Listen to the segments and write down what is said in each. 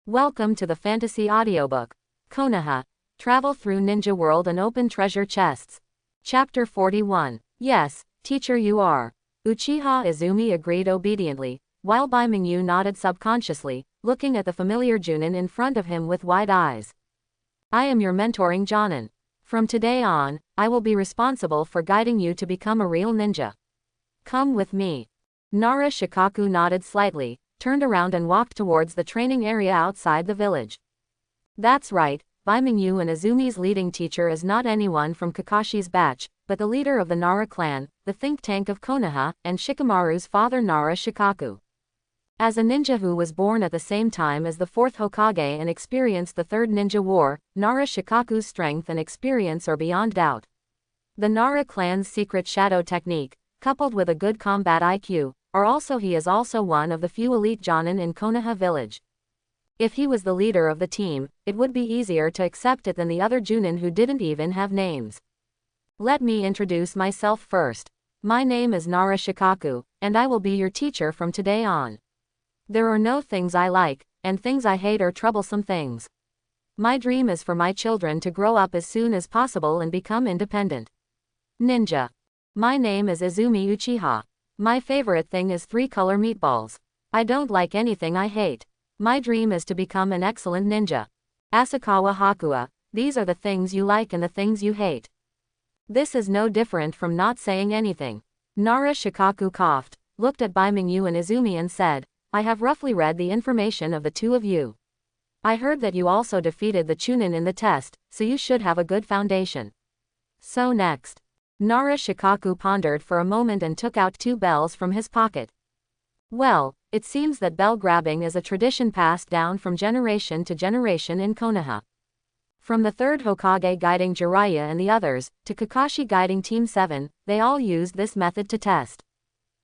Welcome to the fantasy audiobook. Konoha. Travel through ninja world and open treasure chests. Chapter 41. Yes, teacher you are. Uchiha Izumi agreed obediently, while Bai Mingyu nodded subconsciously, looking at the familiar Junin in front of him with wide eyes. I am your mentoring Jonin. From today on, I will be responsible for guiding you to become a real ninja. Come with me. Nara Shikaku nodded slightly, turned around and walked towards the training area outside the village. That's right, Bai Mingyu and Izumi's leading teacher is not anyone from Kakashi's batch, but the leader of the Nara clan, the think tank of Konoha, and Shikamaru's father Nara Shikaku. As a ninja who was born at the same time as the fourth Hokage and experienced the third ninja war, Nara Shikaku's strength and experience are beyond doubt. The Nara clan's secret shadow technique, coupled with a good combat IQ, he is also one of the few elite Jonin in Konoha village. If he was the leader of the team, it would be easier to accept it than the other Junin who didn't even have names. Let me introduce myself first. My name is Nara Shikaku, and I will be your teacher from today on. There are no things I like, and things I hate are troublesome things. My dream is for my children to grow up as soon as possible and become independent. Ninja. My name is Izumi Uchiha. My favorite thing is 3-color meatballs. I don't like anything I hate. My dream is to become an excellent ninja. Asakawa Hakua, these are the things you like and the things you hate. This is no different from not saying anything. Nara Shikaku coughed, looked at Bai Mingyu and Izumi and said, I have roughly read the information of the two of you. I heard that you also defeated the Chunin in the test, so you should have a good foundation. So next. Nara Shikaku pondered for a moment and took out 2 bells from his pocket. Well, it seems that bell grabbing is a tradition passed down from generation to generation in Konoha. From the third Hokage guiding Jiraiya and the others, to Kakashi guiding Team 7, they all used this method to test.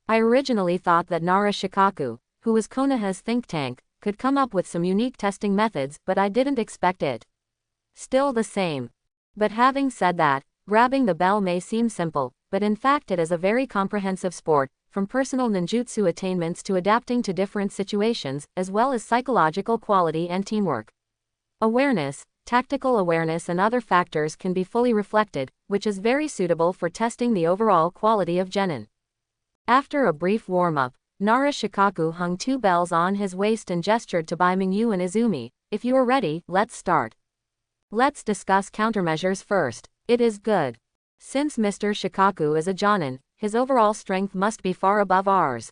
I originally thought that Nara Shikaku, who was Konoha's think tank, could come up with some unique testing methods, but I didn't expect it. Still the same. But having said that, grabbing the bell may seem simple, but in fact it is a very comprehensive sport, from personal ninjutsu attainments to adapting to different situations, as well as psychological quality and teamwork. Awareness, tactical awareness and other factors can be fully reflected, which is very suitable for testing the overall quality of genin. After a brief warm-up, Nara Shikaku hung 2 bells on his waist and gestured to Bai Mingyu and Izumi, if you are ready, let's start. Let's discuss countermeasures first. It is good. Since Mr. Shikaku is a Jonin, his overall strength must be far above ours.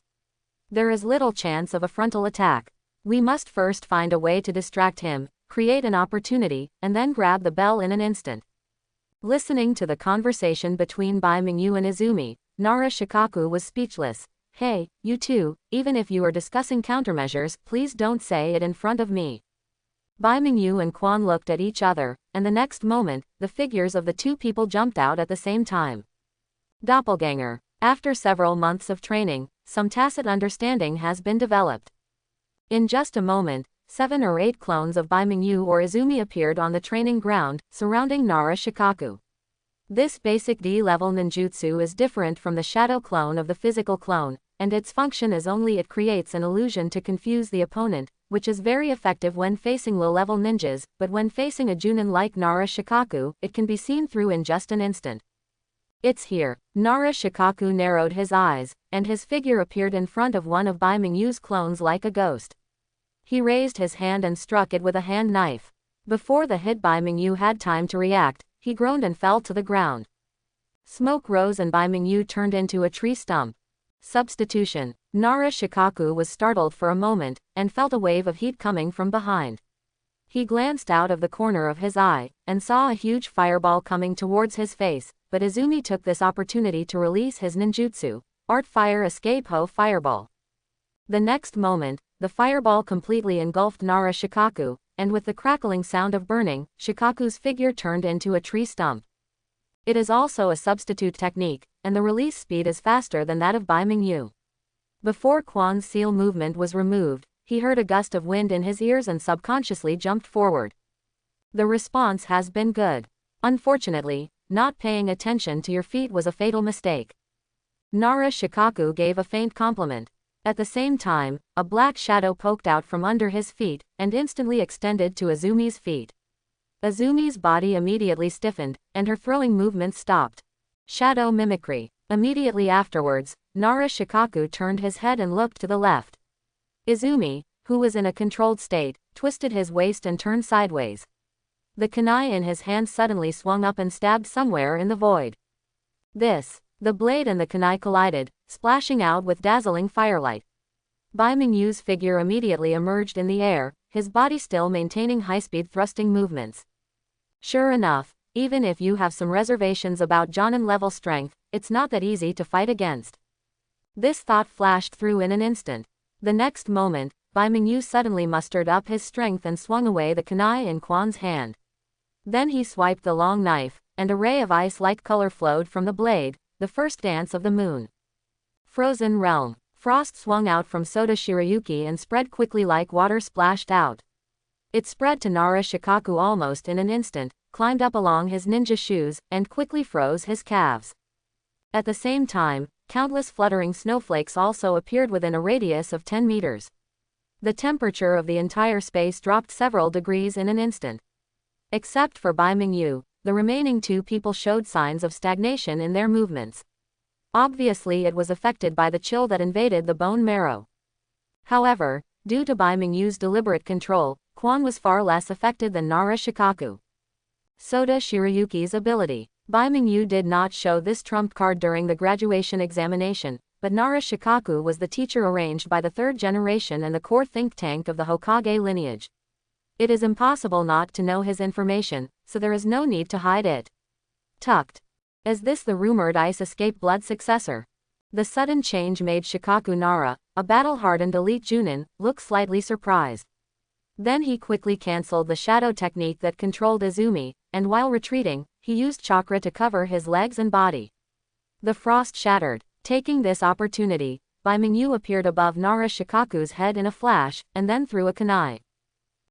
There is little chance of a frontal attack. We must first find a way to distract him, create an opportunity, and then grab the bell in an instant. Listening to the conversation between Bai Mingyu and Izumi, Nara Shikaku was speechless. Hey, you two, even if you are discussing countermeasures, please don't say it in front of me. Bai Mingyu and Quan looked at each other, and the next moment, the figures of the 2 people jumped out at the same time. Doppelganger. After several months of training, some tacit understanding has been developed. In just a moment, 7 or 8 clones of Bai Mingyu or Izumi appeared on the training ground, surrounding Nara Shikaku. This basic D-level ninjutsu is different from the shadow clone of the physical clone, and its function is only it creates an illusion to confuse the opponent, which is very effective when facing low-level ninjas, but when facing a Junin like Nara Shikaku, it can be seen through in just an instant. It's here. Nara Shikaku narrowed his eyes, and his figure appeared in front of one of Bai Mingyu's clones like a ghost. He raised his hand and struck it with a hand knife. Before the hit Bai Mingyu had time to react, he groaned and fell to the ground. Smoke rose and Bai Mingyu turned into a tree stump. Substitution. Nara Shikaku was startled for a moment, and felt a wave of heat coming from behind. He glanced out of the corner of his eye, and saw a huge fireball coming towards his face, but Izumi took this opportunity to release his ninjutsu, Art Fire Escape Ho Fireball. The next moment, the fireball completely engulfed Nara Shikaku, and with the crackling sound of burning, Shikaku's figure turned into a tree stump. It is also a substitute technique, and the release speed is faster than that of Bai Mingyu. Before Quan's seal movement was removed, he heard a gust of wind in his ears and subconsciously jumped forward. The response has been good. Unfortunately, not paying attention to your feet was a fatal mistake. Nara Shikaku gave a faint compliment. At the same time, a black shadow poked out from under his feet, and instantly extended to Azumi's feet. Azumi's body immediately stiffened, and her throwing movements stopped. Shadow mimicry. Immediately afterwards, Nara Shikaku turned his head and looked to the left. Izumi, who was in a controlled state, twisted his waist and turned sideways. The kunai in his hand suddenly swung up and stabbed somewhere in the void. The blade and the kunai collided, splashing out with dazzling firelight. Bai Mingyu's figure immediately emerged in the air, his body still maintaining high-speed thrusting movements. Sure enough, even if you have some reservations about Jonin-level strength, it's not that easy to fight against. This thought flashed through in an instant. The next moment, Bai Mingyu suddenly mustered up his strength and swung away the kunai in Quan's hand. Then he swiped the long knife, and a ray of ice-like color flowed from the blade, the first dance of the moon. Frozen Realm. Frost swung out from Soda Shirayuki and spread quickly like water splashed out. It spread to Nara Shikaku almost in an instant, climbed up along his ninja shoes, and quickly froze his calves. At the same time, countless fluttering snowflakes also appeared within a radius of 10 meters. The temperature of the entire space dropped several degrees in an instant. Except for Bai Mingyu, the remaining two people showed signs of stagnation in their movements. Obviously it was affected by the chill that invaded the bone marrow. However, due to Bai Mingyu's deliberate control, Quan was far less affected than Nara Shikaku. Soda Shirayuki's ability. Bai Mingyu did not show this trump card during the graduation examination, but Nara Shikaku was the teacher arranged by the third generation and the core think tank of the Hokage lineage. It is impossible not to know his information, so there is no need to hide it. Tucked. Is this the rumored Ice Escape Blood successor? The sudden change made Shikaku Nara, a battle-hardened elite Junin, look slightly surprised. Then he quickly cancelled the shadow technique that controlled Izumi, and while retreating, he used chakra to cover his legs and body. The frost shattered. Taking this opportunity, Bai Mingyu appeared above Nara Shikaku's head in a flash, and then threw a kunai.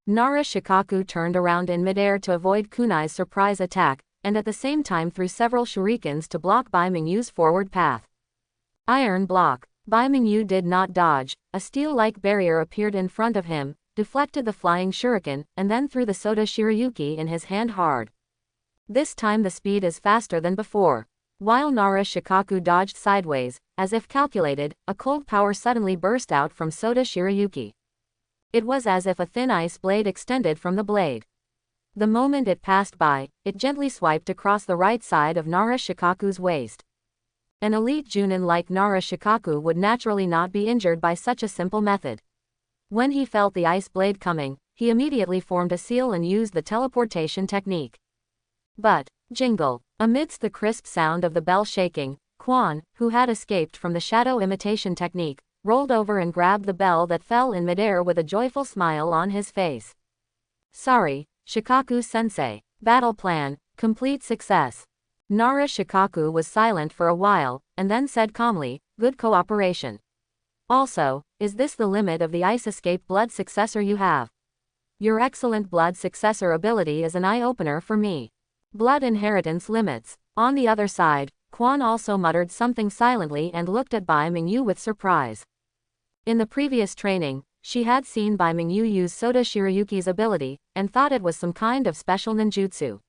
Nara Shikaku turned around in midair to avoid kunai's surprise attack, and at the same time threw several shurikens to block Bai Mingyu's forward path. Iron block. Bai Mingyu did not dodge. A steel-like barrier appeared in front of him, deflected the flying shuriken, and then threw the Soda Shirayuki in his hand hard. This time the speed is faster than before. While Nara Shikaku dodged sideways, as if calculated, a cold power suddenly burst out from Soda Shirayuki. It was as if a thin ice blade extended from the blade. The moment it passed by, it gently swiped across the right side of Nara Shikaku's waist. An elite Junin like Nara Shikaku would naturally not be injured by such a simple method. When he felt the ice blade coming, he immediately formed a seal and used the teleportation technique. But, jingle, amidst the crisp sound of the bell shaking, Quan, who had escaped from the shadow imitation technique, rolled over and grabbed the bell that fell in midair with a joyful smile on his face. Sorry, Shikaku-sensei. Battle plan, complete success. Nara Shikaku was silent for a while, and then said calmly, good cooperation. Also, is this the limit of the Ice Escape Blood successor you have? Your excellent Blood successor ability is an eye-opener for me. Blood inheritance limits. On the other side, Quan also muttered something silently and looked at Bai Mingyu with surprise. In the previous training, she had seen Bai Mingyu use Soda Shirayuki's ability, and thought it was some kind of special ninjutsu.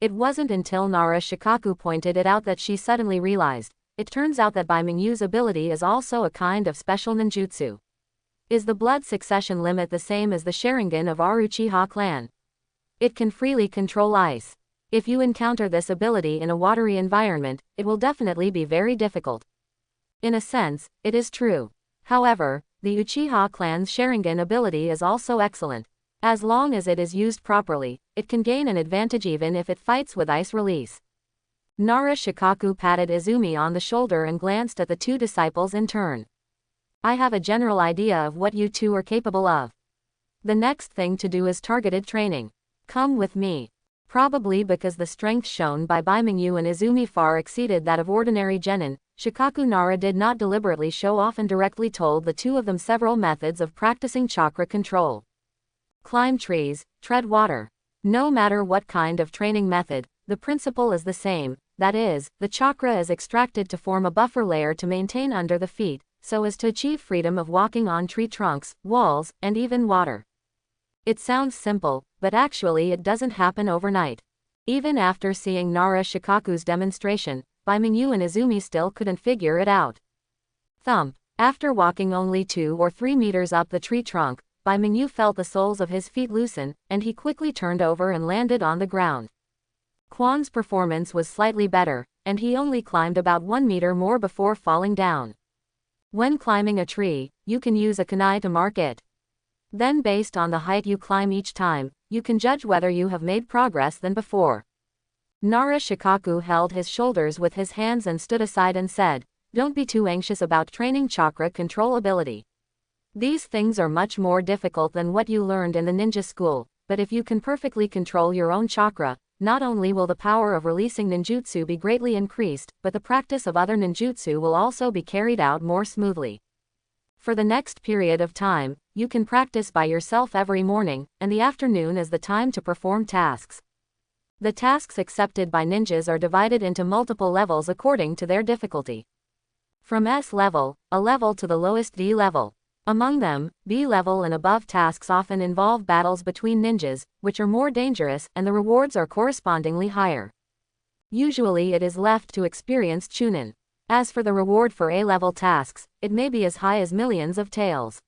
It wasn't until Nara Shikaku pointed it out that she suddenly realized, it turns out that Bai Mingyu's ability is also a kind of special ninjutsu. Is the blood succession limit the same as the Sharingan of our Uchiha clan? It can freely control ice. If you encounter this ability in a watery environment, it will definitely be very difficult. In a sense, it is true. However, the Uchiha clan's Sharingan ability is also excellent. As long as it is used properly, it can gain an advantage even if it fights with ice release. Nara Shikaku patted Izumi on the shoulder and glanced at the two disciples in turn. I have a general idea of what you two are capable of. The next thing to do is targeted training. Come with me. Probably because the strength shown by Bai Mingyu and Izumi far exceeded that of ordinary genin, Shikaku Nara did not deliberately show off and directly told the two of them several methods of practicing chakra control. Climb trees, tread water. No matter what kind of training method, the principle is the same, that is, the chakra is extracted to form a buffer layer to maintain under the feet, so as to achieve freedom of walking on tree trunks, walls, and even water. It sounds simple, but actually it doesn't happen overnight. Even after seeing Nara Shikaku's demonstration, Baimingyu and Izumi still couldn't figure it out. Thump. After walking only 2 or 3 meters up the tree trunk, Baimingyu felt the soles of his feet loosen, and he quickly turned over and landed on the ground. Kwan's performance was slightly better, and he only climbed about 1 meter more before falling down. When climbing a tree, you can use a kunai to mark it. Then based on the height you climb each time, you can judge whether you have made progress than before. Nara Shikaku held his shoulders with his hands and stood aside and said, "Don't be too anxious about training chakra control ability. These things are much more difficult than what you learned in the ninja school, but if you can perfectly control your own chakra, not only will the power of releasing ninjutsu be greatly increased, but the practice of other ninjutsu will also be carried out more smoothly. For the next period of time, you can practice by yourself every morning, and the afternoon is the time to perform tasks." The tasks accepted by ninjas are divided into multiple levels according to their difficulty. From S level, A level to the lowest D level. Among them, B level and above tasks often involve battles between ninjas, which are more dangerous, and the rewards are correspondingly higher. Usually it is left to experienced chunin. As for the reward for A-level tasks, it may be as high as millions of taels.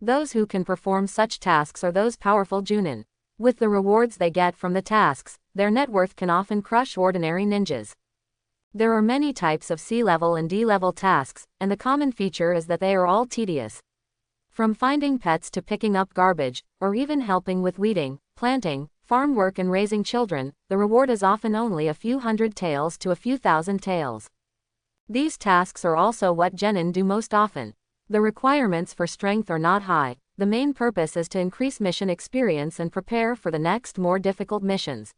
Those who can perform such tasks are those powerful junin. With the rewards they get from the tasks, their net worth can often crush ordinary ninjas. There are many types of C-level and D-level tasks, and the common feature is that they are all tedious. From finding pets to picking up garbage, or even helping with weeding, planting, farm work and raising children, the reward is often only a few hundred taels to a few thousand taels. These tasks are also what genin do most often. The requirements for strength are not high. The main purpose is to increase mission experience and prepare for the next more difficult missions.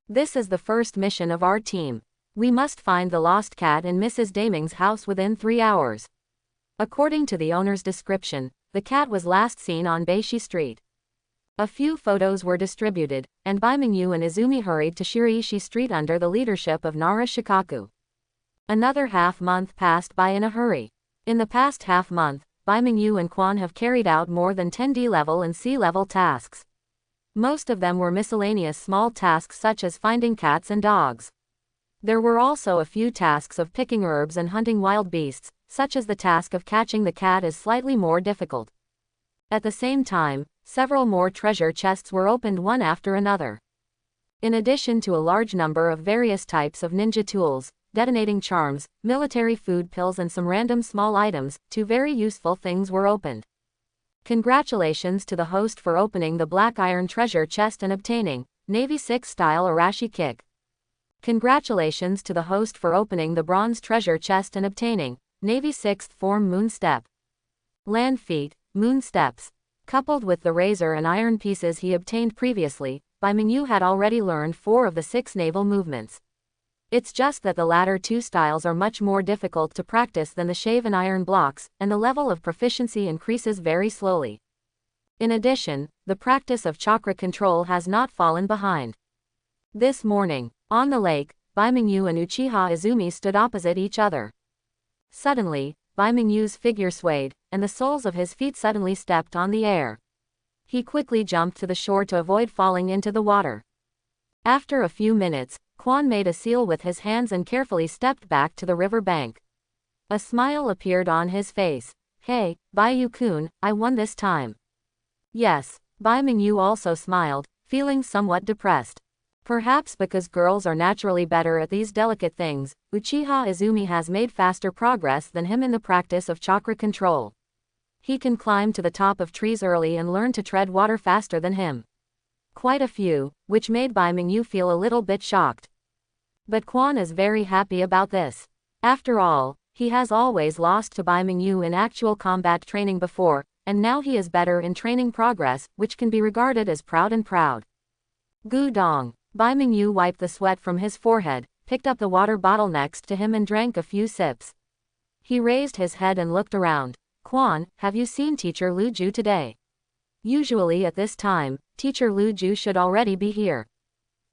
This is the first mission of our team. We must find the lost cat in Mrs. Daming's house within 3 hours. According to the owner's description, the cat was last seen on Beishi Street. A few photos were distributed, and Baimingyu and Izumi hurried to Shiraishi Street under the leadership of Nara Shikaku. Another half-month passed by in a hurry. In the past half-month, Baimingyu and Kwan have carried out more than 10 D-level and C-level tasks. Most of them were miscellaneous small tasks such as finding cats and dogs. There were also a few tasks of picking herbs and hunting wild beasts, such as the task of catching the cat is slightly more difficult. At the same time, several more treasure chests were opened one after another. In addition to a large number of various types of ninja tools, detonating charms, military food pills and some random small items, 2 very useful things were opened. Congratulations to the host for opening the black iron treasure chest and obtaining Navy 6 style Arashi kick. Congratulations to the host for opening the bronze treasure chest and obtaining Navy 6th form moon step. Land feet, moon steps. Coupled with the razor and iron pieces he obtained previously, Baimingyu had already learned 4 of the 6 naval movements. It's just that the latter 2 styles are much more difficult to practice than the shaven iron blocks, and the level of proficiency increases very slowly. In addition, the practice of chakra control has not fallen behind. This morning, on the lake, Baimingyu and Uchiha Izumi stood opposite each other. Suddenly, Baimingyu's figure swayed, and the soles of his feet suddenly stepped on the air. He quickly jumped to the shore to avoid falling into the water. After a few minutes, Kwan made a seal with his hands and carefully stepped back to the river bank. A smile appeared on his face. "Hey, Baiyu-kun, I won this time." Yes, Baimingyu also smiled, feeling somewhat depressed. Perhaps because girls are naturally better at these delicate things, Uchiha Izumi has made faster progress than him in the practice of chakra control. He can climb to the top of trees early and learn to tread water faster than him. Quite a few, which made Baimingyu feel a little bit shocked. But Kwan is very happy about this. After all, he has always lost to Baimingyu in actual combat training before, and now he is better in training progress, which can be regarded as proud. Gu Dong. Baimingyu wiped the sweat from his forehead, picked up the water bottle next to him and drank a few sips. He raised his head and looked around. "Kwan, have you seen Teacher Lu Ju today?" Usually at this time, Teacher Lu Ju should already be here.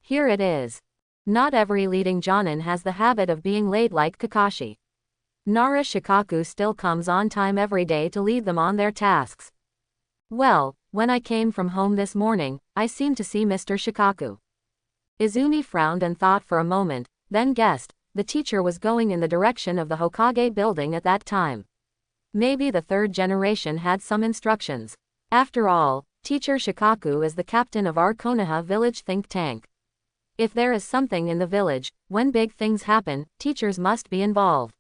Here it is. Not every leading jonin has the habit of being late like Kakashi. Nara Shikaku still comes on time every day to lead them on their tasks. Well, when I came from home this morning, I seemed to see Mr. Shikaku. Izumi frowned and thought for a moment, then guessed, the teacher was going in the direction of the Hokage building at that time. Maybe the third generation had some instructions. After all, Teacher Shikaku is the captain of our Konoha village think tank. If there is something in the village, when big things happen, teachers must be involved.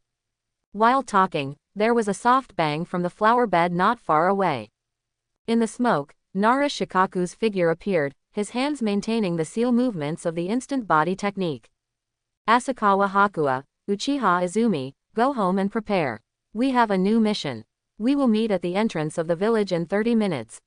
While talking, there was a soft bang from the flower bed not far away. In the smoke, Nara Shikaku's figure appeared, his hands maintaining the seal movements of the instant body technique. Asakawa Hakua, Uchiha Izumi, go home and prepare. We have a new mission. We will meet at the entrance of the village in 30 minutes.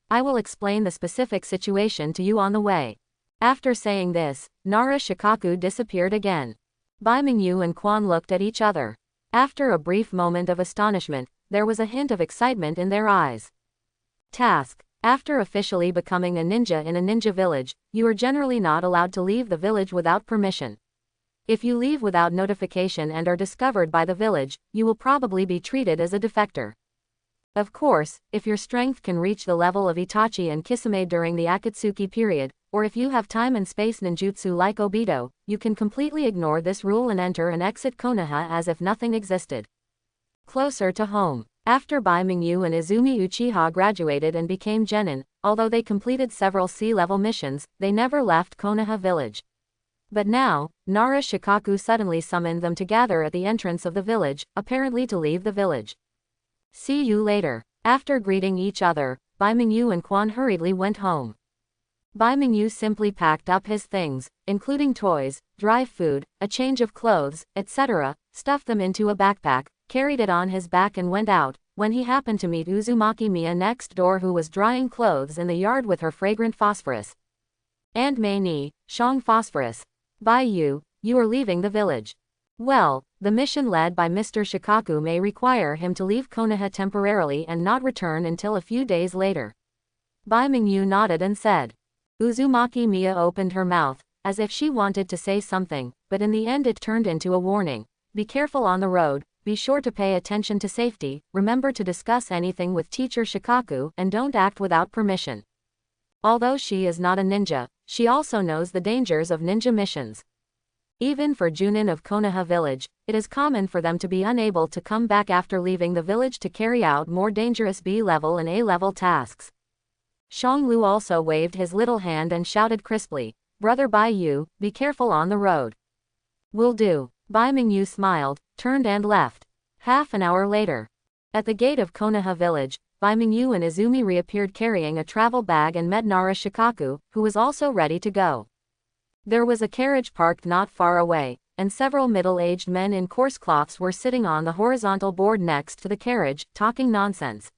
I will explain the specific situation to you on the way. After saying this, Nara Shikaku disappeared again. Bai Mingyu and Quan looked at each other. After a brief moment of astonishment, there was a hint of excitement in their eyes. Task. After officially becoming a ninja in a ninja village, you are generally not allowed to leave the village without permission. If you leave without notification and are discovered by the village, you will probably be treated as a defector. Of course, if your strength can reach the level of Itachi and Kisame during the Akatsuki period, or if you have time and space ninjutsu like Obito, you can completely ignore this rule and enter and exit Konoha as if nothing existed. Closer to home. After Bai Mingyu and Izumi Uchiha graduated and became genin, although they completed several sea-level missions, they never left Konoha village. But now, Nara Shikaku suddenly summoned them to gather at the entrance of the village, apparently to leave the village. See you later. After greeting each other, Bai Mingyu and Quan hurriedly went home. Bai Mingyu simply packed up his things, including toys, dry food, a change of clothes, etc., stuffed them into a backpack, carried it on his back and went out, when he happened to meet Uzumaki Miya next door, who was drying clothes in the yard with her fragrant phosphorus. And Mei ni, Shang phosphorus. Bai Yu, you are leaving the village. Well, the mission led by Mr. Shikaku may require him to leave Konoha temporarily and not return until a few days later. Bai Mingyu nodded and said. Uzumaki Miya opened her mouth, as if she wanted to say something, but in the end it turned into a warning. Be careful on the road, be sure to pay attention to safety, remember to discuss anything with Teacher Shikaku, and don't act without permission. Although she is not a ninja, she also knows the dangers of ninja missions. Even for Junin of Konoha village, it is common for them to be unable to come back after leaving the village to carry out more dangerous B-level and A-level tasks. Shanglu also waved his little hand and shouted crisply, Brother Bai Yu, be careful on the road. Will do. Bai Mingyu smiled, turned and left. Half an hour later. At the gate of Konoha village, Bai Mingyu and Izumi reappeared carrying a travel bag and met Nara Shikaku, who was also ready to go. There was a carriage parked not far away, and several middle-aged men in coarse cloths were sitting on the horizontal board next to the carriage, talking nonsense.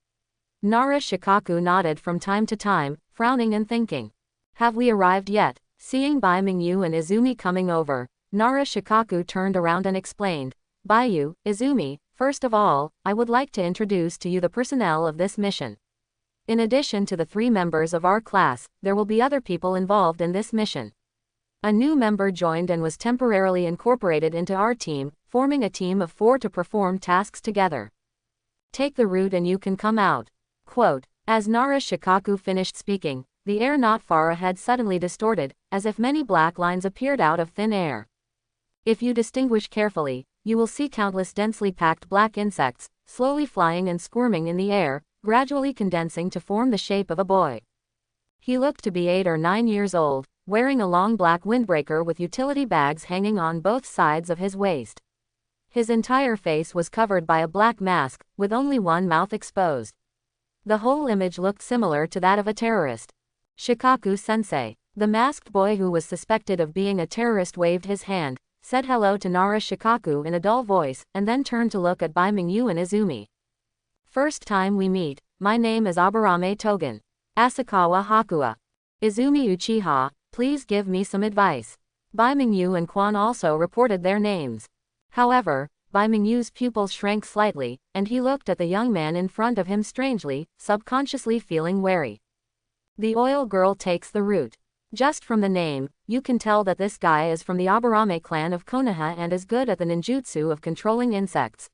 Nara Shikaku nodded from time to time, frowning and thinking. Have we arrived yet? Seeing Bai Mingyu and Izumi coming over, Nara Shikaku turned around and explained, Bai Yu, Izumi, first of all, I would like to introduce to you the personnel of this mission. In addition to the 3 members of our class, there will be other people involved in this mission. A new member joined and was temporarily incorporated into our team, forming a team of 4 to perform tasks together. Take the route and you can come out. Quote. As Nara Shikaku finished speaking, the air not far ahead suddenly distorted, as if many black lines appeared out of thin air. If you distinguish carefully, you will see countless densely packed black insects, slowly flying and squirming in the air, gradually condensing to form the shape of a boy. He looked to be 8 or 9 years old, wearing a long black windbreaker with utility bags hanging on both sides of his waist. His entire face was covered by a black mask, with only one mouth exposed. The whole image looked similar to that of a terrorist. Shikaku-sensei. The masked boy who was suspected of being a terrorist waved his hand, said hello to Nara Shikaku in a dull voice, and then turned to look at Bai Mingyu and Izumi. First time we meet, my name is Aburame Togen. Asakawa Hakua. Izumi Uchiha, please give me some advice. Bai Mingyu and Quan also reported their names. However, Bai Mingyu's pupils shrank slightly, and he looked at the young man in front of him strangely, subconsciously feeling wary. The oil girl takes the route. Just from the name, you can tell that this guy is from the Aburame clan of Konoha and is good at the ninjutsu of controlling insects.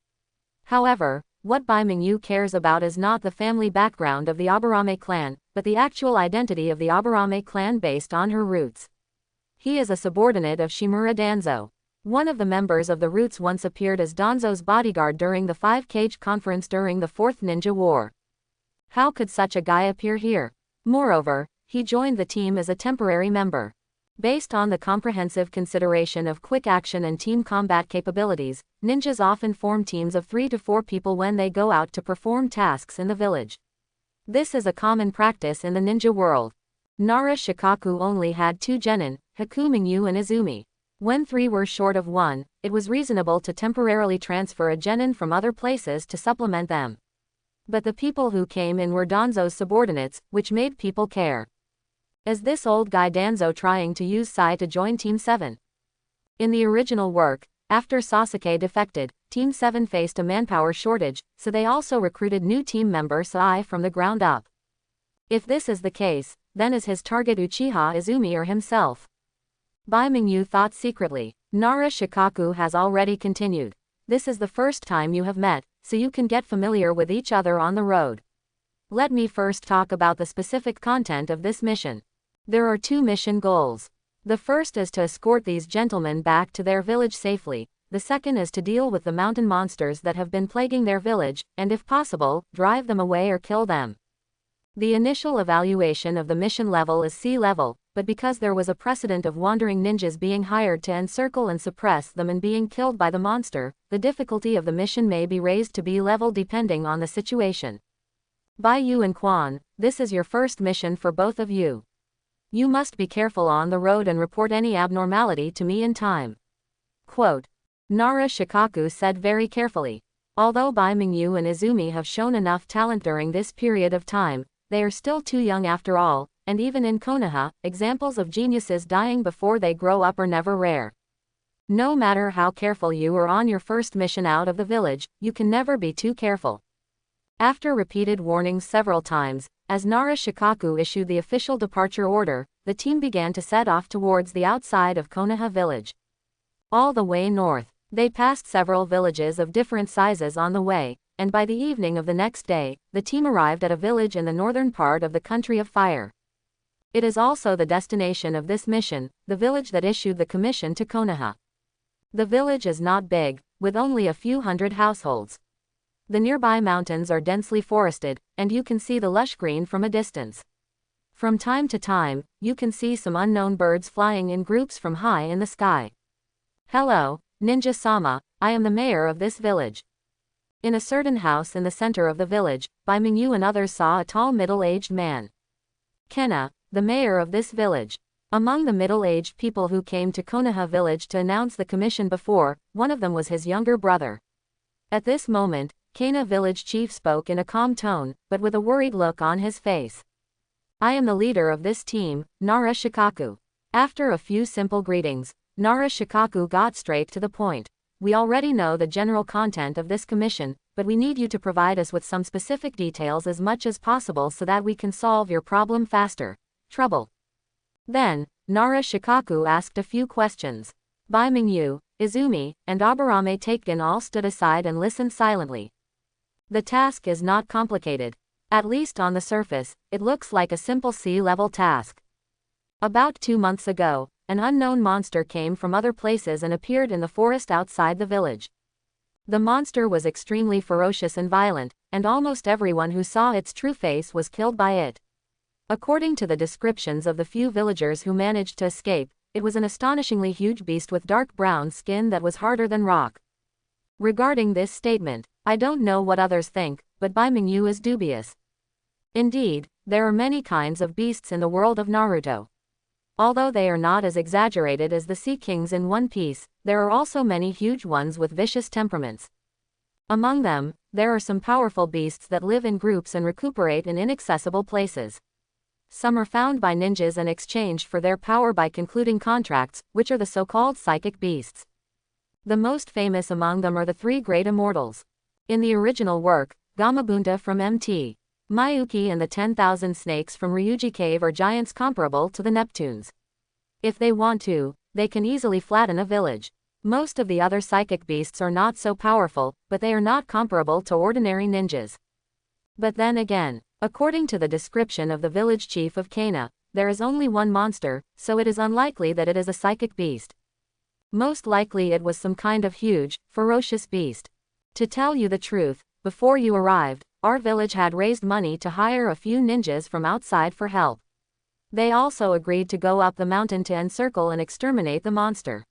However, what Bai Mingyu cares about is not the family background of the Aburame clan, but the actual identity of the Aburame clan based on her roots. He is a subordinate of Shimura Danzo. One of the members of the Roots once appeared as Danzo's bodyguard during the 5-Cage conference during the Fourth Ninja War. How could such a guy appear here? Moreover, he joined the team as a temporary member. Based on the comprehensive consideration of quick action and team combat capabilities, ninjas often form teams of 3 to 4 people when they go out to perform tasks in the village. This is a common practice in the ninja world. Nara Shikaku only had 2 genin, Haku Mingyu and Izumi. When 3 were short of 1, it was reasonable to temporarily transfer a genin from other places to supplement them. But the people who came in were Danzo's subordinates, which made people care. Is this old guy Danzo trying to use Sai to join Team 7? In the original work, after Sasuke defected, Team 7 faced a manpower shortage, so they also recruited new team member Sai from the ground up. If this is the case, then is his target Uchiha Izumi or himself? Bai Mingyu thought secretly. Nara Shikaku has already continued. This is the first time you have met, so you can get familiar with each other on the road. Let me first talk about the specific content of this mission. There are 2 mission goals. The first is to escort these gentlemen back to their village safely. The second is to deal with the mountain monsters that have been plaguing their village, and if possible, drive them away or kill them. The initial evaluation of the mission level is C level, but because there was a precedent of wandering ninjas being hired to encircle and suppress them and being killed by the monster, the difficulty of the mission may be raised to B level depending on the situation. Bai Yu and Quan, this is your first mission for both of you. You must be careful on the road and report any abnormality to me in time. Quote. Nara Shikaku said very carefully. Although Bai Mingyu and Izumi have shown enough talent during this period of time, they are still too young after all, and even in Konoha, examples of geniuses dying before they grow up are never rare. No matter how careful you are on your first mission out of the village, you can never be too careful. After repeated warnings several times, as Nara Shikaku issued the official departure order, the team began to set off towards the outside of Konoha village. All the way north, they passed several villages of different sizes on the way, and by the evening of the next day, the team arrived at a village in the northern part of the Country of Fire. It is also the destination of this mission, the village that issued the commission to Konoha. The village is not big, with only a few hundred households. The nearby mountains are densely forested, and you can see the lush green from a distance. From time to time, you can see some unknown birds flying in groups from high in the sky. Hello, Ninja-sama, I am the mayor of this village. In a certain house in the center of the village, Bai Mingyu and others saw a tall middle-aged man. Kenna, the mayor of this village. Among the middle-aged people who came to Konoha village to announce the commission before, one of them was his younger brother. At this moment, Kana village chief spoke in a calm tone, but with a worried look on his face. I am the leader of this team, Nara Shikaku. After a few simple greetings, Nara Shikaku got straight to the point. We already know the general content of this commission, but we need you to provide us with some specific details as much as possible so that we can solve your problem faster. Trouble. Then, Nara Shikaku asked a few questions. Bai Mingyu, Izumi, and Aburame Taken all stood aside and listened silently. The task is not complicated. At least on the surface, it looks like a simple C-level task. About 2 months ago, an unknown monster came from other places and appeared in the forest outside the village. The monster was extremely ferocious and violent, and almost everyone who saw its true face was killed by it. According to the descriptions of the few villagers who managed to escape, it was an astonishingly huge beast with dark brown skin that was harder than rock. Regarding this statement, I don't know what others think, but Bai Mingyu is dubious. Indeed, there are many kinds of beasts in the world of Naruto. Although they are not as exaggerated as the Sea Kings in One Piece, there are also many huge ones with vicious temperaments. Among them, there are some powerful beasts that live in groups and recuperate in inaccessible places. Some are found by ninjas and exchanged for their power by concluding contracts, which are the so-called psychic beasts. The most famous among them are the 3 great immortals. In the original work, Gamabunta from Mt. Mayuki and the 10,000 snakes from Ryuji Cave are giants comparable to the Neptunes. If they want to, they can easily flatten a village. Most of the other psychic beasts are not so powerful, but they are not comparable to ordinary ninjas. But then again, according to the description of the village chief of Kana, there is only one monster, so it is unlikely that it is a psychic beast. Most likely it was some kind of huge, ferocious beast. To tell you the truth, before you arrived, our village had raised money to hire a few ninjas from outside for help. They also agreed to go up the mountain to encircle and exterminate the monster.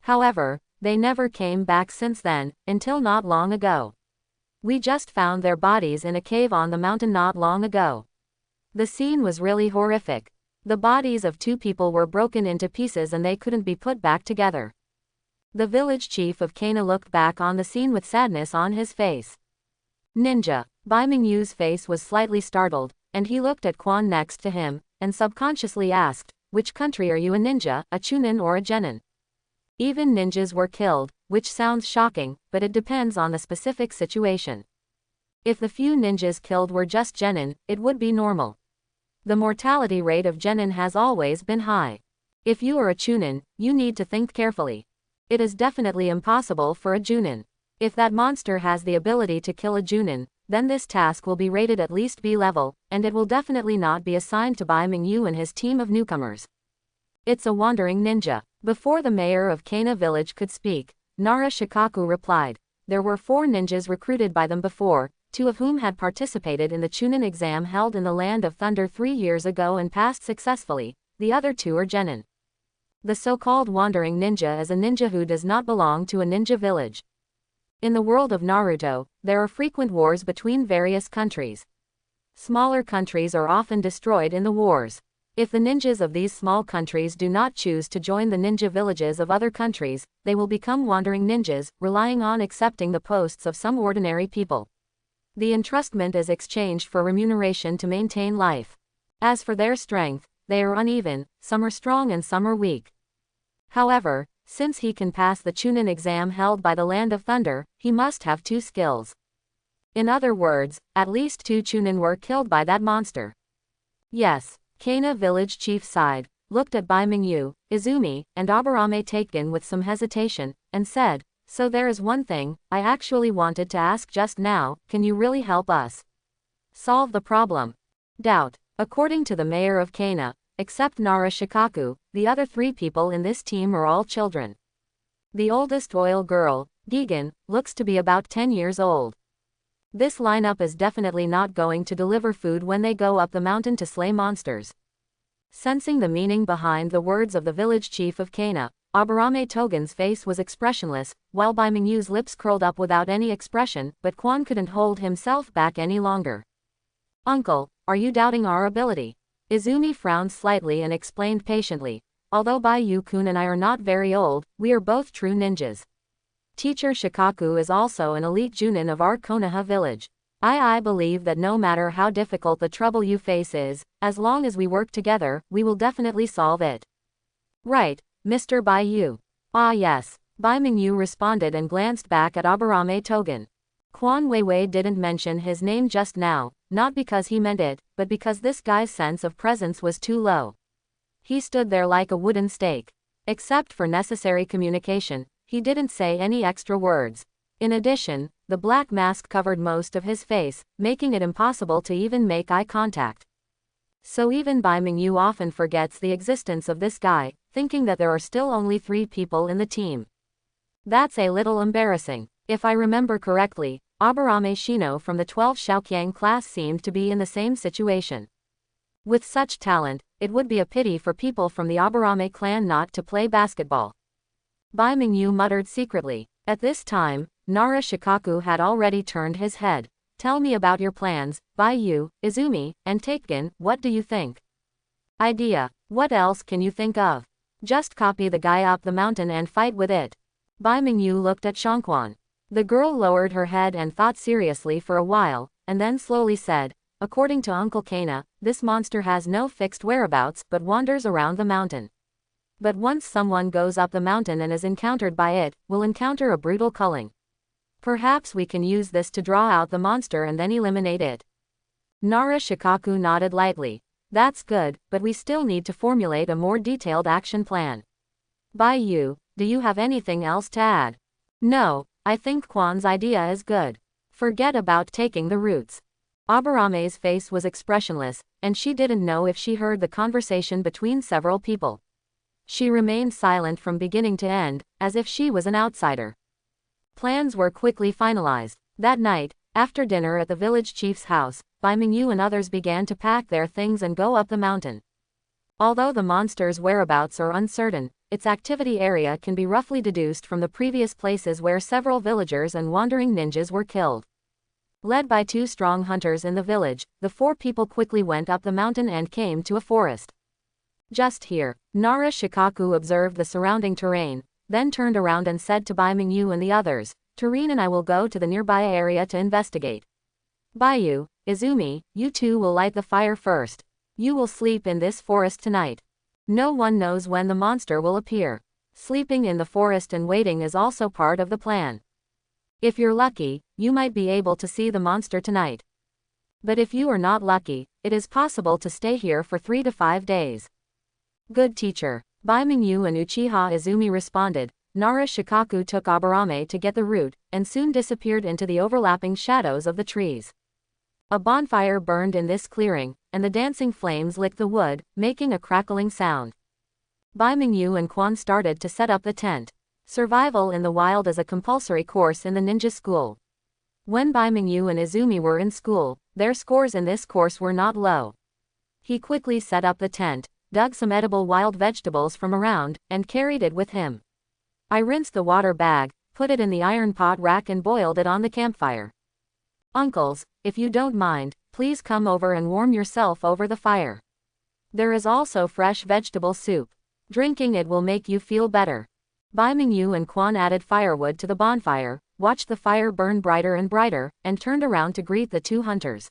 However, they never came back since then, until not long ago. We just found their bodies in a cave on the mountain not long ago. The scene was really horrific. The bodies of 2 people were broken into pieces and they couldn't be put back together. The village chief of Kana looked back on the scene with sadness on his face. Ninja. Bai Mingyu's face was slightly startled, and he looked at Quan next to him, and subconsciously asked, which country are you, a ninja, a chunin or a genin? Even ninjas were killed, which sounds shocking, but it depends on the specific situation. If the few ninjas killed were just genin, it would be normal. The mortality rate of genin has always been high. If you are a chunin, you need to think carefully. It is definitely impossible for a junin. If that monster has the ability to kill a junin, then this task will be rated at least B level, and it will definitely not be assigned to Bai Mingyu and his team of newcomers. It's a wandering ninja. Before the mayor of Kana village could speak, Nara Shikaku replied. There were 4 ninjas recruited by them before, 2 of whom had participated in the Chunin exam held in the Land of Thunder 3 years ago and passed successfully. The other 2 are genin. The so-called wandering ninja is a ninja who does not belong to a ninja village. In the world of Naruto, there are frequent wars between various countries. Smaller countries are often destroyed in the wars. If the ninjas of these small countries do not choose to join the ninja villages of other countries, they will become wandering ninjas, relying on accepting the posts of some ordinary people. The entrustment is exchanged for remuneration to maintain life. As for their strength, they are uneven, some are strong and some are weak. However, since he can pass the Chunin exam held by the Land of Thunder, he must have 2 skills. In other words, at least 2 Chunin were killed by that monster. Yes. Kana village chief sighed, looked at Bai Mingyu, Izumi, and Aburame Taken with some hesitation, and said, so there is one thing I actually wanted to ask just now, can you really help us solve the problem? Doubt. According to the mayor of Kana, except Nara Shikaku, the other 3 people in this team are all children. The oldest oil girl, Gigan, looks to be about 10 years old. This lineup is definitely not going to deliver food when they go up the mountain to slay monsters. Sensing the meaning behind the words of the village chief of Kana, Aburame Togen's face was expressionless, while Bai Mingyu's lips curled up without any expression, but Quan couldn't hold himself back any longer. Uncle, are you doubting our ability? Izumi frowned slightly and explained patiently, although Bai Yu-kun and I are not very old, we are both true ninjas. Teacher Shikaku is also an elite junin of our Konoha village. I believe that no matter how difficult the trouble you face is, as long as we work together, we will definitely solve it. Right, Mr. Bai Yu. Ah yes, Bai Mingyu responded and glanced back at Aburame Togen. Quan Weiwei didn't mention his name just now, not because he meant it, but because this guy's sense of presence was too low. He stood there like a wooden stake. Except for necessary communication, he didn't say any extra words. In addition, the black mask covered most of his face, making it impossible to even make eye contact. So even Bai Mingyu often forgets the existence of this guy, thinking that there are still only 3 people in the team. That's a little embarrassing. If I remember correctly, Aburame Shino from the 12 Shaoqiang class seemed to be in the same situation. With such talent, it would be a pity for people from the Aburame clan not to play basketball. Bai Mingyu muttered secretly. At this time, Nara Shikaku had already turned his head. Tell me about your plans, Bai Yu, Izumi, and Taken, what do you think? Idea. What else can you think of? Just copy the guy up the mountain and fight with it. Bai Mingyu looked at Shangquan. The girl lowered her head and thought seriously for a while, and then slowly said, according to Uncle Kana, this monster has no fixed whereabouts but wanders around the mountain. But once someone goes up the mountain and is encountered by it, will encounter a brutal culling. Perhaps we can use this to draw out the monster and then eliminate it. Nara Shikaku nodded lightly. That's good, but we still need to formulate a more detailed action plan. Bai Yu, Do you have anything else to add? No, I think Kwan's idea is good. Forget about taking the roots. Abarame's face was expressionless, and she didn't know if she heard the conversation between several people. She remained silent from beginning to end, as if she was an outsider. Plans were quickly finalized. That night, after dinner at the village chief's house, Bai Mingyu and others began to pack their things and go up the mountain. Although the monster's whereabouts are uncertain, its activity area can be roughly deduced from the previous places where several villagers and wandering ninjas were killed. Led by 2 strong hunters in the village, the 4 people quickly went up the mountain and came to a forest. Just here, Nara Shikaku observed the surrounding terrain, then turned around and said to Bai Mingyu and the others, "Tareen and I will go to the nearby area to investigate. Baiyu, Izumi, you 2 will light the fire first. You will sleep in this forest tonight. No one knows when the monster will appear. Sleeping in the forest and waiting is also part of the plan. If you're lucky, you might be able to see the monster tonight. But if you are not lucky, it is possible to stay here for 3 to 5 days." "Good teacher." Bai Mingyu and Uchiha Izumi responded. Nara Shikaku took Abarame to get the root, and soon disappeared into the overlapping shadows of the trees. A bonfire burned in this clearing, and the dancing flames licked the wood, making a crackling sound. Bai Mingyu and Quan started to set up the tent. Survival in the wild is a compulsory course in the ninja school. When Bai Mingyu and Izumi were in school, their scores in this course were not low. He quickly set up the tent, dug some edible wild vegetables from around, and carried it with him. "I rinsed the water bag, put it in the iron pot rack and boiled it on the campfire. Uncles, if you don't mind, please come over and warm yourself over the fire. There is also fresh vegetable soup. Drinking it will make you feel better." Bai Mingyu and Quan added firewood to the bonfire, watched the fire burn brighter and brighter, and turned around to greet the 2 hunters.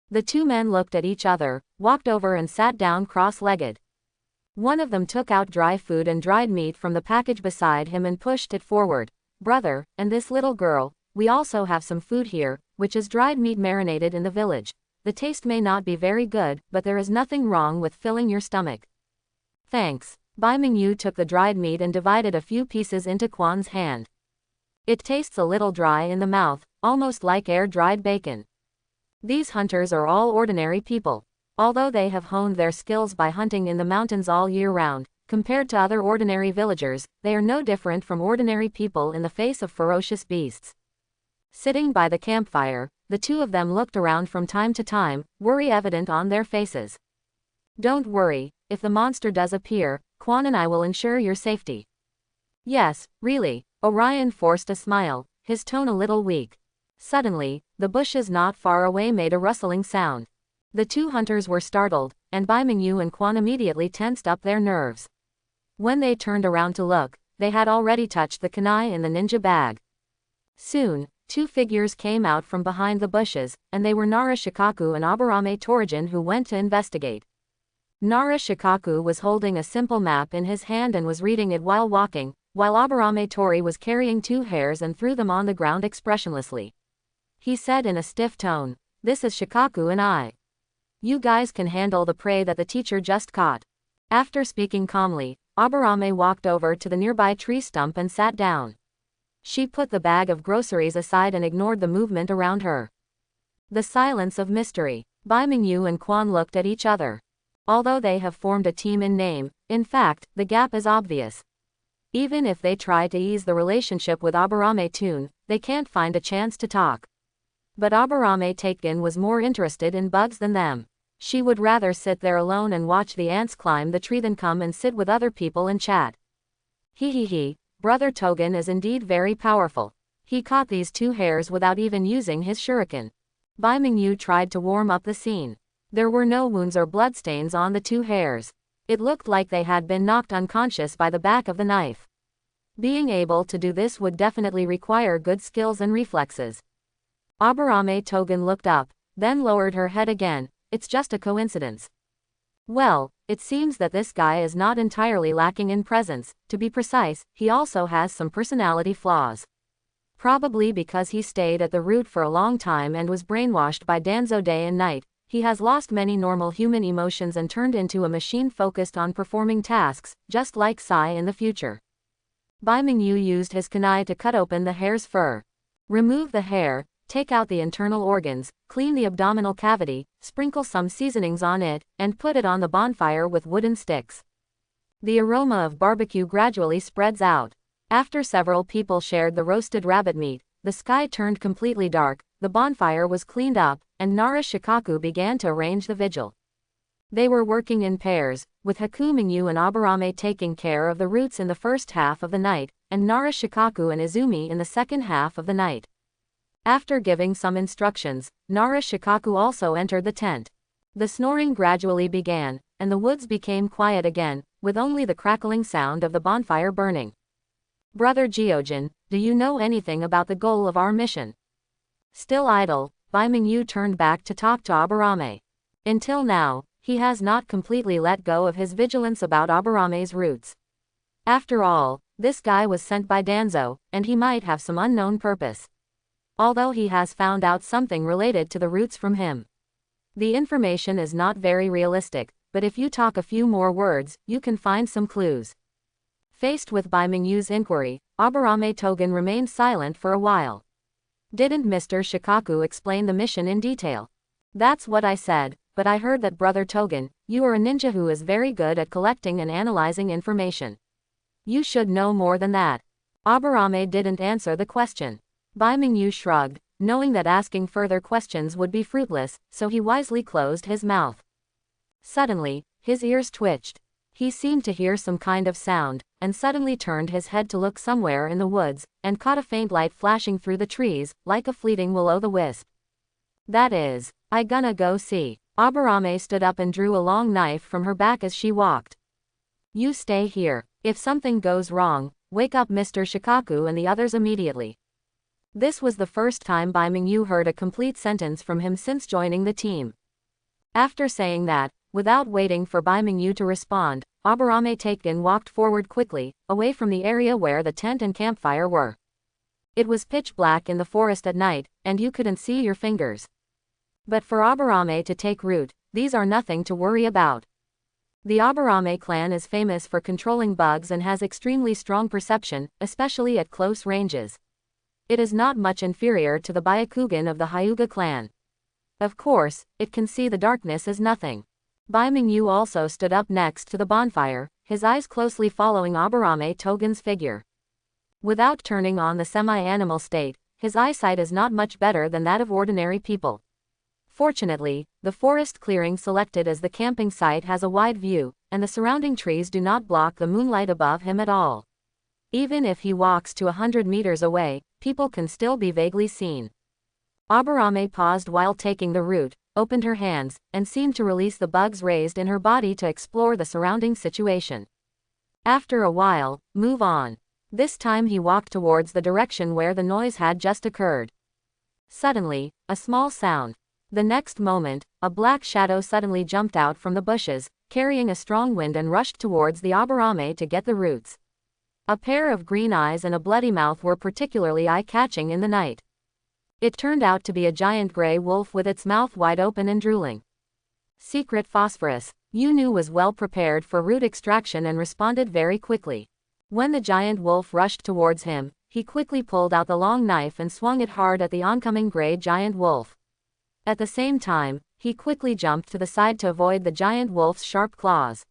The 2 men looked at each other, walked over and sat down cross-legged. One of them took out dry food and dried meat from the package beside him and pushed it forward. "Brother, and this little girl, we also have some food here, which is dried meat marinated in the village. The taste may not be very good, but there is nothing wrong with filling your stomach." "Thanks." Bai Mingyu took the dried meat and divided a few pieces into Quan's hand. "It tastes a little dry in the mouth, almost like air-dried bacon." These hunters are all ordinary people. Although they have honed their skills by hunting in the mountains all year round, compared to other ordinary villagers, they are no different from ordinary people in the face of ferocious beasts. Sitting by the campfire, the 2 of them looked around from time to time, worry evident on their faces. "Don't worry, if the monster does appear, Quan and I will ensure your safety." "Yes, really." Orion forced a smile, his tone a little weak. Suddenly, the bushes not far away made a rustling sound. The 2 hunters were startled, and Bai Mingyu and Quan immediately tensed up their nerves. When they turned around to look, they had already touched the kunai in the ninja bag. Soon, 2 figures came out from behind the bushes, and they were Nara Shikaku and Abarame Torijin, who went to investigate. Nara Shikaku was holding a simple map in his hand and was reading it while walking, while Abarame Tori was carrying 2 hares and threw them on the ground expressionlessly. He said in a stiff tone, "This is Shikaku and I. You guys can handle the prey that the teacher just caught." After speaking calmly, Abarame walked over to the nearby tree stump and sat down. She put the bag of groceries aside and ignored the movement around her. The silence of mystery. Bai Mingyu and Quan looked at each other. Although they have formed a team in name, in fact, the gap is obvious. Even if they try to ease the relationship with Abarame Tune, they can't find a chance to talk. But Abarame Taken was more interested in bugs than them. She would rather sit there alone and watch the ants climb the tree than come and sit with other people and chat. He, Brother Togen is indeed very powerful. He caught these 2 hares without even using his shuriken. Bai Mingyu tried to warm up the scene. There were no wounds or bloodstains on the 2 hares. It looked like they had been knocked unconscious by the back of the knife. Being able to do this would definitely require good skills and reflexes. Abarame Togen looked up, then lowered her head again. "It's just a coincidence." "Well, it seems that this guy is not entirely lacking in presence. To be precise, he also has some personality flaws. Probably because he stayed at the root for a long time and was brainwashed by Danzo day and night, he has lost many normal human emotions and turned into a machine focused on performing tasks, just like Sai in the future." Bai Mingyu used his kunai to cut open the hare's fur. Remove the hair, take out the internal organs, clean the abdominal cavity, sprinkle some seasonings on it, and put it on the bonfire with wooden sticks. The aroma of barbecue gradually spreads out. After several people shared the roasted rabbit meat, the sky turned completely dark, the bonfire was cleaned up, and Nara Shikaku began to arrange the vigil. They were working in pairs, with Haku Mingyu and Aburame taking care of the roots in the first half of the night, and Nara Shikaku and Izumi in the second half of the night. After giving some instructions, Nara Shikaku also entered the tent. The snoring gradually began, and the woods became quiet again, with only the crackling sound of the bonfire burning. Brother Gyojin, do you know anything about the goal of our mission? Still idle, Bai Mingyu turned back to talk to Aburame. Until now, he has not completely let go of his vigilance about Aburame's roots. After all, this guy was sent by Danzo, and he might have some unknown purpose. Although he has found out something related to the roots from him. The information is not very realistic, but if you talk a few more words, you can find some clues. Faced with Bai Mingyu's inquiry, Aburame Togen remained silent for a while. Didn't Mr. Shikaku explain the mission in detail? That's what I said, but I heard that Brother Togen, you are a ninja who is very good at collecting and analyzing information. You should know more than that. Aburame didn't answer the question. Bai Mingyu shrugged, knowing that asking further questions would be fruitless, so he wisely closed his mouth. Suddenly, his ears twitched. He seemed to hear some kind of sound, and suddenly turned his head to look somewhere in the woods, and caught a faint light flashing through the trees, like a fleeting will-o'-the-wisp. That is, I gonna go see. Aburame stood up and drew a long knife from her back as she walked. You stay here. If something goes wrong, wake up Mr. Shikaku and the others immediately. This was the first time Bai Mingyu heard a complete sentence from him since joining the team. After saying that, without waiting for Bai Mingyu to respond, Aburame Taken walked forward quickly, away from the area where the tent and campfire were. It was pitch black in the forest at night, and you couldn't see your fingers. But for Aburame to take root, these are nothing to worry about. The Aburame clan is famous for controlling bugs and has extremely strong perception, especially at close ranges. It is not much inferior to the Byakugan of the Hyuga clan. Of course, it can see the darkness as nothing. Bai Mingyu also stood up next to the bonfire, his eyes closely following Aburame Togen's figure. Without turning on the semi-animal state, his eyesight is not much better than that of ordinary people. Fortunately, the forest clearing selected as the camping site has a wide view, and the surrounding trees do not block the moonlight above him at all. Even if he walks to 100 meters away, people can still be vaguely seen. Aburame paused while taking the root, opened her hands, and seemed to release the bugs raised in her body to explore the surrounding situation. After a while, move on. This time he walked towards the direction where the noise had just occurred. Suddenly, a small sound. The next moment, a black shadow suddenly jumped out from the bushes, carrying a strong wind and rushed towards the Aburame to get the roots. A pair of green eyes and a bloody mouth were particularly eye-catching in the night. It turned out to be a giant gray wolf with its mouth wide open and drooling. Secret phosphorus. Yunu was well prepared for root extraction and responded very quickly. When the giant wolf rushed towards him, he quickly pulled out the long knife and swung it hard at the oncoming gray giant wolf. At the same time, he quickly jumped to the side to avoid the giant wolf's sharp claws.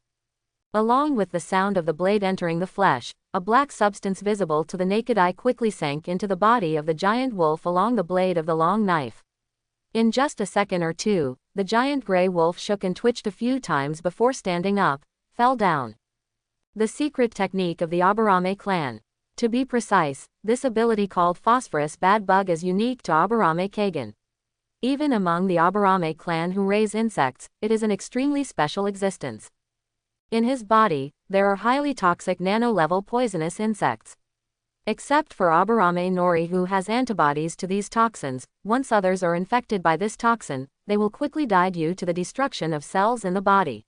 Along with the sound of the blade entering the flesh, a black substance visible to the naked eye quickly sank into the body of the giant wolf along the blade of the long knife. In just a second or two, the giant gray wolf shook and twitched a few times before standing up, fell down. The secret technique of the Aburame clan. To be precise, this ability called Phosphorus Bad Bug is unique to Aburame Kagan. Even among the Aburame clan who raise insects, it is an extremely special existence. In his body, there are highly toxic nano-level poisonous insects. Except for Aburame Nori who has antibodies to these toxins, once others are infected by this toxin, they will quickly die due to the destruction of cells in the body.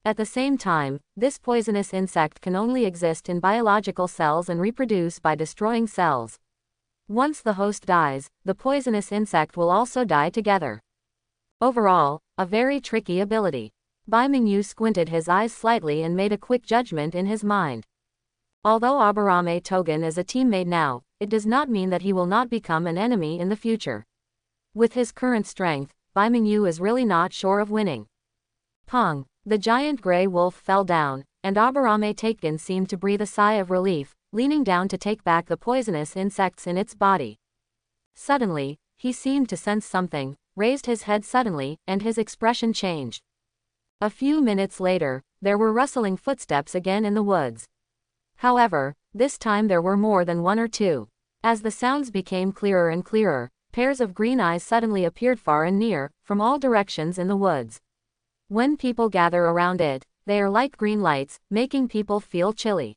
At the same time, this poisonous insect can only exist in biological cells and reproduce by destroying cells. Once the host dies, the poisonous insect will also die together. Overall, a very tricky ability. Bai Mingyu squinted his eyes slightly and made a quick judgment in his mind. Although Aburame Togen is a teammate now, it does not mean that he will not become an enemy in the future. With his current strength, Bai Mingyu is really not sure of winning. Pong! The giant gray wolf fell down, and Aburame Togen seemed to breathe a sigh of relief, leaning down to take back the poisonous insects in its body. Suddenly, he seemed to sense something, raised his head suddenly, and his expression changed. A few minutes later, there were rustling footsteps again in the woods. However, this time there were more than one or two. As the sounds became clearer and clearer, pairs of green eyes suddenly appeared far and near, from all directions in the woods. When people gather around it, they are like green lights, making people feel chilly.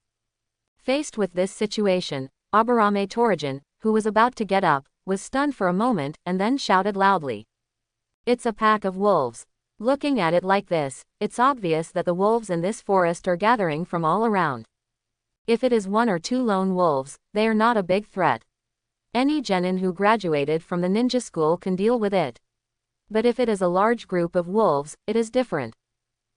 Faced with this situation, Aburame Togen, who was about to get up, was stunned for a moment and then shouted loudly. It's a pack of wolves. Looking at it like this, it's obvious that the wolves in this forest are gathering from all around. If it is one or two lone wolves, they are not a big threat. Any genin who graduated from the ninja school can deal with it. But if it is a large group of wolves, it is different.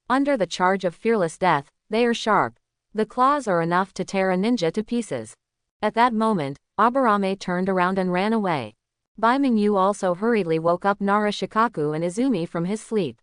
Under the charge of fearless death, they are sharp. The claws are enough to tear a ninja to pieces. At that moment, Aburame turned around and ran away. Bai Mingyu also hurriedly woke up Nara Shikaku and Izumi from his sleep.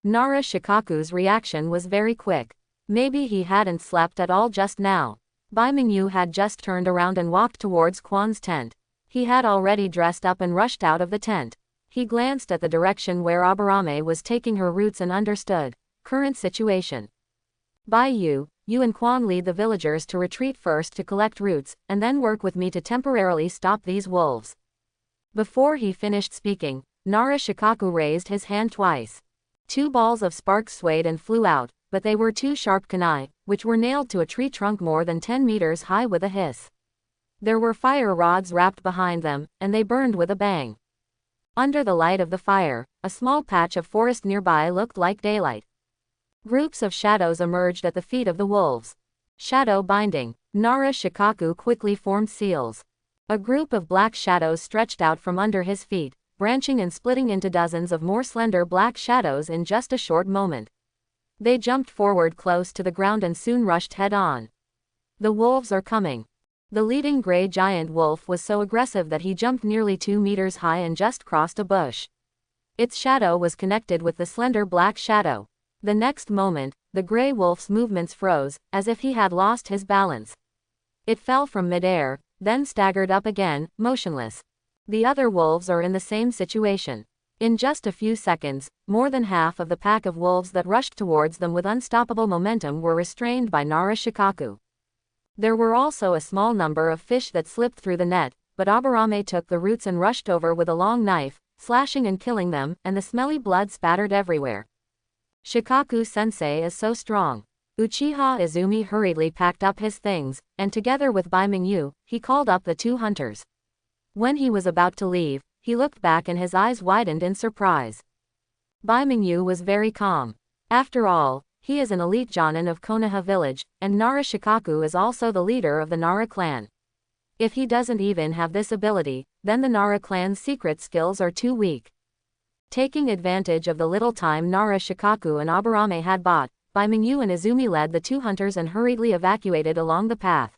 Nara Shikaku's reaction was very quick. Maybe he hadn't slept at all just now. Bai Mingyu had just turned around and walked towards Quan's tent. He had already dressed up and rushed out of the tent. He glanced at the direction where Aburame was taking her routes and understood. Current situation. Bai Yu, you and Quan lead the villagers to retreat first to collect roots, and then work with me to temporarily stop these wolves. Before he finished speaking, Nara Shikaku raised his hand twice. 2 balls of sparks swayed and flew out, but they were 2 sharp kunai, which were nailed to a tree trunk more than 10 meters high with a hiss. There were fire rods wrapped behind them, and they burned with a bang. Under the light of the fire, a small patch of forest nearby looked like daylight. Groups of shadows emerged at the feet of the wolves. Shadow binding. Nara Shikaku quickly formed seals. A group of black shadows stretched out from under his feet, branching and splitting into dozens of more slender black shadows in just a short moment. They jumped forward close to the ground and soon rushed head-on. The wolves are coming. The leading gray giant wolf was so aggressive that he jumped nearly 2 meters high and just crossed a bush. Its shadow was connected with the slender black shadow. The next moment, the gray wolf's movements froze, as if he had lost his balance. It fell from midair, then staggered up again, motionless. The other wolves are in the same situation. In just a few seconds, more than half of the pack of wolves that rushed towards them with unstoppable momentum were restrained by Nara Shikaku. There were also a small number of fish that slipped through the net, but Aburame took the roots and rushed over with a long knife, slashing and killing them, and the smelly blood spattered everywhere. Shikaku-sensei is so strong. Uchiha Izumi hurriedly packed up his things, and together with Bai Mingyu, he called up the 2 hunters. When he was about to leave, he looked back and his eyes widened in surprise. Bai Mingyu was very calm. After all, he is an elite jonin of Konoha village, and Nara Shikaku is also the leader of the Nara clan. If he doesn't even have this ability, then the Nara clan's secret skills are too weak. Taking advantage of the little time Nara Shikaku and Aburame had bought, Bai Mingyu and Izumi led the 2 hunters and hurriedly evacuated along the path.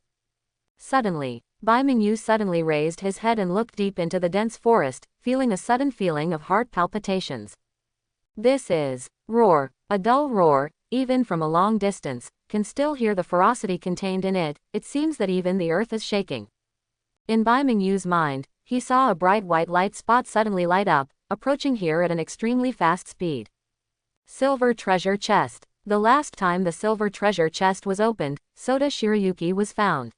Suddenly, Bai Mingyu suddenly raised his head and looked deep into the dense forest, feeling a sudden feeling of heart palpitations. This is roar. A dull roar, even from a long distance, can still hear the ferocity contained in it. It seems that even the earth is shaking. In Bai Mingyu's mind, he saw a bright white light spot suddenly light up, approaching here at an extremely fast speed. Silver treasure chest. The last time the silver treasure chest was opened, Sota Shirayuki was found.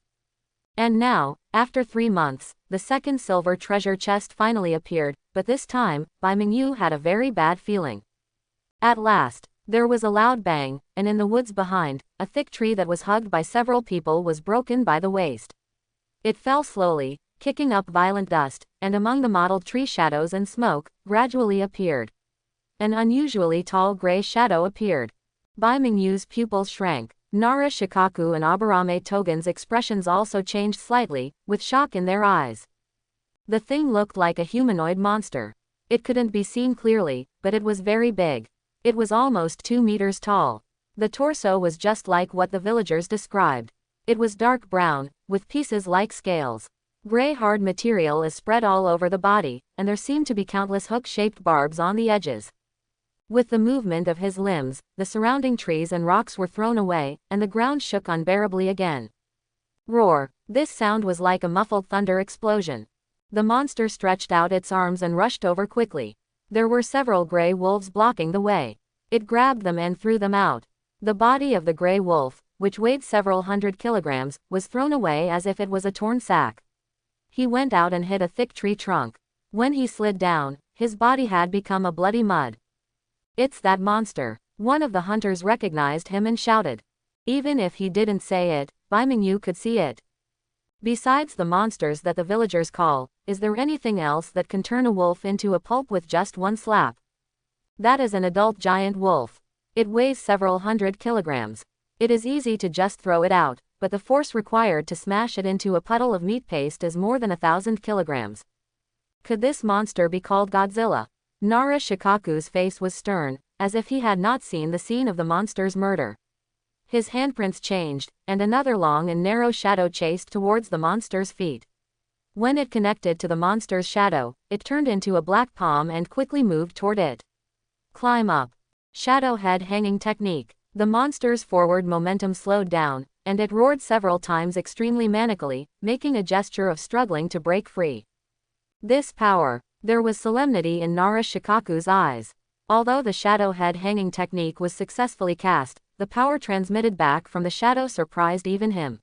And now, after 3 months, the second silver treasure chest finally appeared, but this time, Bai Mingyu had a very bad feeling. At last, there was a loud bang, and in the woods behind, a thick tree that was hugged by several people was broken by the waist. It fell slowly, kicking up violent dust, and among the mottled tree shadows and smoke, gradually appeared. An unusually tall gray shadow appeared. Bai Mingyu's pupils shrank. Nara Shikaku and Aburame Togen's expressions also changed slightly, with shock in their eyes. The thing looked like a humanoid monster. It couldn't be seen clearly, but it was very big. It was almost 2 meters tall. The torso was just like what the villagers described. It was dark brown, with pieces like scales. Gray hard material is spread all over the body, and there seemed to be countless hook-shaped barbs on the edges. With the movement of his limbs, the surrounding trees and rocks were thrown away, and the ground shook unbearably again. Roar! This sound was like a muffled thunder explosion. The monster stretched out its arms and rushed over quickly. There were several gray wolves blocking the way. It grabbed them and threw them out. The body of the gray wolf, which weighed several hundred kilograms, was thrown away as if it was a torn sack. He went out and hit a thick tree trunk. When he slid down, his body had become a bloody mud. It's that monster. One of the hunters recognized him and shouted. Even if he didn't say it, Bai Mingyu could see it. Besides the monsters that the villagers call, is there anything else that can turn a wolf into a pulp with just one slap? That is an adult giant wolf. It weighs several hundred kilograms. It is easy to just throw it out, but the force required to smash it into a puddle of meat paste is more than 1,000 kilograms. Could this monster be called Godzilla? Nara Shikaku's face was stern, as if he had not seen the scene of the monster's murder. His handprints changed, and another long and narrow shadow chased towards the monster's feet. When it connected to the monster's shadow, it turned into a black palm and quickly moved toward it. Climb up. Shadow head hanging technique. The monster's forward momentum slowed down, and it roared several times extremely manically, making a gesture of struggling to break free. This power. There was solemnity in Nara Shikaku's eyes. Although the shadow head hanging technique was successfully cast, the power transmitted back from the shadow surprised even him.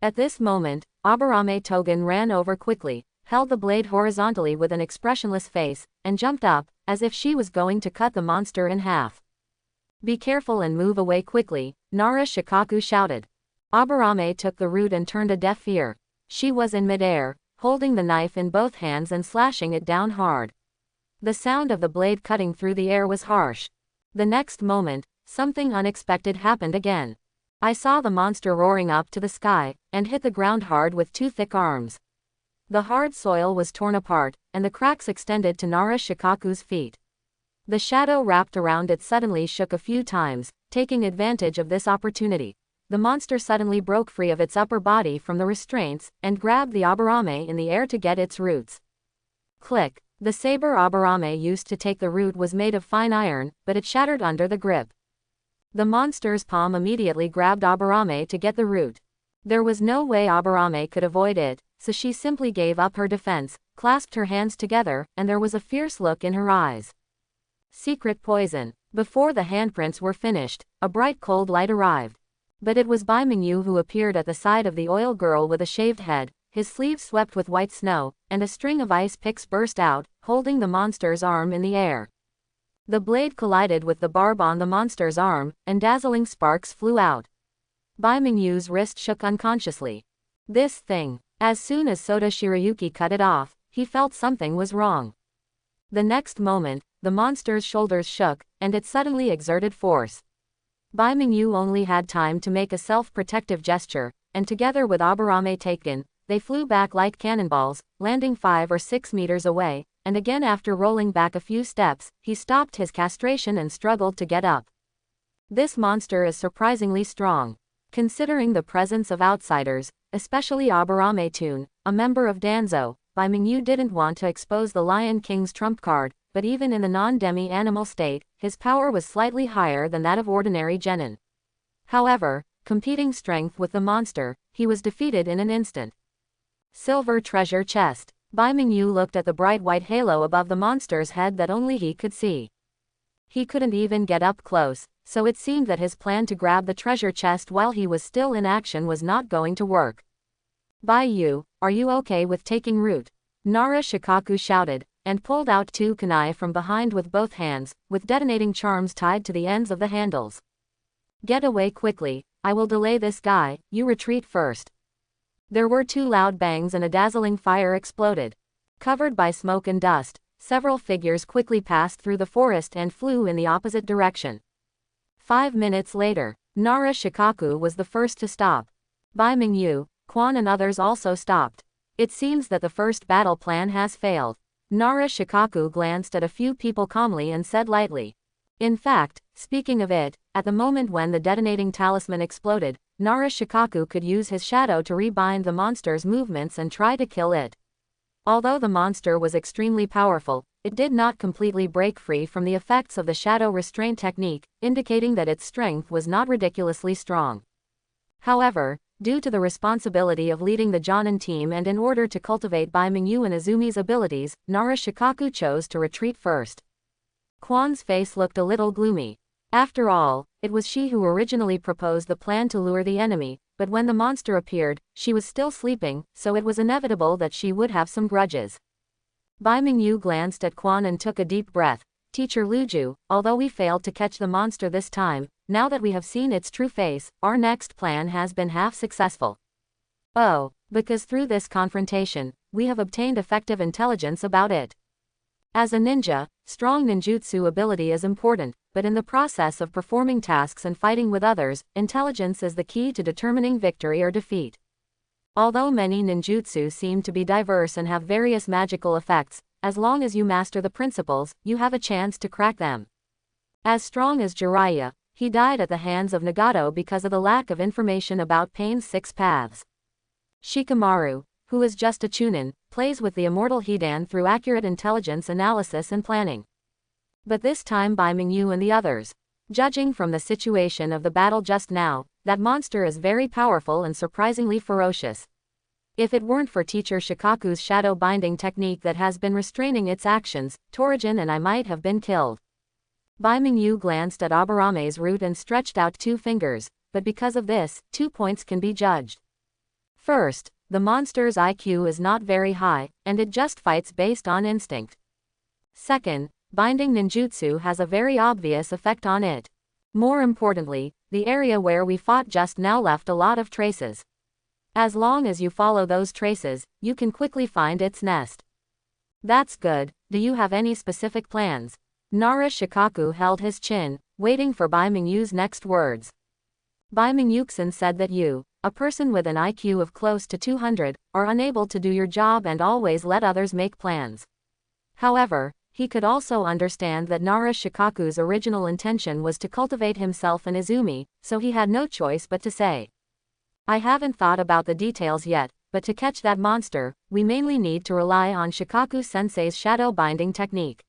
At this moment, Aburame Togen ran over quickly, held the blade horizontally with an expressionless face, and jumped up, as if she was going to cut the monster in half. Be careful and move away quickly, Nara Shikaku shouted. Aburame took the root and turned a deaf ear. She was in midair, holding the knife in both hands and slashing it down hard. The sound of the blade cutting through the air was harsh. The next moment, something unexpected happened again. I saw the monster roaring up to the sky, and hit the ground hard with two thick arms. The hard soil was torn apart, and the cracks extended to Nara Shikaku's feet. The shadow wrapped around it suddenly shook a few times, taking advantage of this opportunity. The monster suddenly broke free of its upper body from the restraints, and grabbed the Aburame in the air to get its roots. Click. The saber Aburame used to take the root was made of fine iron, but it shattered under the grip. The monster's palm immediately grabbed Aburame to get the root. There was no way Aburame could avoid it, so she simply gave up her defense, clasped her hands together, and there was a fierce look in her eyes. Secret poison. Before the handprints were finished, a bright cold light arrived. But it was Bai Mingyu who appeared at the side of the oil girl with a shaved head, his sleeves swept with white snow, and a string of ice picks burst out, holding the monster's arm in the air. The blade collided with the barb on the monster's arm, and dazzling sparks flew out. Bai Mingyu's wrist shook unconsciously. This thing. As soon as Sota Shirayuki cut it off, he felt something was wrong. The next moment, the monster's shoulders shook, and it suddenly exerted force. Bai Mingyu only had time to make a self-protective gesture, and together with Aburame Taken, they flew back like cannonballs, landing 5 or 6 meters away, and again after rolling back a few steps, he stopped his castration and struggled to get up. This monster is surprisingly strong. Considering the presence of outsiders, especially Aburame Tune, a member of Danzo, Bai Mingyu didn't want to expose the Lion King's trump card, but even in the non-demi-animal state, his power was slightly higher than that of ordinary genin. However, competing strength with the monster, he was defeated in an instant. Silver treasure chest. Bai Mingyu looked at the bright white halo above the monster's head that only he could see. He couldn't even get up close, so it seemed that his plan to grab the treasure chest while he was still in action was not going to work. Bai Yu, are you okay with taking root? Nara Shikaku shouted, and pulled out 2 kunai from behind with both hands, with detonating charms tied to the ends of the handles. Get away quickly, I will delay this guy, you retreat first. There were 2 loud bangs and a dazzling fire exploded. Covered by smoke and dust, several figures quickly passed through the forest and flew in the opposite direction. 5 minutes later, Nara Shikaku was the first to stop. Bai Mingyu, Quan and others also stopped. It seems that the first battle plan has failed. Nara Shikaku glanced at a few people calmly and said lightly. In fact, Speaking of it, at the moment when the detonating talisman exploded, Nara Shikaku could use his shadow to rebind the monster's movements and try to kill it. Although the monster was extremely powerful, it did not completely break free from the effects of the shadow restraint technique, indicating that its strength was not ridiculously strong. However, due to the responsibility of leading the Jonin team and in order to cultivate Bai Mingyu and Izumi's abilities, Nara Shikaku chose to retreat first. Quan's face looked a little gloomy. After all, it was she who originally proposed the plan to lure the enemy, but when the monster appeared, she was still sleeping, so it was inevitable that she would have some grudges. Bai Mingyu glanced at Quan and took a deep breath. Teacher Luju, although we failed to catch the monster this time, now that we have seen its true face, our next plan has been half successful. Oh, because through this confrontation, we have obtained effective intelligence about it. As a ninja, strong ninjutsu ability is important, but in the process of performing tasks and fighting with others, intelligence is the key to determining victory or defeat. Although many ninjutsu seem to be diverse and have various magical effects, as long as you master the principles, you have a chance to crack them. As strong as Jiraiya, he died at the hands of Nagato because of the lack of information about Pain's 6 paths. Shikamaru, who is just a Chunin, plays with the immortal Hidan through accurate intelligence analysis and planning. But this time Bai Mingyu and the others. Judging from the situation of the battle just now, that monster is very powerful and surprisingly ferocious. If it weren't for Teacher Shikaku's shadow binding technique that has been restraining its actions, Torijin and I might have been killed. Bai Mingyu glanced at Abarame's root and stretched out 2 fingers, but because of this, 2 points can be judged. First, the monster's IQ is not very high, and it just fights based on instinct. Second, binding ninjutsu has a very obvious effect on it. More importantly, the area where we fought just now left a lot of traces. As long as you follow those traces, you can quickly find its nest. That's good. Do you have any specific plans? Nara Shikaku held his chin, waiting for Bai Mingyu's next words. Bai Mingyuxin said that you, a person with an IQ of close to 200, are unable to do your job and always let others make plans. However, he could also understand that Nara Shikaku's original intention was to cultivate himself and Izumi, so he had no choice but to say. I haven't thought about the details yet, but to catch that monster, we mainly need to rely on Shikaku-sensei's shadow binding technique.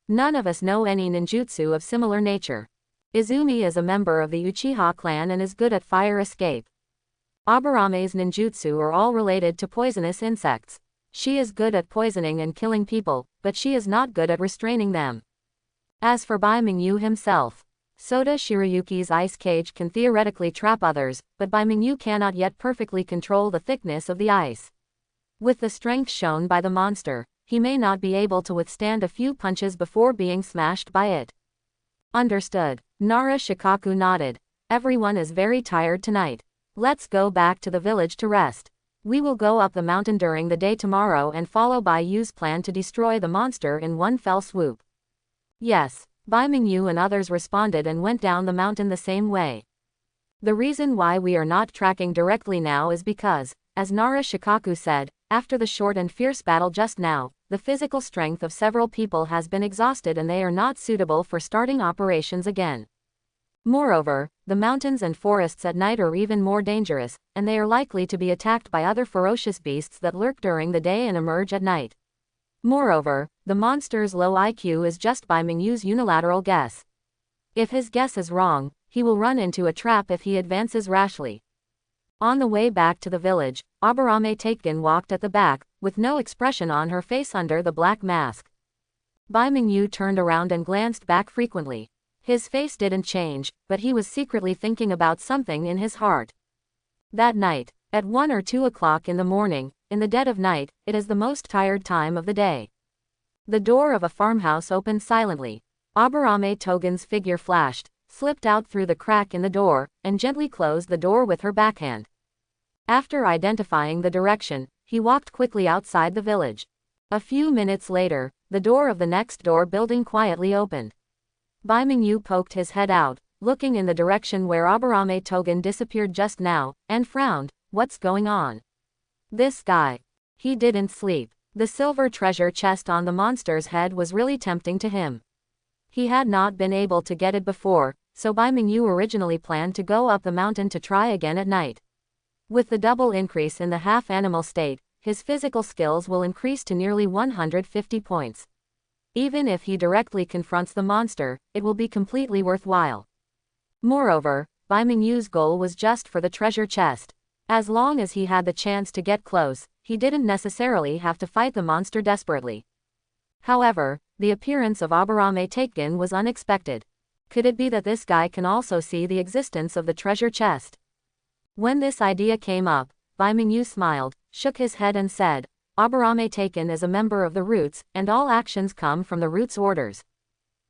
None of us know any ninjutsu of similar nature. Izumi is a member of the Uchiha clan and is good at fire escape. Abarame's ninjutsu are all related to poisonous insects. She is good at poisoning and killing people, but she is not good at restraining them. As for Bai Mingyu himself, Soda Shirayuki's ice cage can theoretically trap others, but Bai Mingyu cannot yet perfectly control the thickness of the ice. With the strength shown by the monster, he may not be able to withstand a few punches before being smashed by it. Understood. Nara Shikaku nodded. Everyone is very tired tonight. Let's go back to the village to rest. We will go up the mountain during the day tomorrow and follow Bai Yu's plan to destroy the monster in one fell swoop. Yes, Bai Mingyu and others responded and went down the mountain the same way. The reason why we are not tracking directly now is because, as Nara Shikaku said, after the short and fierce battle just now, the physical strength of several people has been exhausted and they are not suitable for starting operations again. Moreover, the mountains and forests at night are even more dangerous, and they are likely to be attacked by other ferocious beasts that lurk during the day and emerge at night. Moreover, the monster's low IQ is just Bai Mingyu's unilateral guess. If his guess is wrong, he will run into a trap if he advances rashly. On the way back to the village, Abarame Taken walked at the back, with no expression on her face under the black mask. Bai Mingyu turned around and glanced back frequently. His face didn't change, but he was secretly thinking about something in his heart. That night, at 1 or 2 o'clock in the morning, in the dead of night, it is the most tired time of the day. The door of a farmhouse opened silently. Abarame Togen's figure flashed, slipped out through the crack in the door, and gently closed the door with her backhand. After identifying the direction, he walked quickly outside the village. A few minutes later, the door of the next door building quietly opened. Bai Mingyu poked his head out, looking in the direction where Abarame Togen disappeared just now, and frowned. What's going on? This guy. He didn't sleep. The silver treasure chest on the monster's head was really tempting to him. He had not been able to get it before, so Bai Mingyu originally planned to go up the mountain to try again at night. With the double increase in the half-animal state, his physical skills will increase to nearly 150 points. Even if he directly confronts the monster, it will be completely worthwhile. Moreover, Bai Mingyu's goal was just for the treasure chest. As long as he had the chance to get close, he didn't necessarily have to fight the monster desperately. However, the appearance of Aburame Taken was unexpected. Could it be that this guy can also see the existence of the treasure chest? When this idea came up, Bai Mingyu smiled, shook his head and said, Aburame Taken is a member of the Roots, and all actions come from the Roots' orders.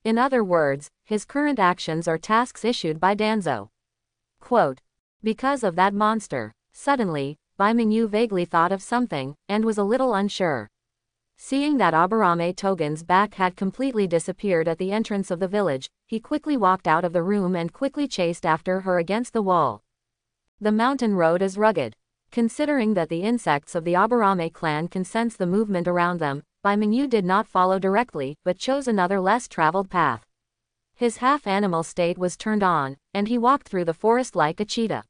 In other words, his current actions are tasks issued by Danzo. Quote, because of that monster. Suddenly, Bai Mingyu vaguely thought of something, and was a little unsure. Seeing that Aburame Togen's back had completely disappeared at the entrance of the village, he quickly walked out of the room and quickly chased after her against the wall. The mountain road is rugged. Considering that the insects of the Aburame clan can sense the movement around them, Bai Mingyu did not follow directly, but chose another less traveled path. His half-animal state was turned on, and he walked through the forest like a cheetah.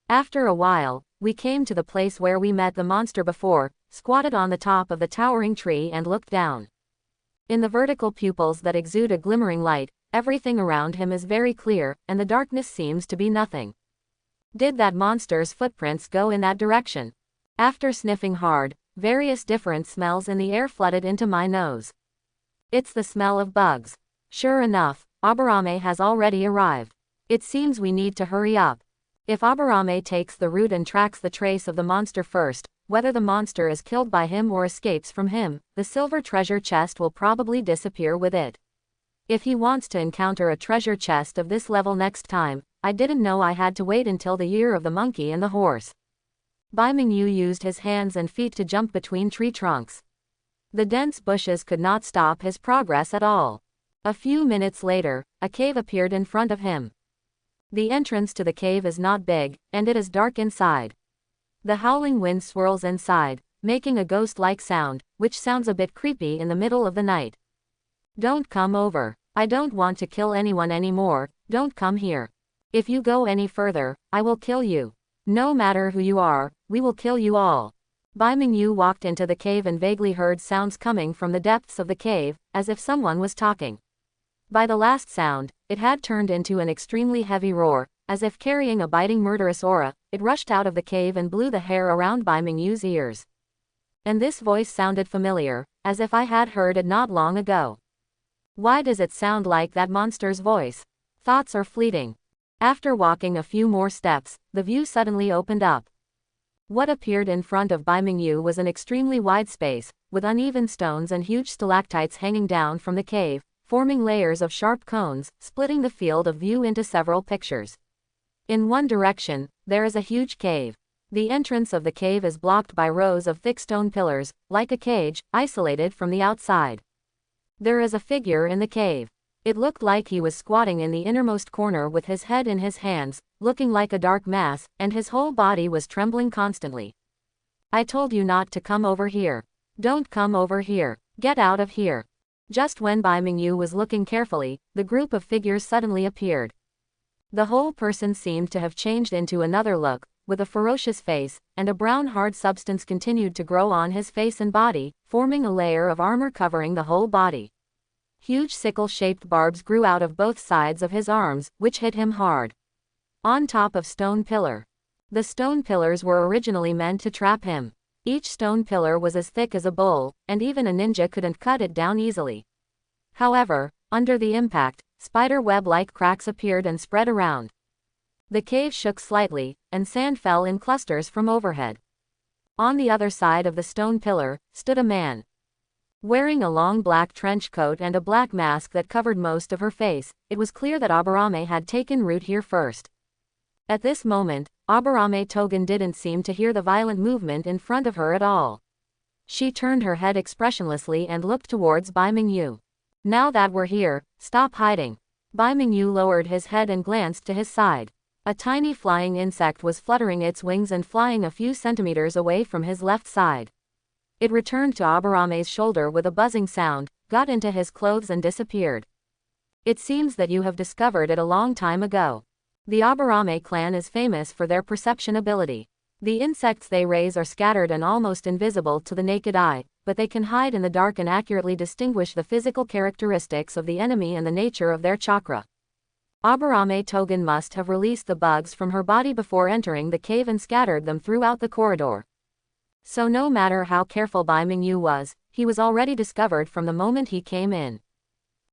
After a while, we came to the place where we met the monster before, squatted on the top of the towering tree and looked down. In the vertical pupils that exude a glimmering light, everything around him is very clear, and the darkness seems to be nothing. Did that monster's footprints go in that direction? After sniffing hard, various different smells in the air flooded into my nose. It's the smell of bugs. Sure enough, Aburame has already arrived. It seems we need to hurry up. If Aburame takes the route and tracks the trace of the monster first, whether the monster is killed by him or escapes from him, the silver treasure chest will probably disappear with it. If he wants to encounter a treasure chest of this level next time, I didn't know I had to wait until the year of the monkey and the horse. Bai Mingyu used his hands and feet to jump between tree trunks. The dense bushes could not stop his progress at all. A few minutes later, a cave appeared in front of him. The entrance to the cave is not big, and it is dark inside. The howling wind swirls inside, making a ghost-like sound, which sounds a bit creepy in the middle of the night. Don't come over. I don't want to kill anyone anymore, don't come here. If you go any further, I will kill you. No matter who you are, we will kill you all. Bai Mingyu walked into the cave and vaguely heard sounds coming from the depths of the cave, as if someone was talking. By the last sound, it had turned into an extremely heavy roar, as if carrying a biting murderous aura. It rushed out of the cave and blew the hair around Bai Mingyu's ears. And this voice sounded familiar, as if I had heard it not long ago. Why does it sound like that monster's voice? Thoughts are fleeting. After walking a few more steps, the view suddenly opened up. What appeared in front of Bai Mingyu was an extremely wide space, with uneven stones and huge stalactites hanging down from the cave, forming layers of sharp cones, splitting the field of view into several pictures. In one direction, there is a huge cave. The entrance of the cave is blocked by rows of thick stone pillars, like a cage, isolated from the outside. There is a figure in the cave. It looked like he was squatting in the innermost corner with his head in his hands, looking like a dark mass, and his whole body was trembling constantly. I told you not to come over here. Don't come over here. Get out of here. Just when Bai Mingyu was looking carefully, the group of figures suddenly appeared. The whole person seemed to have changed into another look, with a ferocious face, and a brown hard substance continued to grow on his face and body, forming a layer of armor covering the whole body. Huge sickle-shaped barbs grew out of both sides of his arms, which hit him hard. On top of stone pillar. The stone pillars were originally meant to trap him. Each stone pillar was as thick as a bowl, and even a ninja couldn't cut it down easily. However, under the impact, spider web-like cracks appeared and spread around. The cave shook slightly, and sand fell in clusters from overhead. On the other side of the stone pillar, stood a man. Wearing a long black trench coat and a black mask that covered most of her face, it was clear that Aburame had taken root here first. At this moment, Aburame Togen didn't seem to hear the violent movement in front of her at all. She turned her head expressionlessly and looked towards Bai Mingyu. Now that we're here, stop hiding. Bai Mingyu lowered his head and glanced to his side. A tiny flying insect was fluttering its wings and flying a few centimeters away from his left side. It returned to Aburame's shoulder with a buzzing sound, got into his clothes and disappeared. It seems that you have discovered it a long time ago. The Aburame clan is famous for their perception ability. The insects they raise are scattered and almost invisible to the naked eye, but they can hide in the dark and accurately distinguish the physical characteristics of the enemy and the nature of their chakra. Aburame Togen must have released the bugs from her body before entering the cave and scattered them throughout the corridor. So no matter how careful Bai Mingyu was, he was already discovered from the moment he came in.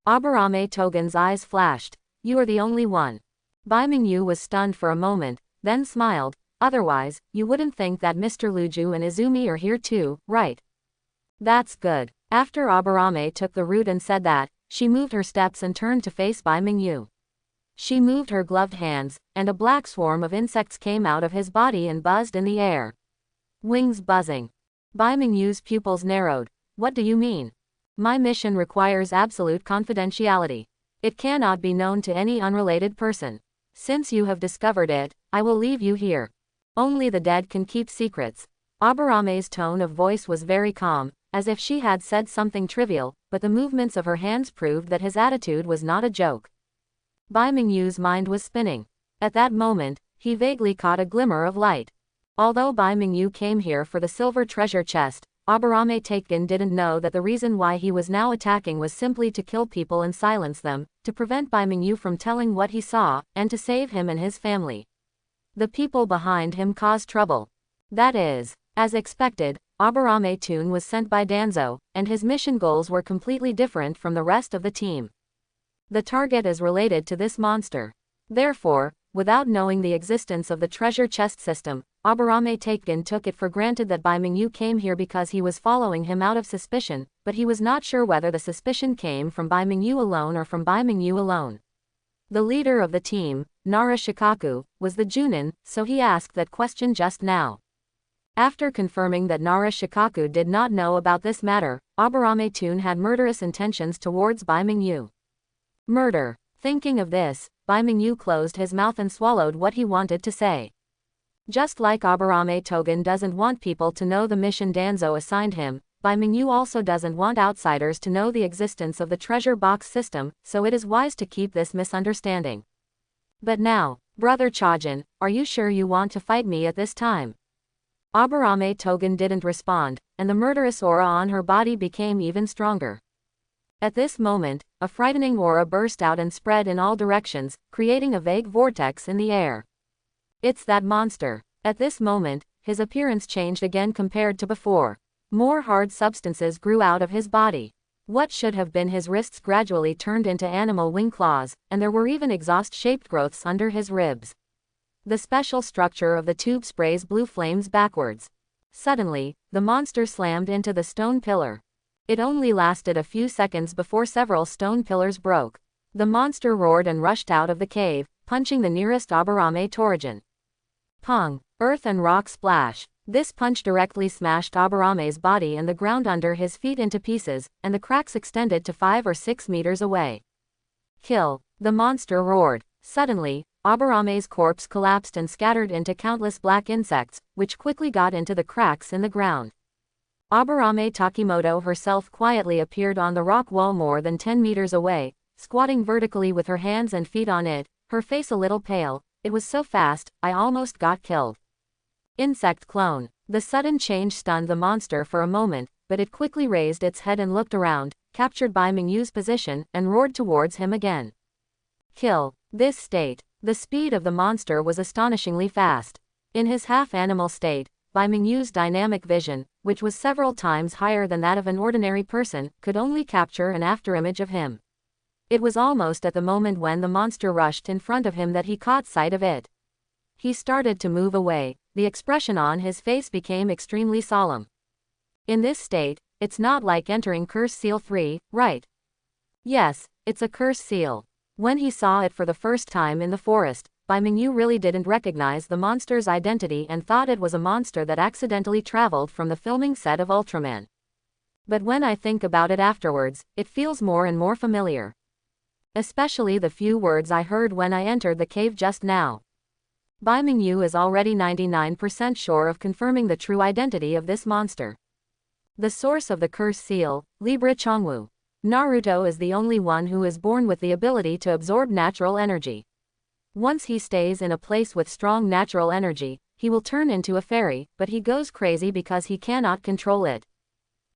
Aburame Togen's eyes flashed. You are the only one. Bai Mingyu was stunned for a moment, then smiled. Otherwise, you wouldn't think that Mr. Luju and Izumi are here too, right? That's good. After Aburame took the root and said that, she moved her steps and turned to face Bai Mingyu. She moved her gloved hands, and a black swarm of insects came out of his body and buzzed in the air. Wings buzzing. Bai Mingyu's pupils narrowed. What do you mean? My mission requires absolute confidentiality. It cannot be known to any unrelated person. Since you have discovered it, I will leave you here. Only the dead can keep secrets. Aburame's tone of voice was very calm, as if she had said something trivial, but the movements of her hands proved that his attitude was not a joke. Bai Mingyu's mind was spinning. At that moment, he vaguely caught a glimmer of light. Although Bai Mingyu came here for the silver treasure chest, Aburame Taken didn't know that the reason why he was now attacking was simply to kill people and silence them, to prevent Bai Mingyu from telling what he saw, and to save him and his family. The people behind him caused trouble. That is, as expected, Aburame Tune was sent by Danzo, and his mission goals were completely different from the rest of the team. The target is related to this monster. Therefore, without knowing the existence of the treasure chest system, Aburame Taken took it for granted that Bai Mingyu came here because he was following him out of suspicion, but he was not sure whether the suspicion came from Bai Mingyu alone or from Bai Mingyu alone. The leader of the team, Nara Shikaku, was the Junin, so he asked that question just now. After confirming that Nara Shikaku did not know about this matter, Aburame Tune had murderous intentions towards Bai Mingyu. Murder. Thinking of this, Bai Mingyu closed his mouth and swallowed what he wanted to say. Just like Aburame Togen doesn't want people to know the mission Danzo assigned him, Bai Mingyu also doesn't want outsiders to know the existence of the treasure box system, so it is wise to keep this misunderstanding. But now, Brother Chajin, are you sure you want to fight me at this time? Aburame Togen didn't respond, and the murderous aura on her body became even stronger. At this moment, a frightening aura burst out and spread in all directions, creating a vague vortex in the air. It's that monster. At this moment, his appearance changed again compared to before. More hard substances grew out of his body. What should have been his wrists gradually turned into animal wing claws, and there were even exhaust-shaped growths under his ribs. The special structure of the tube sprays blue flames backwards. Suddenly, the monster slammed into the stone pillar. It only lasted a few seconds before several stone pillars broke. The monster roared and rushed out of the cave, punching the nearest Aburame Torijin. Pong! Earth and rock splash. This punch directly smashed Aburame's body and the ground under his feet into pieces, and the cracks extended to 5 or 6 meters away. Kill! The monster roared. Suddenly, Aburame's corpse collapsed and scattered into countless black insects, which quickly got into the cracks in the ground. Aburame Takimoto herself quietly appeared on the rock wall more than 10 meters away, squatting vertically with her hands and feet on it, her face a little pale. It was so fast, I almost got killed. Insect clone. The sudden change stunned the monster for a moment, but it quickly raised its head and looked around, captured Bai Mingyu's position, and roared towards him again. Kill. This state. The speed of the monster was astonishingly fast. In his half-animal state, Bai Mingyu's dynamic vision, which was several times higher than that of an ordinary person, could only capture an afterimage of him. It was almost at the moment when the monster rushed in front of him that he caught sight of it. He started to move away. The expression on his face became extremely solemn. In this state, it's not like entering Curse Seal 3, right? Yes, it's a Curse Seal. When he saw it for the first time in the forest, Bai Mingyu really didn't recognize the monster's identity and thought it was a monster that accidentally traveled from the filming set of Ultraman. But when I think about it afterwards, it feels more and more familiar. Especially the few words I heard when I entered the cave just now. Bai Mingyu is already 99% sure of confirming the true identity of this monster. The source of the curse seal, Libra Chongwu. Naruto is the only one who is born with the ability to absorb natural energy. Once he stays in a place with strong natural energy, he will turn into a fairy, but he goes crazy because he cannot control it.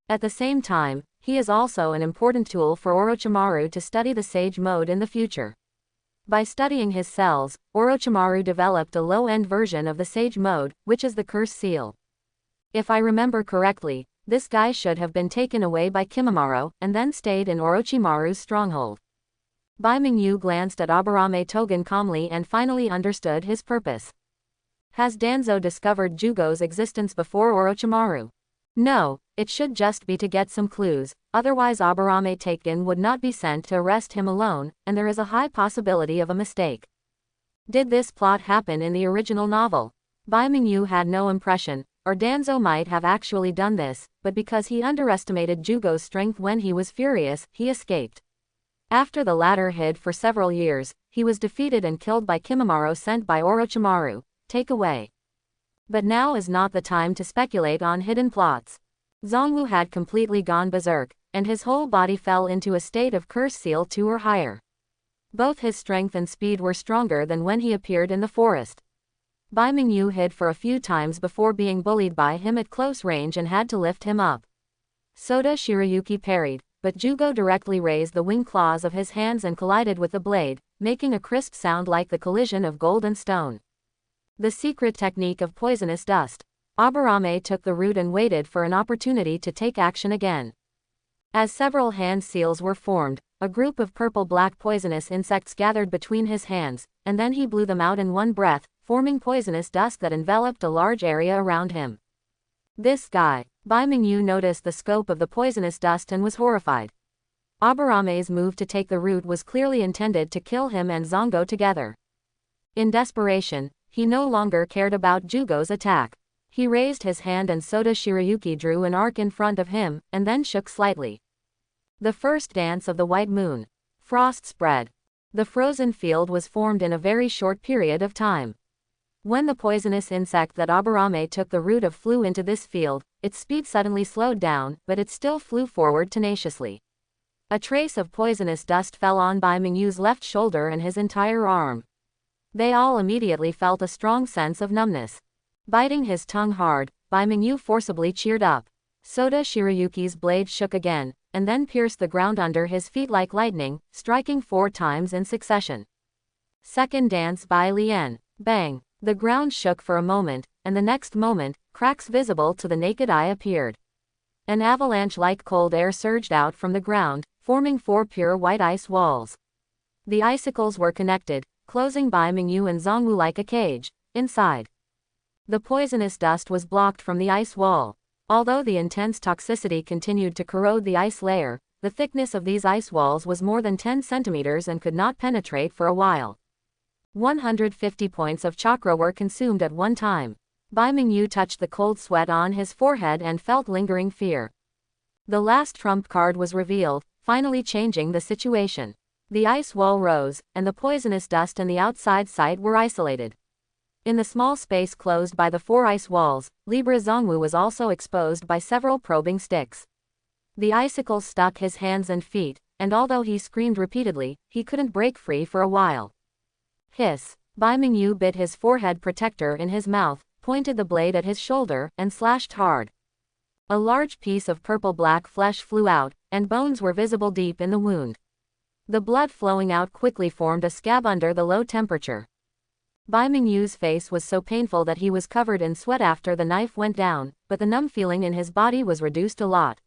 At the same time, he is also an important tool for Orochimaru to study the Sage Mode in the future. By studying his cells, Orochimaru developed a low-end version of the Sage Mode, which is the Curse Seal. If I remember correctly, this guy should have been taken away by Kimimaro, and then stayed in Orochimaru's stronghold. Bai Mingyu glanced at Aburame Togen calmly and finally understood his purpose. Has Danzo discovered Jugo's existence before Orochimaru? No, it should just be to get some clues, otherwise Aburame Togen would not be sent to arrest him alone, and there is a high possibility of a mistake. Did this plot happen in the original novel? Bai Mingyu had no impression, or Danzo might have actually done this, but because he underestimated Jugo's strength when he was furious, he escaped. After the latter hid for several years, he was defeated and killed by Kimimaro sent by Orochimaru. Take away. But now is not the time to speculate on hidden plots. Zongwu had completely gone berserk, and his whole body fell into a state of Curse Seal 2 or higher. Both his strength and speed were stronger than when he appeared in the forest. Bai Mingyu hid for a few times before being bullied by him at close range and had to lift him up. Soda Shirayuki parried, but Jugo directly raised the wing claws of his hands and collided with the blade, making a crisp sound like the collision of gold and stone. The secret technique of poisonous dust. Aburame took the root and waited for an opportunity to take action again. As several hand seals were formed, a group of purple-black poisonous insects gathered between his hands, and then he blew them out in one breath, forming poisonous dust that enveloped a large area around him. This guy. Bai Mingyu noticed the scope of the poisonous dust and was horrified. Aburame's move to take the root was clearly intended to kill him and Zongo together. In desperation, he no longer cared about Jugo's attack. He raised his hand and Soda Shirayuki drew an arc in front of him, and then shook slightly. The first dance of the white moon. Frost spread. The frozen field was formed in a very short period of time. When the poisonous insect that Aburame took the root of flew into this field, its speed suddenly slowed down, but it still flew forward tenaciously. A trace of poisonous dust fell on Bai Mingyu's left shoulder and his entire arm. They all immediately felt a strong sense of numbness. Biting his tongue hard, Bai Mingyu forcibly cheered up. Soda Shirayuki's blade shook again, and then pierced the ground under his feet like lightning, striking 4 times in succession. Second dance by Lien. Bang! The ground shook for a moment, and the next moment, cracks visible to the naked eye appeared. An avalanche-like cold air surged out from the ground, forming 4 pure white ice walls. The icicles were connected, closing Bai Mingyu and Zongwu like a cage. Inside, the poisonous dust was blocked from the ice wall. Although the intense toxicity continued to corrode the ice layer, the thickness of these ice walls was more than 10 centimeters and could not penetrate for a while. 150 points of chakra were consumed at one time. Bai Mingyu touched the cold sweat on his forehead and felt lingering fear. The last trump card was revealed, finally changing the situation. The ice wall rose, and the poisonous dust and the outside site were isolated. In the small space closed by the 4 ice walls, Libra Zongwu was also exposed by several probing sticks. The icicles stuck his hands and feet, and although he screamed repeatedly, he couldn't break free for a while. Hiss. Bai Mingyu bit his forehead protector in his mouth, pointed the blade at his shoulder, and slashed hard. A large piece of purple-black flesh flew out, and bones were visible deep in the wound. The blood flowing out quickly formed a scab under the low temperature. Bai Mingyu's face was so painful that he was covered in sweat after the knife went down, but the numb feeling in his body was reduced a lot.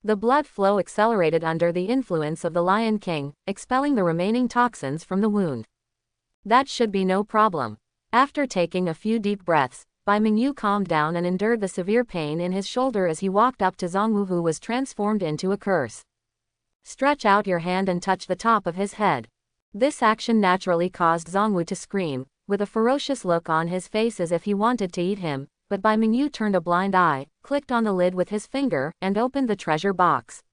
The blood flow accelerated under the influence of the Lion King, expelling the remaining toxins from the wound. That should be no problem. After taking a few deep breaths, Bai Mingyu calmed down and endured the severe pain in his shoulder as he walked up to Zongwu, who was transformed into a curse. Stretch out your hand and touch the top of his head. This action naturally caused Zongwu to scream, with a ferocious look on his face as if he wanted to eat him, but Bai Mingyu turned a blind eye, clicked on the lid with his finger, and opened the treasure box.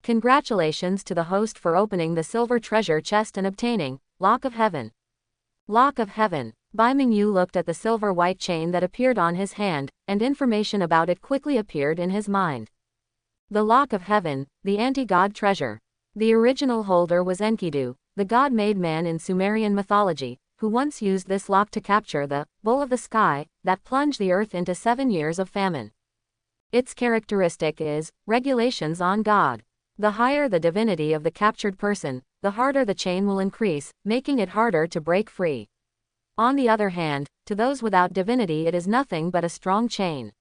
Congratulations to the host for opening the silver treasure chest and obtaining Lock of Heaven. Lock of Heaven. Bai Mingyu looked at the silver white chain that appeared on his hand, and information about it quickly appeared in his mind. The Lock of Heaven, the anti-god treasure. The original holder was Enkidu, the god-made man in Sumerian mythology, who once used this lock to capture the bull of the sky that plunged the earth into 7 years of famine. Its characteristic is regulations on God. The higher the divinity of the captured person, the harder the chain will increase, making it harder to break free. On the other hand, to those without divinity it is nothing but a strong chain.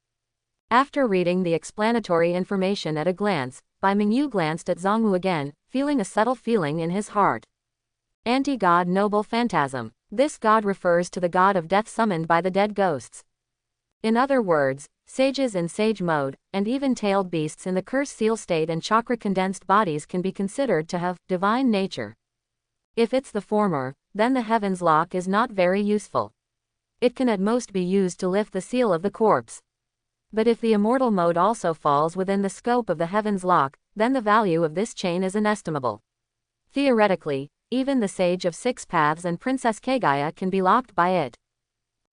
After reading the explanatory information at a glance, Bai Mingyu glanced at Zongwu again, feeling a subtle feeling in his heart. Anti-god noble phantasm. This god refers to the god of death summoned by the dead ghosts. In other words, sages in sage mode, and even tailed beasts in the curse seal state and chakra condensed bodies can be considered to have divine nature. If it's the former, then the Heaven's Lock is not very useful. It can at most be used to lift the seal of the corpse. But if the immortal mode also falls within the scope of the Heaven's Lock, then the value of this chain is inestimable. Theoretically, even the Sage of Six Paths and Princess Kagaya can be locked by it.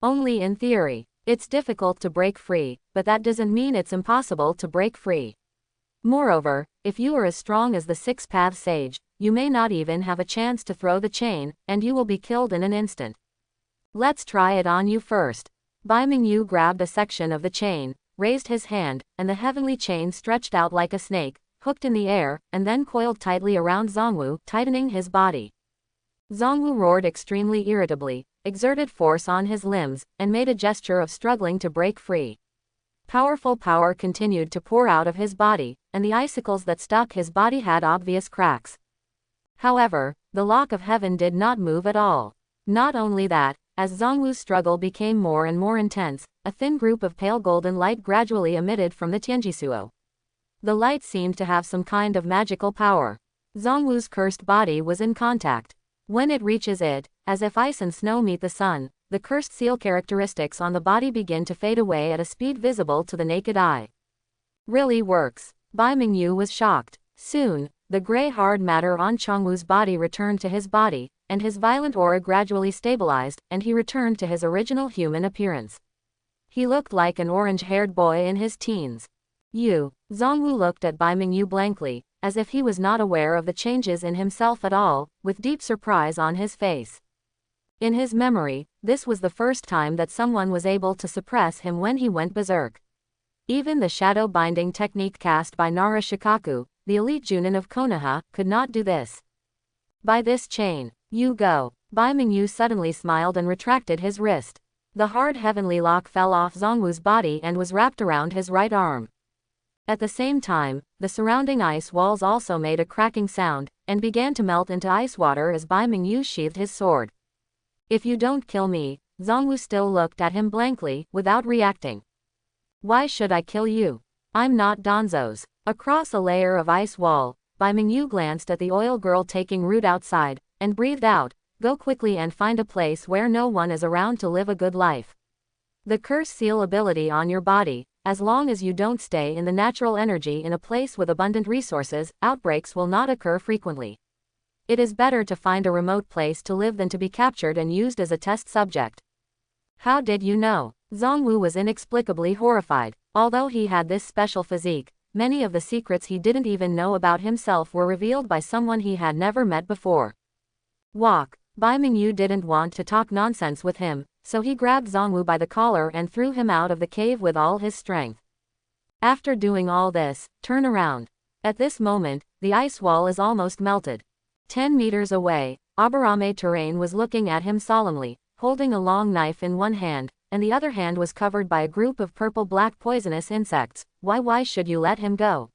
Only in theory. It's difficult to break free, but that doesn't mean it's impossible to break free. Moreover, if you are as strong as the Six Paths Sage, you may not even have a chance to throw the chain, and you will be killed in an instant. Let's try it on you first. Bai Mingyu grabbed a section of the chain, raised his hand, and the heavenly chain stretched out like a snake, hooked in the air, and then coiled tightly around Zongwu, tightening his body. Zongwu roared extremely irritably, exerted force on his limbs, and made a gesture of struggling to break free. Powerful power continued to pour out of his body, and the icicles that stuck his body had obvious cracks. However, the Lock of Heaven did not move at all. Not only that, as Zongwu's struggle became more and more intense, a thin group of pale golden light gradually emitted from the Tianjisuo. The light seemed to have some kind of magical power. Zongwu's cursed body was in contact. When it reaches it, as if ice and snow meet the sun, the cursed seal characteristics on the body begin to fade away at a speed visible to the naked eye. Really works. Bai Mingyu was shocked. Soon, the gray hard matter on Chongwu's body returned to his body, and his violent aura gradually stabilized, and he returned to his original human appearance. He looked like an orange-haired boy in his teens. Zongwu looked at Bai Mingyu blankly, as if he was not aware of the changes in himself at all, with deep surprise on his face. In his memory, this was the first time that someone was able to suppress him when he went berserk. Even the shadow binding technique cast by Nara Shikaku, the elite Junin of Konoha, could not do this. By this chain, you go. Bai Mingyu suddenly smiled and retracted his wrist. The hard heavenly lock fell off Zongwu's body and was wrapped around his right arm. At the same time, the surrounding ice walls also made a cracking sound, and began to melt into ice water as Bai Mingyu sheathed his sword. If you don't kill me, Zongwu still looked at him blankly, without reacting. Why should I kill you? I'm not Danzo's. Across a layer of ice wall, Bai Mingyu glanced at the oil girl taking root outside, and breathed out, go quickly and find a place where no one is around to live a good life. The curse seal ability on your body, as long as you don't stay in the natural energy in a place with abundant resources, outbreaks will not occur frequently. It is better to find a remote place to live than to be captured and used as a test subject. How did you know? Zongwu was inexplicably horrified. Although he had this special physique, many of the secrets he didn't even know about himself were revealed by someone he had never met before. Walk. Bai Mingyu didn't want to talk nonsense with him, so he grabbed Zongwu by the collar and threw him out of the cave with all his strength. After doing all this, turn around. At this moment, the ice wall is almost melted. 10 meters away, Aburame Terrain was looking at him solemnly, holding a long knife in one hand, and the other hand was covered by a group of purple-black poisonous insects. Why should you let him go?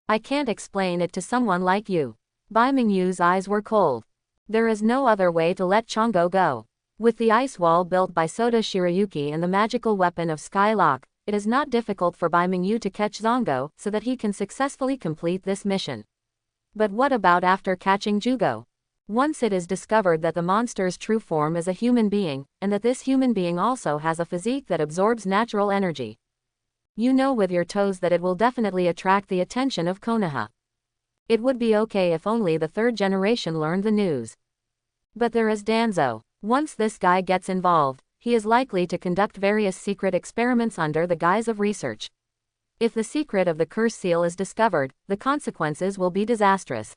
I can't explain it to someone like you. Bai Mingyu's eyes were cold. There is no other way to let Chongo go. With the ice wall built by Soda Shirayuki and the magical weapon of Skylock, it is not difficult for Bai Mingyu to catch Zongo so that he can successfully complete this mission. But what about after catching Jugo? Once it is discovered that the monster's true form is a human being, and that this human being also has a physique that absorbs natural energy. You know with your toes that it will definitely attract the attention of Konoha. It would be okay if only the third generation learned the news. But there is Danzo. Once this guy gets involved, he is likely to conduct various secret experiments under the guise of research. If the secret of the curse seal is discovered, the consequences will be disastrous.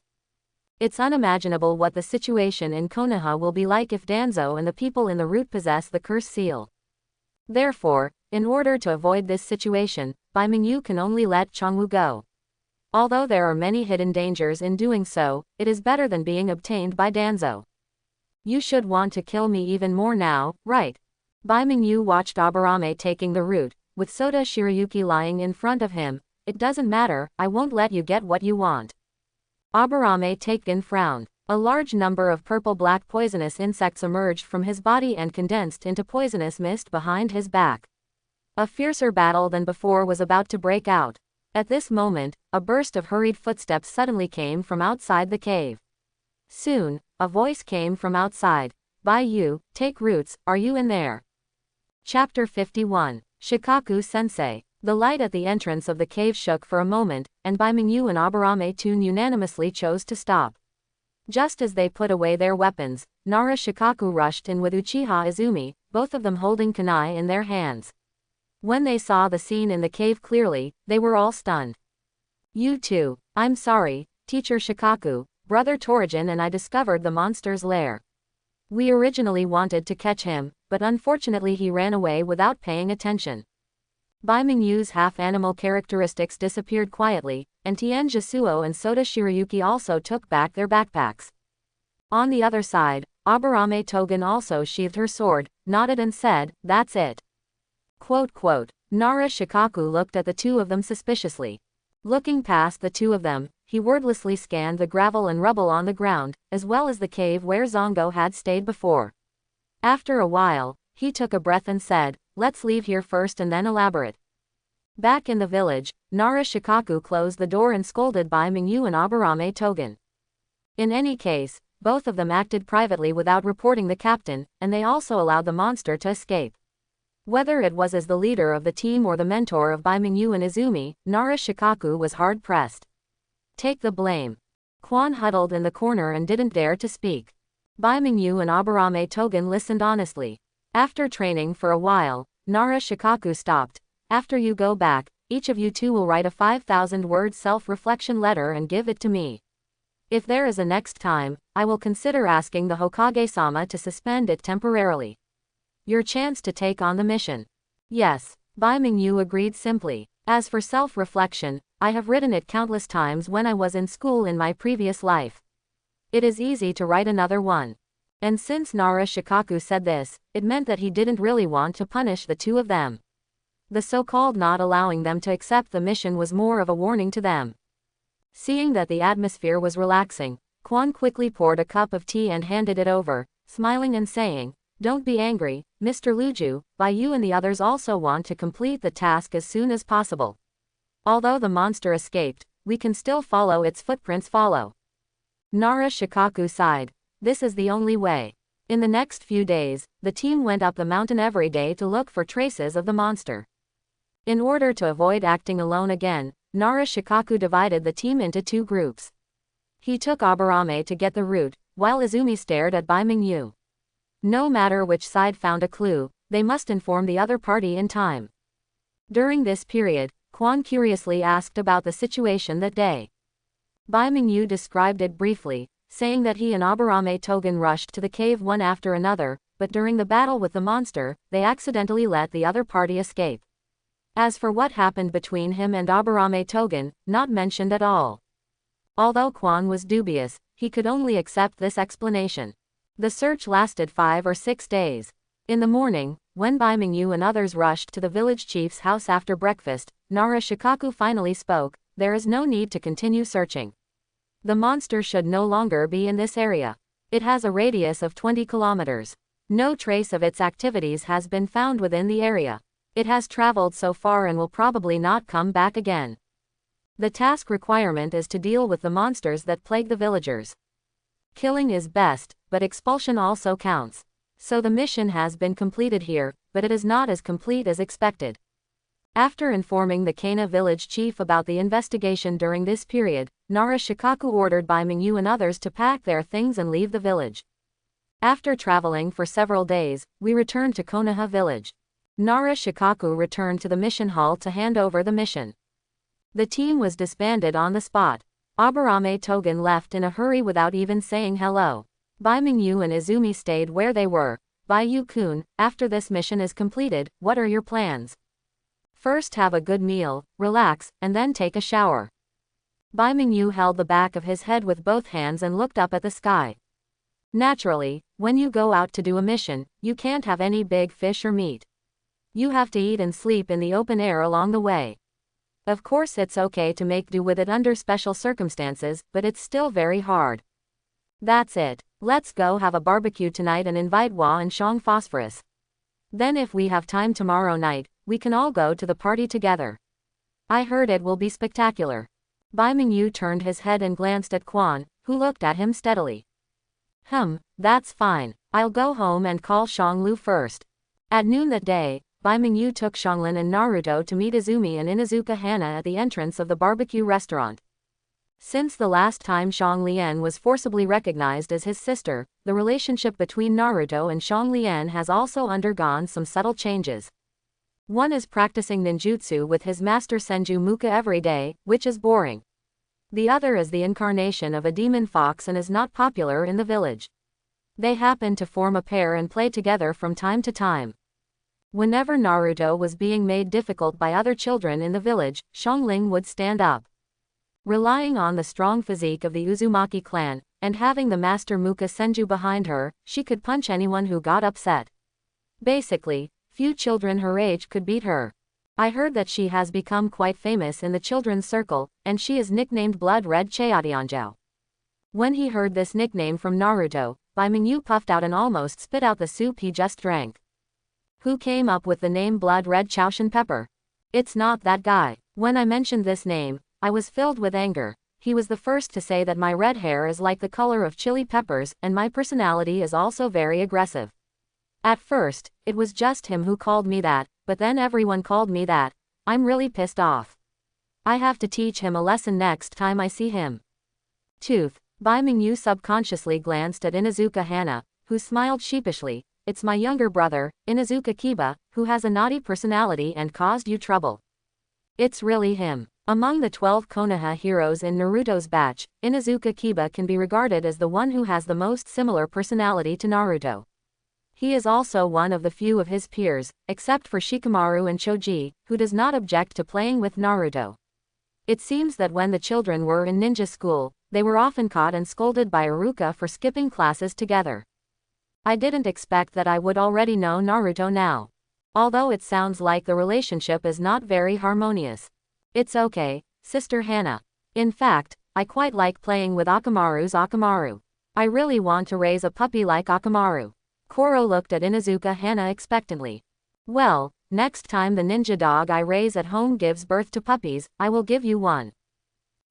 It's unimaginable what the situation in Konoha will be like if Danzo and the people in the route possess the curse seal. Therefore, in order to avoid this situation, Bai Mingyu can only let Changwu go. Although there are many hidden dangers in doing so, it is better than being obtained by Danzo. You should want to kill me even more now, right? Bai Mingyu watched Aburame taking the route, with Sota Shirayuki lying in front of him. It doesn't matter, I won't let you get what you want. Aburame Taken frowned. A large number of purple-black poisonous insects emerged from his body and condensed into poisonous mist behind his back. A fiercer battle than before was about to break out. At this moment, a burst of hurried footsteps suddenly came from outside the cave. Soon, a voice came from outside. Bai Yu, take roots, are you in there? Chapter 51. Shikaku-sensei. The light at the entrance of the cave shook for a moment, and Bai Mingyu and Aburame-tun unanimously chose to stop. Just as they put away their weapons, Nara Shikaku rushed in with Uchiha Izumi, both of them holding kunai in their hands. When they saw the scene in the cave clearly, they were all stunned. You too. I'm sorry, Teacher Shikaku, Brother Torajin and I discovered the monster's lair. We originally wanted to catch him, but unfortunately he ran away without paying attention. Bai Mingyu's half-animal characteristics disappeared quietly, and Tien Jisuo and Sota Shirayuki also took back their backpacks. On the other side, Aburame Togen also sheathed her sword, nodded and said, that's it. Nara Shikaku looked at the two of them suspiciously. Looking past the two of them, he wordlessly scanned the gravel and rubble on the ground, as well as the cave where Zongo had stayed before. After a while, he took a breath and said, let's leave here first and then elaborate. Back in the village, Nara Shikaku closed the door and scolded Bai Mingyu and Aburame Togen. In any case, both of them acted privately without reporting the captain, and they also allowed the monster to escape. Whether it was as the leader of the team or the mentor of Bai Mingyu and Izumi, Nara Shikaku was hard-pressed. Take the blame. Quan huddled in the corner and didn't dare to speak. Bai Mingyu and Aburame Togen listened honestly. After training for a while, Nara Shikaku stopped. After you go back, each of you two will write a 5,000-word self-reflection letter and give it to me. If there is a next time, I will consider asking the Hokage-sama to suspend it temporarily. Your chance to take on the mission. Yes, Bai Mingyu agreed simply. As for self-reflection, I have written it countless times when I was in school in my previous life. It is easy to write another one. And since Nara Shikaku said this, it meant that he didn't really want to punish the two of them. The so-called not allowing them to accept the mission was more of a warning to them. Seeing that the atmosphere was relaxing, Quan quickly poured a cup of tea and handed it over, smiling and saying, don't be angry, Mr. Luju, Bai Yu and the others also want to complete the task as soon as possible. Although the monster escaped, we can still follow its footprints. Nara Shikaku sighed. This is the only way. In the next few days, the team went up the mountain every day to look for traces of the monster. In order to avoid acting alone again, Nara Shikaku divided the team into two groups. He took Aburame to get the route, while Izumi stared at Bai Mingyu. No matter which side found a clue, they must inform the other party in time. During this period, Quan curiously asked about the situation that day. Bai Mingyu described it briefly, saying that he and Aburame Togen rushed to the cave one after another, but during the battle with the monster, they accidentally let the other party escape. As for what happened between him and Aburame Togen, not mentioned at all. Although Quan was dubious, he could only accept this explanation. The search lasted 5 or 6 days. In the morning, when Bai Mingyu and others rushed to the village chief's house after breakfast, Nara Shikaku finally spoke, there is no need to continue searching. The monster should no longer be in this area. It has a radius of 20 kilometers. No trace of its activities has been found within the area. It has traveled so far and will probably not come back again. The task requirement is to deal with the monsters that plague the villagers. Killing is best, but expulsion also counts. So the mission has been completed here, but it is not as complete as expected. After informing the Kana village chief about the investigation during this period, Nara Shikaku ordered Bai Mingyu and others to pack their things and leave the village. After traveling for several days, we returned to Konoha village. Nara Shikaku returned to the mission hall to hand over the mission. The team was disbanded on the spot. Aburame Togen left in a hurry without even saying hello. Bai Mingyu and Izumi stayed where they were. Bai-yu-kun, after this mission is completed, what are your plans? First have a good meal, relax, and then take a shower. Bai Mingyu held the back of his head with both hands and looked up at the sky. Naturally, when you go out to do a mission, you can't have any big fish or meat. You have to eat and sleep in the open air along the way. Of course it's okay to make do with it under special circumstances, but it's still very hard. That's it. Let's go have a barbecue tonight and invite Hua and Shang Phosphorus. Then if we have time tomorrow night, we can all go to the party together. I heard it will be spectacular. Bai Mingyu turned his head and glanced at Quan, who looked at him steadily. That's fine. I'll go home and call Shanglu first. At noon that day, Bai Mingyu took Shanglin and Naruto to meet Izumi and Inuzuka Hana at the entrance of the barbecue restaurant. Since the last time Shang Lian was forcibly recognized as his sister, the relationship between Naruto and Shang Lian has also undergone some subtle changes. One is practicing ninjutsu with his master Senju Muka every day, which is boring. The other is the incarnation of a demon fox and is not popular in the village. They happen to form a pair and play together from time to time. Whenever Naruto was being made difficult by other children in the village, Xiangling would stand up. Relying on the strong physique of the Uzumaki clan, and having the master Muka Senju behind her, she could punch anyone who got upset. Basically, few children her age could beat her. I heard that she has become quite famous in the children's circle, and she is nicknamed Blood Red Cheatianjiao. When he heard this nickname from Naruto, Bai Mingyu puffed out and almost spit out the soup he just drank. Who came up with the name Blood Red Chaoshan Pepper? It's not that guy. When I mentioned this name, I was filled with anger. He was the first to say that my red hair is like the color of chili peppers and my personality is also very aggressive. At first, it was just him who called me that, but then everyone called me that. I'm really pissed off. I have to teach him a lesson next time I see him. Tooth. Bai Mingyu subconsciously glanced at Inuzuka Hana, who smiled sheepishly. It's my younger brother, Inuzuka Kiba, who has a naughty personality and caused you trouble. It's really him. Among the 12 Konoha heroes in Naruto's batch, Inuzuka Kiba can be regarded as the one who has the most similar personality to Naruto. He is also one of the few of his peers, except for Shikamaru and Choji, who does not object to playing with Naruto. It seems that when the children were in ninja school, they were often caught and scolded by Iruka for skipping classes together. I didn't expect that I would already know Naruto now. Although it sounds like the relationship is not very harmonious. It's okay, Sister Hana. In fact, I quite like playing with Akamaru's Akamaru. I really want to raise a puppy like Akamaru. Koro looked at Inuzuka Hana expectantly. Well, next time the ninja dog I raise at home gives birth to puppies, I will give you one.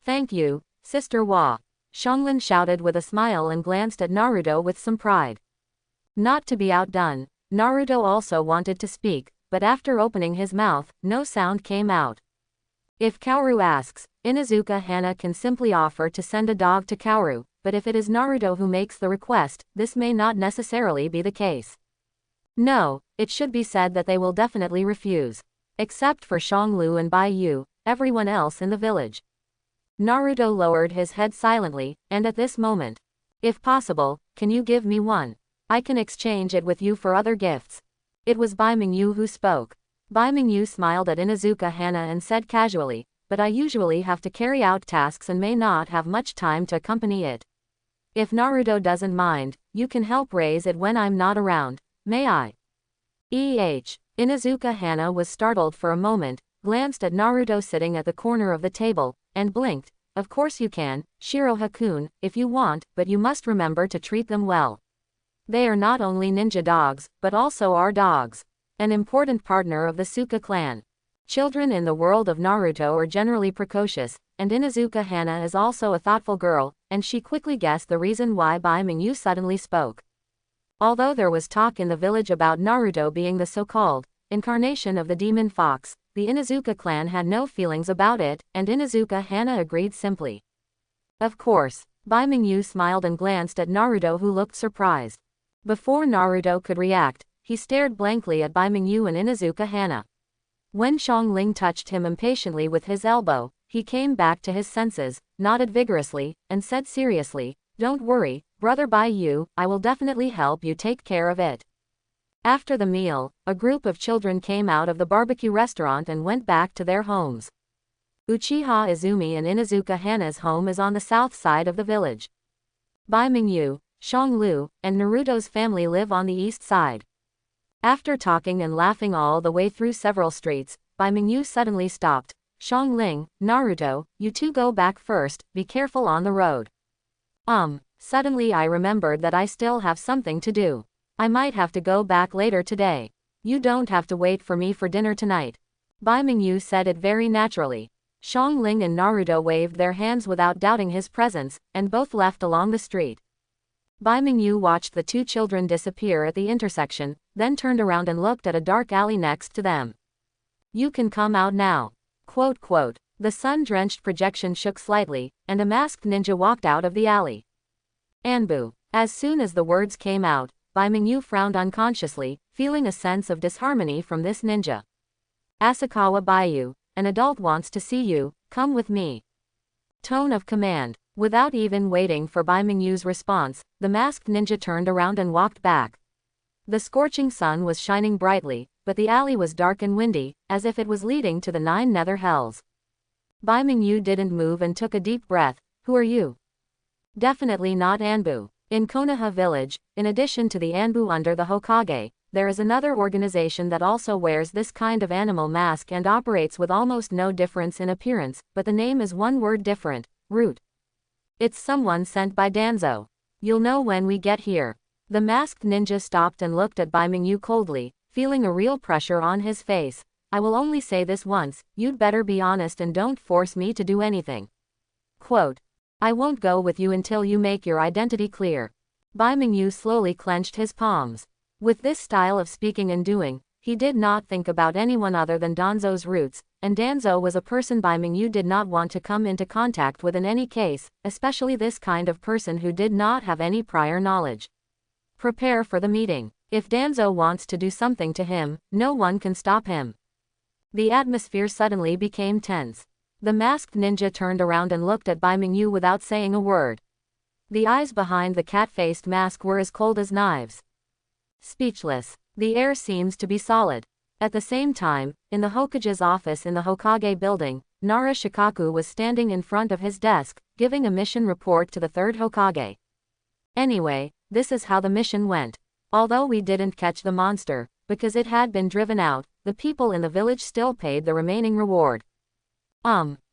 Thank you, Sister Wa. Xianglin shouted with a smile and glanced at Naruto with some pride. Not to be outdone, Naruto also wanted to speak, but after opening his mouth, no sound came out. If Kaoru asks, Inuzuka Hana can simply offer to send a dog to Kaoru, but if it is Naruto who makes the request, this may not necessarily be the case. No, it should be said that they will definitely refuse. Except for Shanglu and Bai Yu, everyone else in the village. Naruto lowered his head silently, and at this moment. If possible, can you give me one? I can exchange it with you for other gifts. It was Bai Mingyu who spoke. Bai Mingyu smiled at Inuzuka Hana and said casually, but I usually have to carry out tasks and may not have much time to accompany it. If Naruto doesn't mind, you can help raise it when I'm not around, may I? Inuzuka Hana was startled for a moment, glanced at Naruto sitting at the corner of the table, and blinked. Of course you can, Shiroha-kun, if you want, but you must remember to treat them well. They are not only ninja dogs, but also our dogs. An important partner of the Suka clan. Children in the world of Naruto are generally precocious, and Inuzuka Hana is also a thoughtful girl, and she quickly guessed the reason why Bai Mingyu suddenly spoke. Although there was talk in the village about Naruto being the so-called incarnation of the demon fox, the Inuzuka clan had no feelings about it, and Inuzuka Hana agreed simply. Of course. Bai Mingyu smiled and glanced at Naruto, who looked surprised. Before Naruto could react, he stared blankly at Bai Mingyu and Inuzuka Hana. When Xiangling touched him impatiently with his elbow, he came back to his senses, nodded vigorously, and said seriously, "Don't worry, brother Baiyu, I will definitely help you take care of it." After the meal, a group of children came out of the barbecue restaurant and went back to their homes. Uchiha Izumi and Inuzuka Hana's home is on the south side of the village. Bai Mingyu, Xionglu, and Naruto's family live on the east side. After talking and laughing all the way through several streets, Bai Mingyu suddenly stopped. "Xiongling, Naruto, you two go back first, be careful on the road." Suddenly I remembered that I still have something to do. I might have to go back later today. You don't have to wait for me for dinner tonight. Bai Mingyu said it very naturally. Xiongling and Naruto waved their hands without doubting his presence, and both left along the street. Bai Mingyu watched the two children disappear at the intersection, then turned around and looked at a dark alley next to them. "You can come out now." Quote, quote. The sun-drenched projection shook slightly, and a masked ninja walked out of the alley. Anbu. As soon as the words came out, Bai Mingyu frowned unconsciously, feeling a sense of disharmony from this ninja. "Asakawa Baiyu, an adult wants to see you, come with me." Tone of command. Without even waiting for Bai Mingyu's response, the masked ninja turned around and walked back. The scorching sun was shining brightly, but the alley was dark and windy, as if it was leading to the nine nether hells. Bai Mingyu didn't move and took a deep breath. "Who are you?" "Definitely not Anbu. In Konoha village, in addition to the Anbu under the Hokage, there is another organization that also wears this kind of animal mask and operates with almost no difference in appearance, but the name is one word different, Root. It's someone sent by Danzo. You'll know when we get here." The masked ninja stopped and looked at Bai Mingyu coldly, feeling a real pressure on his face. "I will only say this once, you'd better be honest and don't force me to do anything." Quote. "I won't go with you until you make your identity clear." Bai Mingyu slowly clenched his palms. With this style of speaking and doing, he did not think about anyone other than Danzo's roots, and Danzo was a person Bai Mingyu did not want to come into contact with in any case, especially this kind of person who did not have any prior knowledge. Prepare for the meeting. If Danzo wants to do something to him, no one can stop him. The atmosphere suddenly became tense. The masked ninja turned around and looked at Bai Mingyu without saying a word. The eyes behind the cat-faced mask were as cold as knives. Speechless. The air seems to be solid. At the same time, in the Hokage's office in the Hokage building, Nara Shikaku was standing in front of his desk, giving a mission report to the third Hokage. "Anyway, this is how the mission went. Although we didn't catch the monster, because it had been driven out, the people in the village still paid the remaining reward."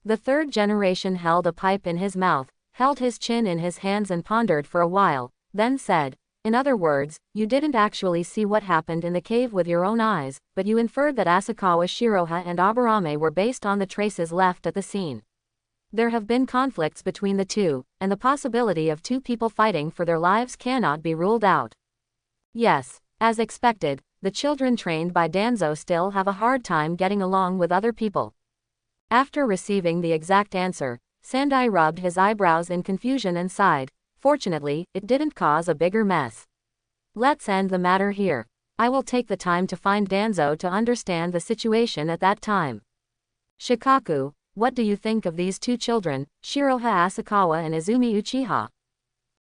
The third generation held a pipe in his mouth, held his chin in his hands and pondered for a while, then said, "In other words, you didn't actually see what happened in the cave with your own eyes, but you inferred that Asakawa Shiroha and Aburame were based on the traces left at the scene. There have been conflicts between the two, and the possibility of two people fighting for their lives cannot be ruled out." Yes, as expected, the children trained by Danzo still have a hard time getting along with other people. After receiving the exact answer, Sandai rubbed his eyebrows in confusion and sighed. Fortunately, it didn't cause a bigger mess. "Let's end the matter here. I will take the time to find Danzo to understand the situation at that time." "Shikaku, what do you think of these two children, Shiroha Asakawa and Izumi Uchiha?"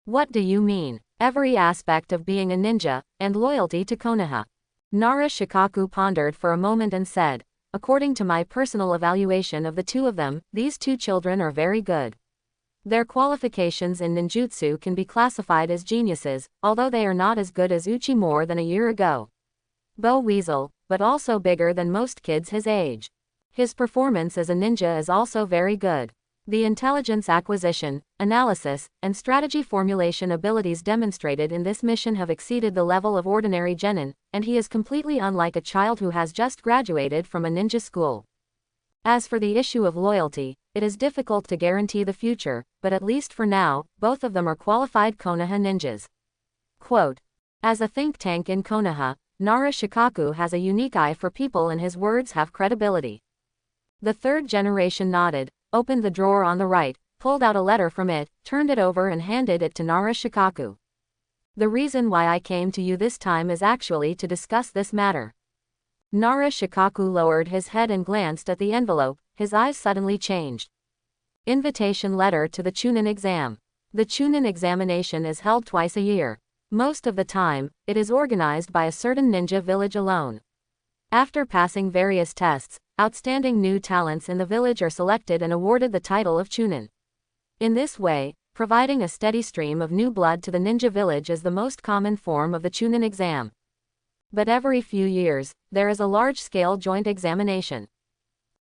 "What do you mean?" "Every aspect of being a ninja, and loyalty to Konoha." Nara Shikaku pondered for a moment and said, "According to my personal evaluation of the two of them, these two children are very good. Their qualifications in ninjutsu can be classified as geniuses, although they are not as good as Uchi more than a year ago. Bo Weasel, but also bigger than most kids his age. His performance as a ninja is also very good. The intelligence acquisition, analysis, and strategy formulation abilities demonstrated in this mission have exceeded the level of ordinary genin, and he is completely unlike a child who has just graduated from a ninja school. As for the issue of loyalty, it is difficult to guarantee the future, but at least for now, both of them are qualified Konoha ninjas." Quote. As a think tank in Konoha, Nara Shikaku has a unique eye for people and his words have credibility. The third generation nodded, opened the drawer on the right, pulled out a letter from it, turned it over and handed it to Nara Shikaku. "The reason why I came to you this time is actually to discuss this matter." Nara Shikaku lowered his head and glanced at the envelope, his eyes suddenly changed. Invitation letter to the Chunin exam. The Chunin examination is held twice a year. Most of the time, it is organized by a certain ninja village alone. After passing various tests, outstanding new talents in the village are selected and awarded the title of Chunin. In this way, providing a steady stream of new blood to the ninja village is the most common form of the Chunin exam. But every few years, there is a large-scale joint examination.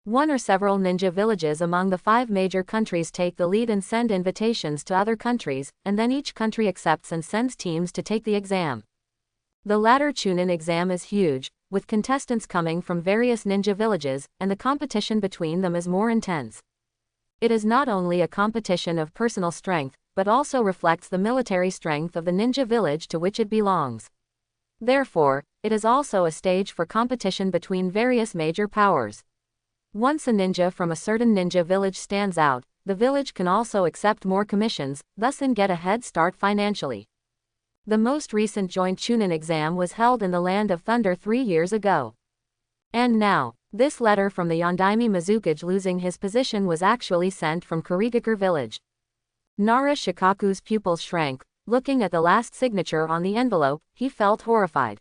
One or several ninja villages among the 5 major countries take the lead and send invitations to other countries, and then each country accepts and sends teams to take the exam. The latter Chunin exam is huge, with contestants coming from various ninja villages, and the competition between them is more intense. It is not only a competition of personal strength, but also reflects the military strength of the ninja village to which it belongs. Therefore, it is also a stage for competition between various major powers. Once a ninja from a certain ninja village stands out, the village can also accept more commissions, thus and get a head start financially. The most recent joint Chunin exam was held in the Land of Thunder 3 years ago. And now, this letter from the Yondaime Mizukage losing his position was actually sent from Kurigakure village. Nara Shikaku's pupils shrank. Looking at the last signature on the envelope, he felt horrified.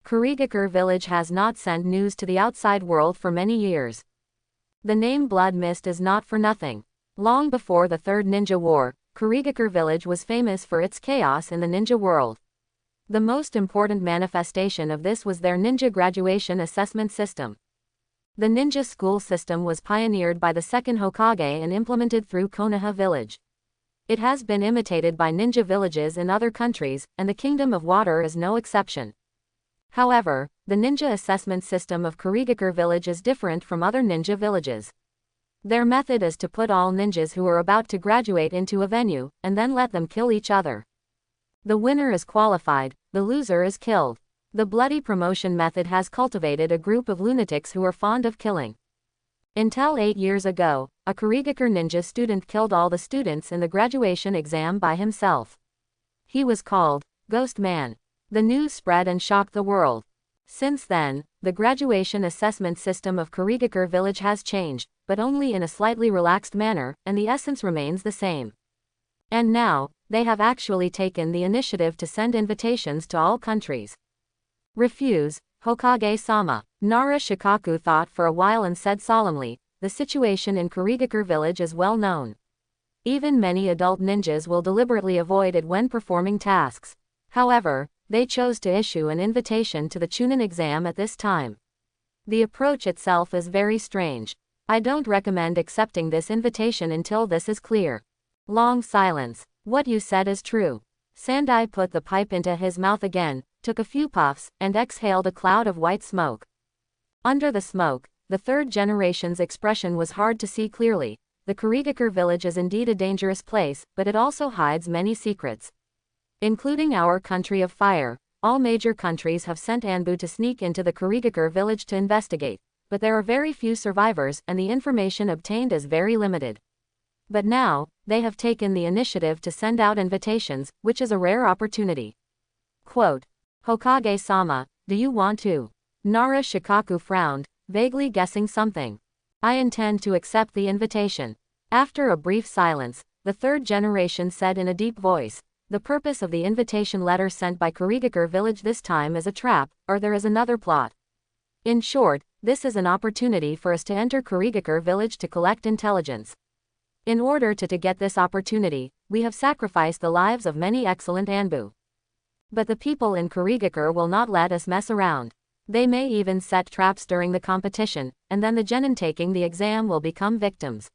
Kurigakure village has not sent news to the outside world for many years. The name Blood Mist is not for nothing. Long before the Third Ninja War, Kurigakure village was famous for its chaos in the ninja world. The most important manifestation of this was their ninja graduation assessment system. The ninja school system was pioneered by the second Hokage and implemented through Konoha village. It has been imitated by ninja villages in other countries, and the Kingdom of Water is no exception. However, the ninja assessment system of Kurigakure village is different from other ninja villages. Their method is to put all ninjas who are about to graduate into a venue, and then let them kill each other. The winner is qualified, the loser is killed. The bloody promotion method has cultivated a group of lunatics who are fond of killing. Until 8 years ago, a Kurigakure ninja student killed all the students in the graduation exam by himself. He was called Ghost Man. The news spread and shocked the world. Since then, the graduation assessment system of Kurigakure village has changed, but only in a slightly relaxed manner, and the essence remains the same. And now, they have actually taken the initiative to send invitations to all countries. Refuse, Hokage-sama. Nara Shikaku thought for a while and said solemnly, the situation in Kurigakure village is well known. Even many adult ninjas will deliberately avoid it when performing tasks. However, they chose to issue an invitation to the Chunin exam at this time. The approach itself is very strange. I don't recommend accepting this invitation until this is clear. Long silence. What you said is true. Sandai put the pipe into his mouth again, took a few puffs, and exhaled a cloud of white smoke. Under the smoke, the third generation's expression was hard to see clearly. The Kurigakure village is indeed a dangerous place, but it also hides many secrets. Including our country of fire, all major countries have sent Anbu to sneak into the Kurigakure village to investigate, but there are very few survivors and the information obtained is very limited. But now, they have taken the initiative to send out invitations, which is a rare opportunity. Quote, Hokage-sama, do you want to? Nara Shikaku frowned, vaguely guessing something. I intend to accept the invitation. After a brief silence, the third generation said in a deep voice, the purpose of the invitation letter sent by Kurigakure village this time is a trap, or there is another plot. In short, this is an opportunity for us to enter Kurigakure village to collect intelligence. In order to get this opportunity, we have sacrificed the lives of many excellent Anbu. But the people in Kurigakure will not let us mess around. They may even set traps during the competition, and then the genin taking the exam will become victims.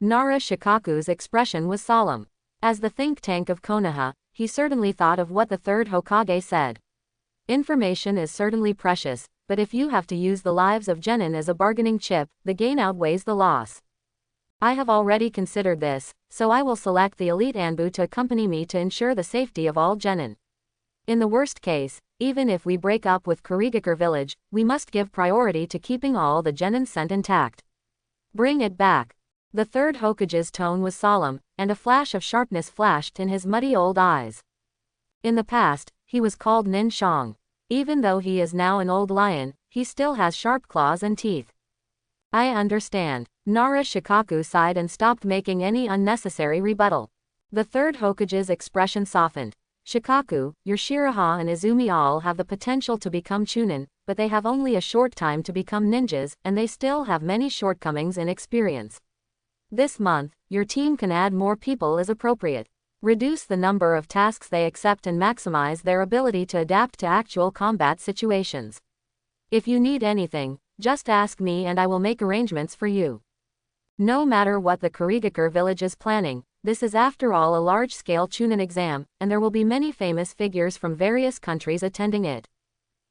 Nara Shikaku's expression was solemn. As the think tank of Konoha, he certainly thought of what the third Hokage said. Information is certainly precious, but if you have to use the lives of genin as a bargaining chip, the gain outweighs the loss. I have already considered this, so I will select the elite Anbu to accompany me to ensure the safety of all genin. In the worst case, even if we break up with Kurigakure village, we must give priority to keeping all the genin sent intact. Bring it back. The third Hokage's tone was solemn, and a flash of sharpness flashed in his muddy old eyes. In the past, he was called Nin Shang. Even though he is now an old lion, he still has sharp claws and teeth. I understand. Nara Shikaku sighed and stopped making any unnecessary rebuttal. The third Hokage's expression softened. Shikaku, your Shiraha and Izumi all have the potential to become Chunin, but they have only a short time to become ninjas, and they still have many shortcomings in experience. This month, your team can add more people as appropriate. Reduce the number of tasks they accept and maximize their ability to adapt to actual combat situations. If you need anything, just ask me and I will make arrangements for you. No matter what the Kurigakure village is planning, this is after all a large-scale Chunin exam, and there will be many famous figures from various countries attending it.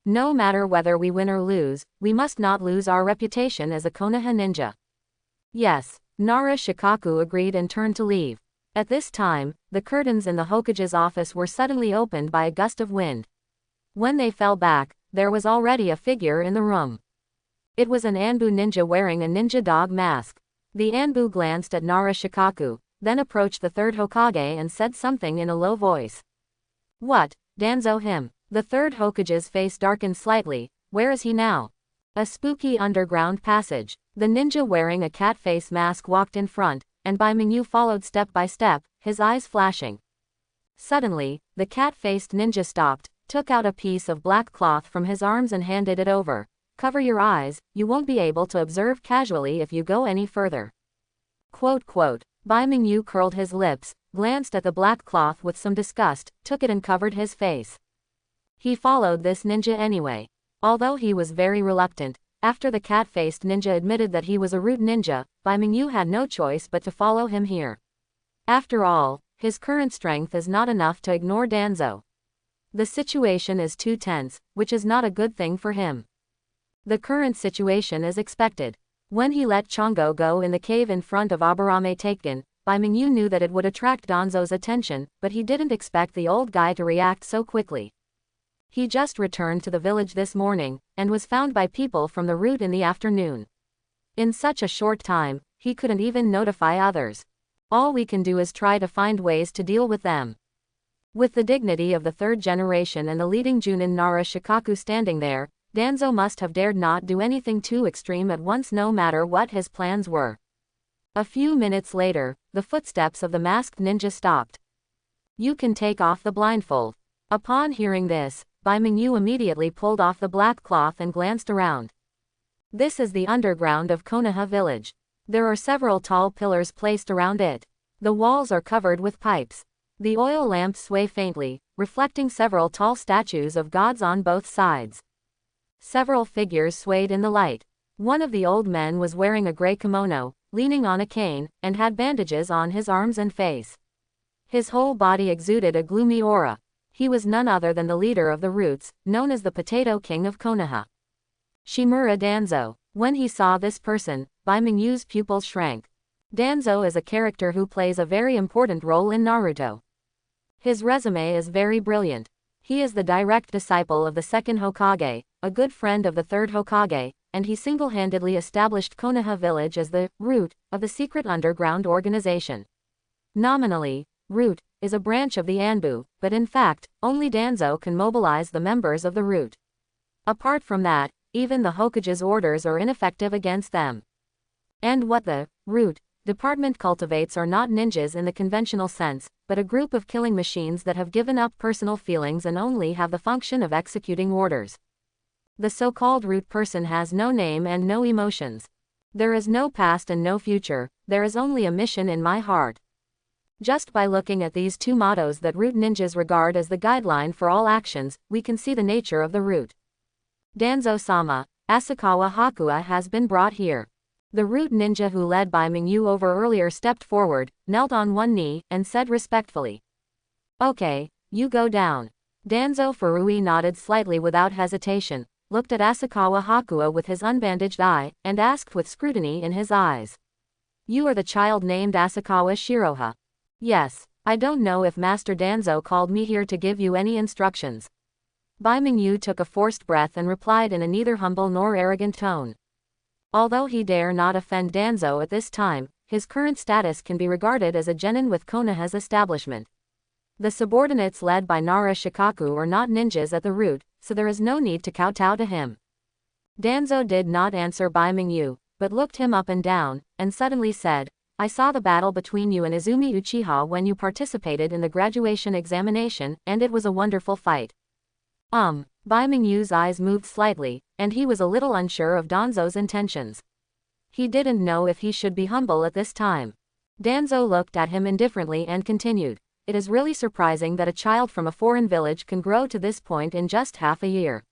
No matter whether we win or lose, we must not lose our reputation as a Konoha ninja. Yes, Nara Shikaku agreed and turned to leave. At this time, the curtains in the Hokage's office were suddenly opened by a gust of wind. When they fell back, there was already a figure in the room. It was an Anbu ninja wearing a ninja dog mask. The Anbu glanced at Nara Shikaku, then approached the third Hokage and said something in a low voice. What, Danzo him? The third Hokage's face darkened slightly. Where is he now? A spooky underground passage. The ninja wearing a cat face mask walked in front, and Bai Mingyu followed step by step, his eyes flashing. Suddenly, the cat-faced ninja stopped, took out a piece of black cloth from his arms and handed it over. Cover your eyes, you won't be able to observe casually if you go any further. Quote. Bai Mingyu curled his lips, glanced at the black cloth with some disgust, took it and covered his face. He followed this ninja anyway. Although he was very reluctant, after the cat-faced ninja admitted that he was a root ninja, Bai Mingyu had no choice but to follow him here. After all, his current strength is not enough to ignore Danzo. The situation is too tense, which is not a good thing for him. The current situation is expected. When he let Chongo go in the cave in front of Aburame Taken, Bai Mingyu knew that it would attract Danzo's attention, but he didn't expect the old guy to react so quickly. He just returned to the village this morning, and was found by people from the route in the afternoon. In such a short time, he couldn't even notify others. All we can do is try to find ways to deal with them. With the dignity of the third generation and the leading Junin Nara Shikaku standing there, Danzo must have dared not do anything too extreme at once no matter what his plans were. A few minutes later, the footsteps of the masked ninja stopped. You can take off the blindfold. Upon hearing this, Bai Mingyu immediately pulled off the black cloth and glanced around. This is the underground of Konoha village. There are several tall pillars placed around it. The walls are covered with pipes. The oil lamps sway faintly, reflecting several tall statues of gods on both sides. Several figures swayed in the light. One of the old men was wearing a gray kimono, leaning on a cane, and had bandages on his arms and face. His whole body exuded a gloomy aura. He was none other than the leader of the Roots, known as the Potato King of Konoha. Shimura Danzo. When he saw this person, Bai Mingyu's pupils shrank. Danzo is a character who plays a very important role in Naruto. His resume is very brilliant. He is the direct disciple of the second Hokage, a good friend of the third Hokage, and he single-handedly established Konoha village as the root of the secret underground organization. Nominally, root is a branch of the Anbu, but in fact, only Danzo can mobilize the members of the root. Apart from that, even the Hokage's orders are ineffective against them. And what the root department cultivates are not ninjas in the conventional sense, but a group of killing machines that have given up personal feelings and only have the function of executing orders. The so-called root person has no name and no emotions. There is no past and no future, there is only a mission in my heart. Just by looking at these two mottos that root ninjas regard as the guideline for all actions, we can see the nature of the root. Danzo-sama, Asakawa Hakua has been brought here. The root ninja who led Bai Mingyu over earlier stepped forward, knelt on one knee, and said respectfully. Okay, you go down. Danzo Furui nodded slightly without hesitation, looked at Asakawa Hakua with his unbandaged eye, and asked with scrutiny in his eyes. You are the child named Asakawa Shiroha. Yes, I don't know if Master Danzo called me here to give you any instructions. Bai Mingyu took a forced breath and replied in a neither humble nor arrogant tone. Although he dare not offend Danzo at this time, his current status can be regarded as a genin with Konoha's establishment. The subordinates led by Nara Shikaku are not ninjas at the root, so there is no need to kowtow to him. Danzo did not answer Bai Mingyu, but looked him up and down, and suddenly said, I saw the battle between you and Izumi Uchiha when you participated in the graduation examination, and it was a wonderful fight. Bai Mingyu's eyes moved slightly, and he was a little unsure of Danzo's intentions. He didn't know if he should be humble at this time. Danzo looked at him indifferently and continued, It is really surprising that a child from a foreign village can grow to this point in just half a year.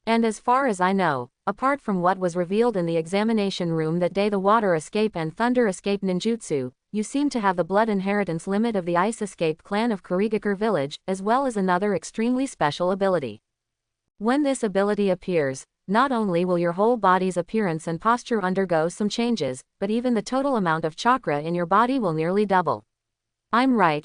And as far as I know, apart from what was revealed in the examination room that day, the water escape and thunder escape ninjutsu, you seem to have the blood inheritance limit of the ice escape clan of Kurigakure village, as well as another extremely special ability. When this ability appears, not only will your whole body's appearance and posture undergo some changes, but even the total amount of chakra in your body will nearly double. I'm right.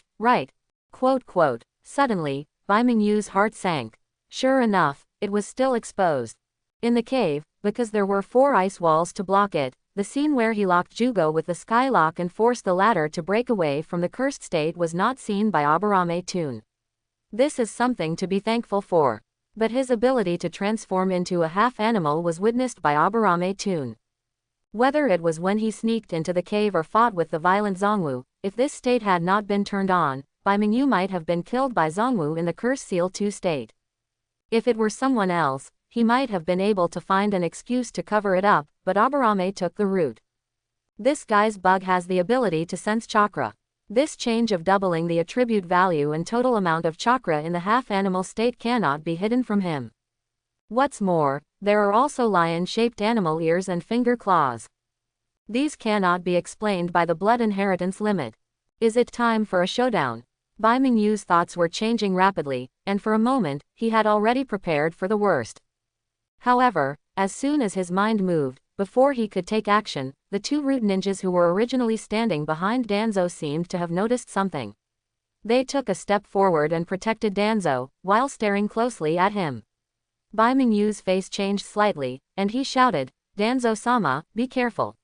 Quote. Suddenly, Bai Mingyu's heart sank. Sure enough, it was still exposed. In the cave, because there were 4 ice walls to block it, the scene where he locked Jugo with the skylock and forced the latter to break away from the cursed state was not seen by Aburame Tune. This is something to be thankful for. But his ability to transform into a half-animal was witnessed by Aburame Tune. Whether it was when he sneaked into the cave or fought with the violent Zongwu, if this state had not been turned on, Bai Mingyu might have been killed by Zongwu in the Curse Seal 2 state. If it were someone else, he might have been able to find an excuse to cover it up, but Aburame took the route. This guy's bug has the ability to sense chakra. This change of doubling the attribute value and total amount of chakra in the half-animal state cannot be hidden from him. What's more, there are also lion-shaped animal ears and finger claws. These cannot be explained by the blood inheritance limit. Is it time for a showdown? Bai Mingyu's thoughts were changing rapidly, and for a moment, he had already prepared for the worst. However, as soon as his mind moved, before he could take action, the 2 root ninjas who were originally standing behind Danzo seemed to have noticed something. They took a step forward and protected Danzo, while staring closely at him. Bai Mingyu's face changed slightly, and he shouted, Danzo-sama, be careful.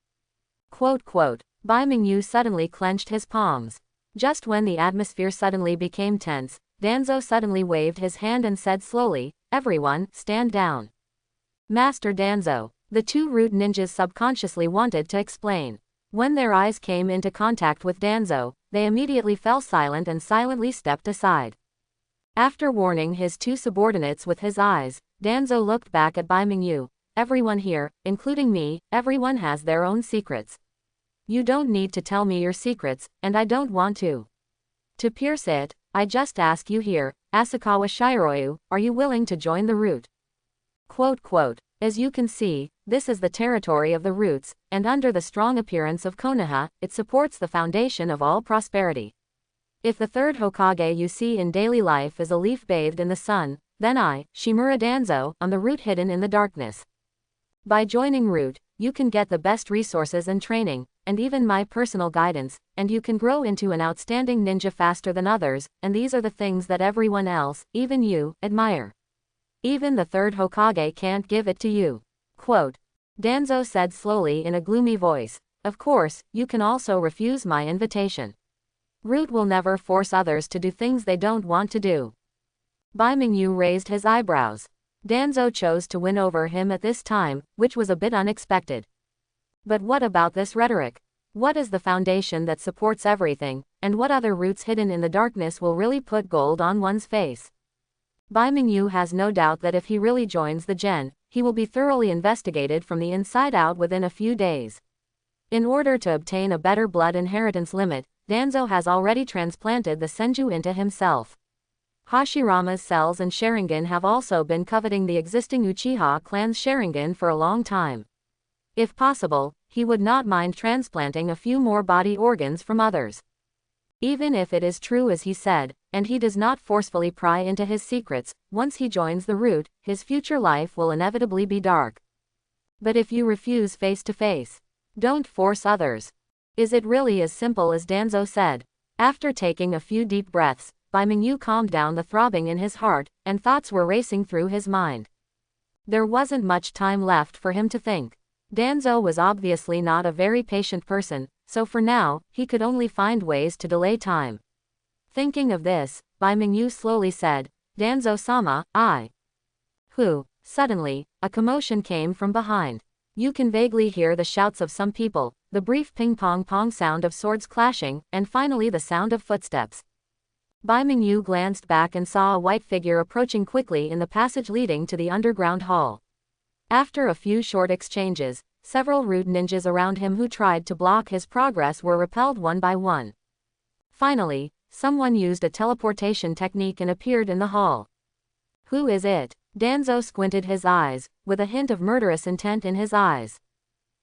Quote. Bai Mingyu suddenly clenched his palms. Just when the atmosphere suddenly became tense, Danzo suddenly waved his hand and said slowly, Everyone, stand down. Master Danzo. The 2 root ninjas subconsciously wanted to explain. When their eyes came into contact with Danzo, they immediately fell silent and silently stepped aside. After warning his 2 subordinates with his eyes, Danzo looked back at Bai Mingyu. Everyone here, including me, everyone has their own secrets. You don't need to tell me your secrets, and I don't want to. To pierce it, I just ask you here, Asakawa Shiryu, are you willing to join the root? Quote. As you can see, this is the territory of the roots, and under the strong appearance of Konoha, it supports the foundation of all prosperity. If the 3rd Hokage you see in daily life is a leaf bathed in the sun, then I, Shimura Danzo, am the root hidden in the darkness. By joining root, you can get the best resources and training, and even my personal guidance, and you can grow into an outstanding ninja faster than others, and these are the things that everyone else, even you, admire. Even the 3rd Hokage can't give it to you. Quote. Danzo said slowly in a gloomy voice, Of course, you can also refuse my invitation. Root will never force others to do things they don't want to do. Bai Mingyu raised his eyebrows. Danzo chose to win over him at this time, which was a bit unexpected. But what about this rhetoric? What is the foundation that supports everything, and what other roots hidden in the darkness will really put gold on one's face? Bai Mingyu has no doubt that if he really joins the Gen, he will be thoroughly investigated from the inside out within a few days. In order to obtain a better blood inheritance limit, Danzo has already transplanted the Senju into himself. Hashirama's cells and Sharingan have also been coveting the existing Uchiha clan's Sharingan for a long time. If possible, he would not mind transplanting a few more body organs from others. Even if it is true as he said, and he does not forcefully pry into his secrets, once he joins the root, his future life will inevitably be dark. But if you refuse face to face, don't force others. Is it really as simple as Danzo said? After taking a few deep breaths, Bai Mingyu calmed down the throbbing in his heart, and thoughts were racing through his mind. There wasn't much time left for him to think. Danzo was obviously not a very patient person, so for now, he could only find ways to delay time. Thinking of this, Bai Mingyu slowly said, Danzo-sama, I. Who? Suddenly, a commotion came from behind. You can vaguely hear the shouts of some people, the brief ping-pong-pong sound of swords clashing, and finally the sound of footsteps. Bai Mingyu glanced back and saw a white figure approaching quickly in the passage leading to the underground hall. After a few short exchanges, several rude ninjas around him who tried to block his progress were repelled one by one. Finally, someone used a teleportation technique and appeared in the hall. Who is it? Danzo squinted his eyes, with a hint of murderous intent in his eyes.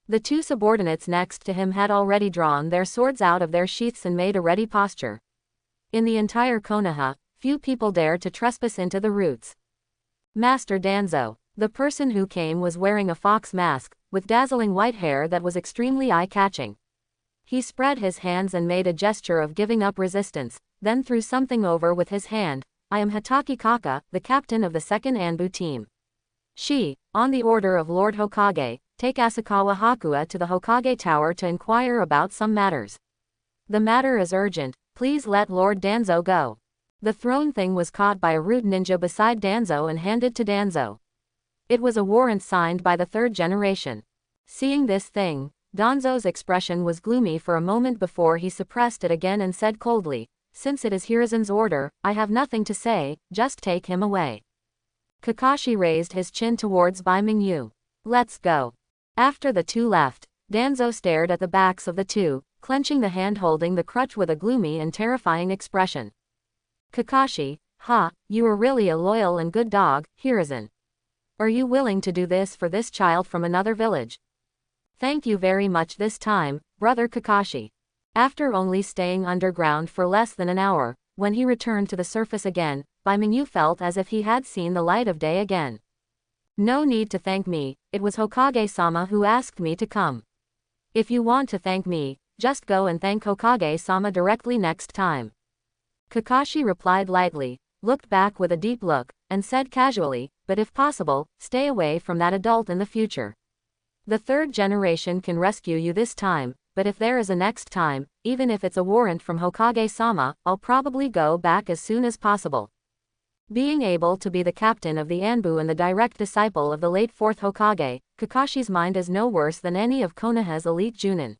The two subordinates next to him had already drawn their swords out of their sheaths and made a ready posture. In the entire Konoha, few people dared to trespass into the roots. Master Danzo. The person who came was wearing a fox mask, with dazzling white hair that was extremely eye-catching. He spread his hands and made a gesture of giving up resistance, then threw something over with his hand. I am Hataki Kaka, the captain of the second Anbu team. On the order of Lord Hokage, take Asakawa Hakua to the Hokage Tower to inquire about some matters. The matter is urgent, please let Lord Danzo go. The thrown thing was caught by a rude ninja beside Danzo and handed to Danzo. It was a warrant signed by the third generation. Seeing this thing, Danzo's expression was gloomy for a moment before he suppressed it again and said coldly, since it is Hiruzen's order, I have nothing to say, just take him away. Kakashi raised his chin towards Bai Mingyu. Let's go. After the two left, Danzo stared at the backs of the two, clenching the hand holding the crutch with a gloomy and terrifying expression. Kakashi, you are really a loyal and good dog, Hiruzen. Are you willing to do this for this child from another village? Thank you very much this time, brother Kakashi. After only staying underground for less than an hour, when he returned to the surface again, Bai Mingyu felt as if he had seen the light of day again. No need to thank me, it was Hokage-sama who asked me to come. If you want to thank me, just go and thank Hokage-sama directly next time. Kakashi replied lightly, looked back with a deep look, and said casually, but if possible, stay away from that adult in the future. The third generation can rescue you this time, but if there is a next time, even if it's a warrant from Hokage-sama, I'll probably go back as soon as possible. Being able to be the captain of the Anbu and the direct disciple of the late fourth Hokage, Kakashi's mind is no worse than any of Konoha's elite Junin.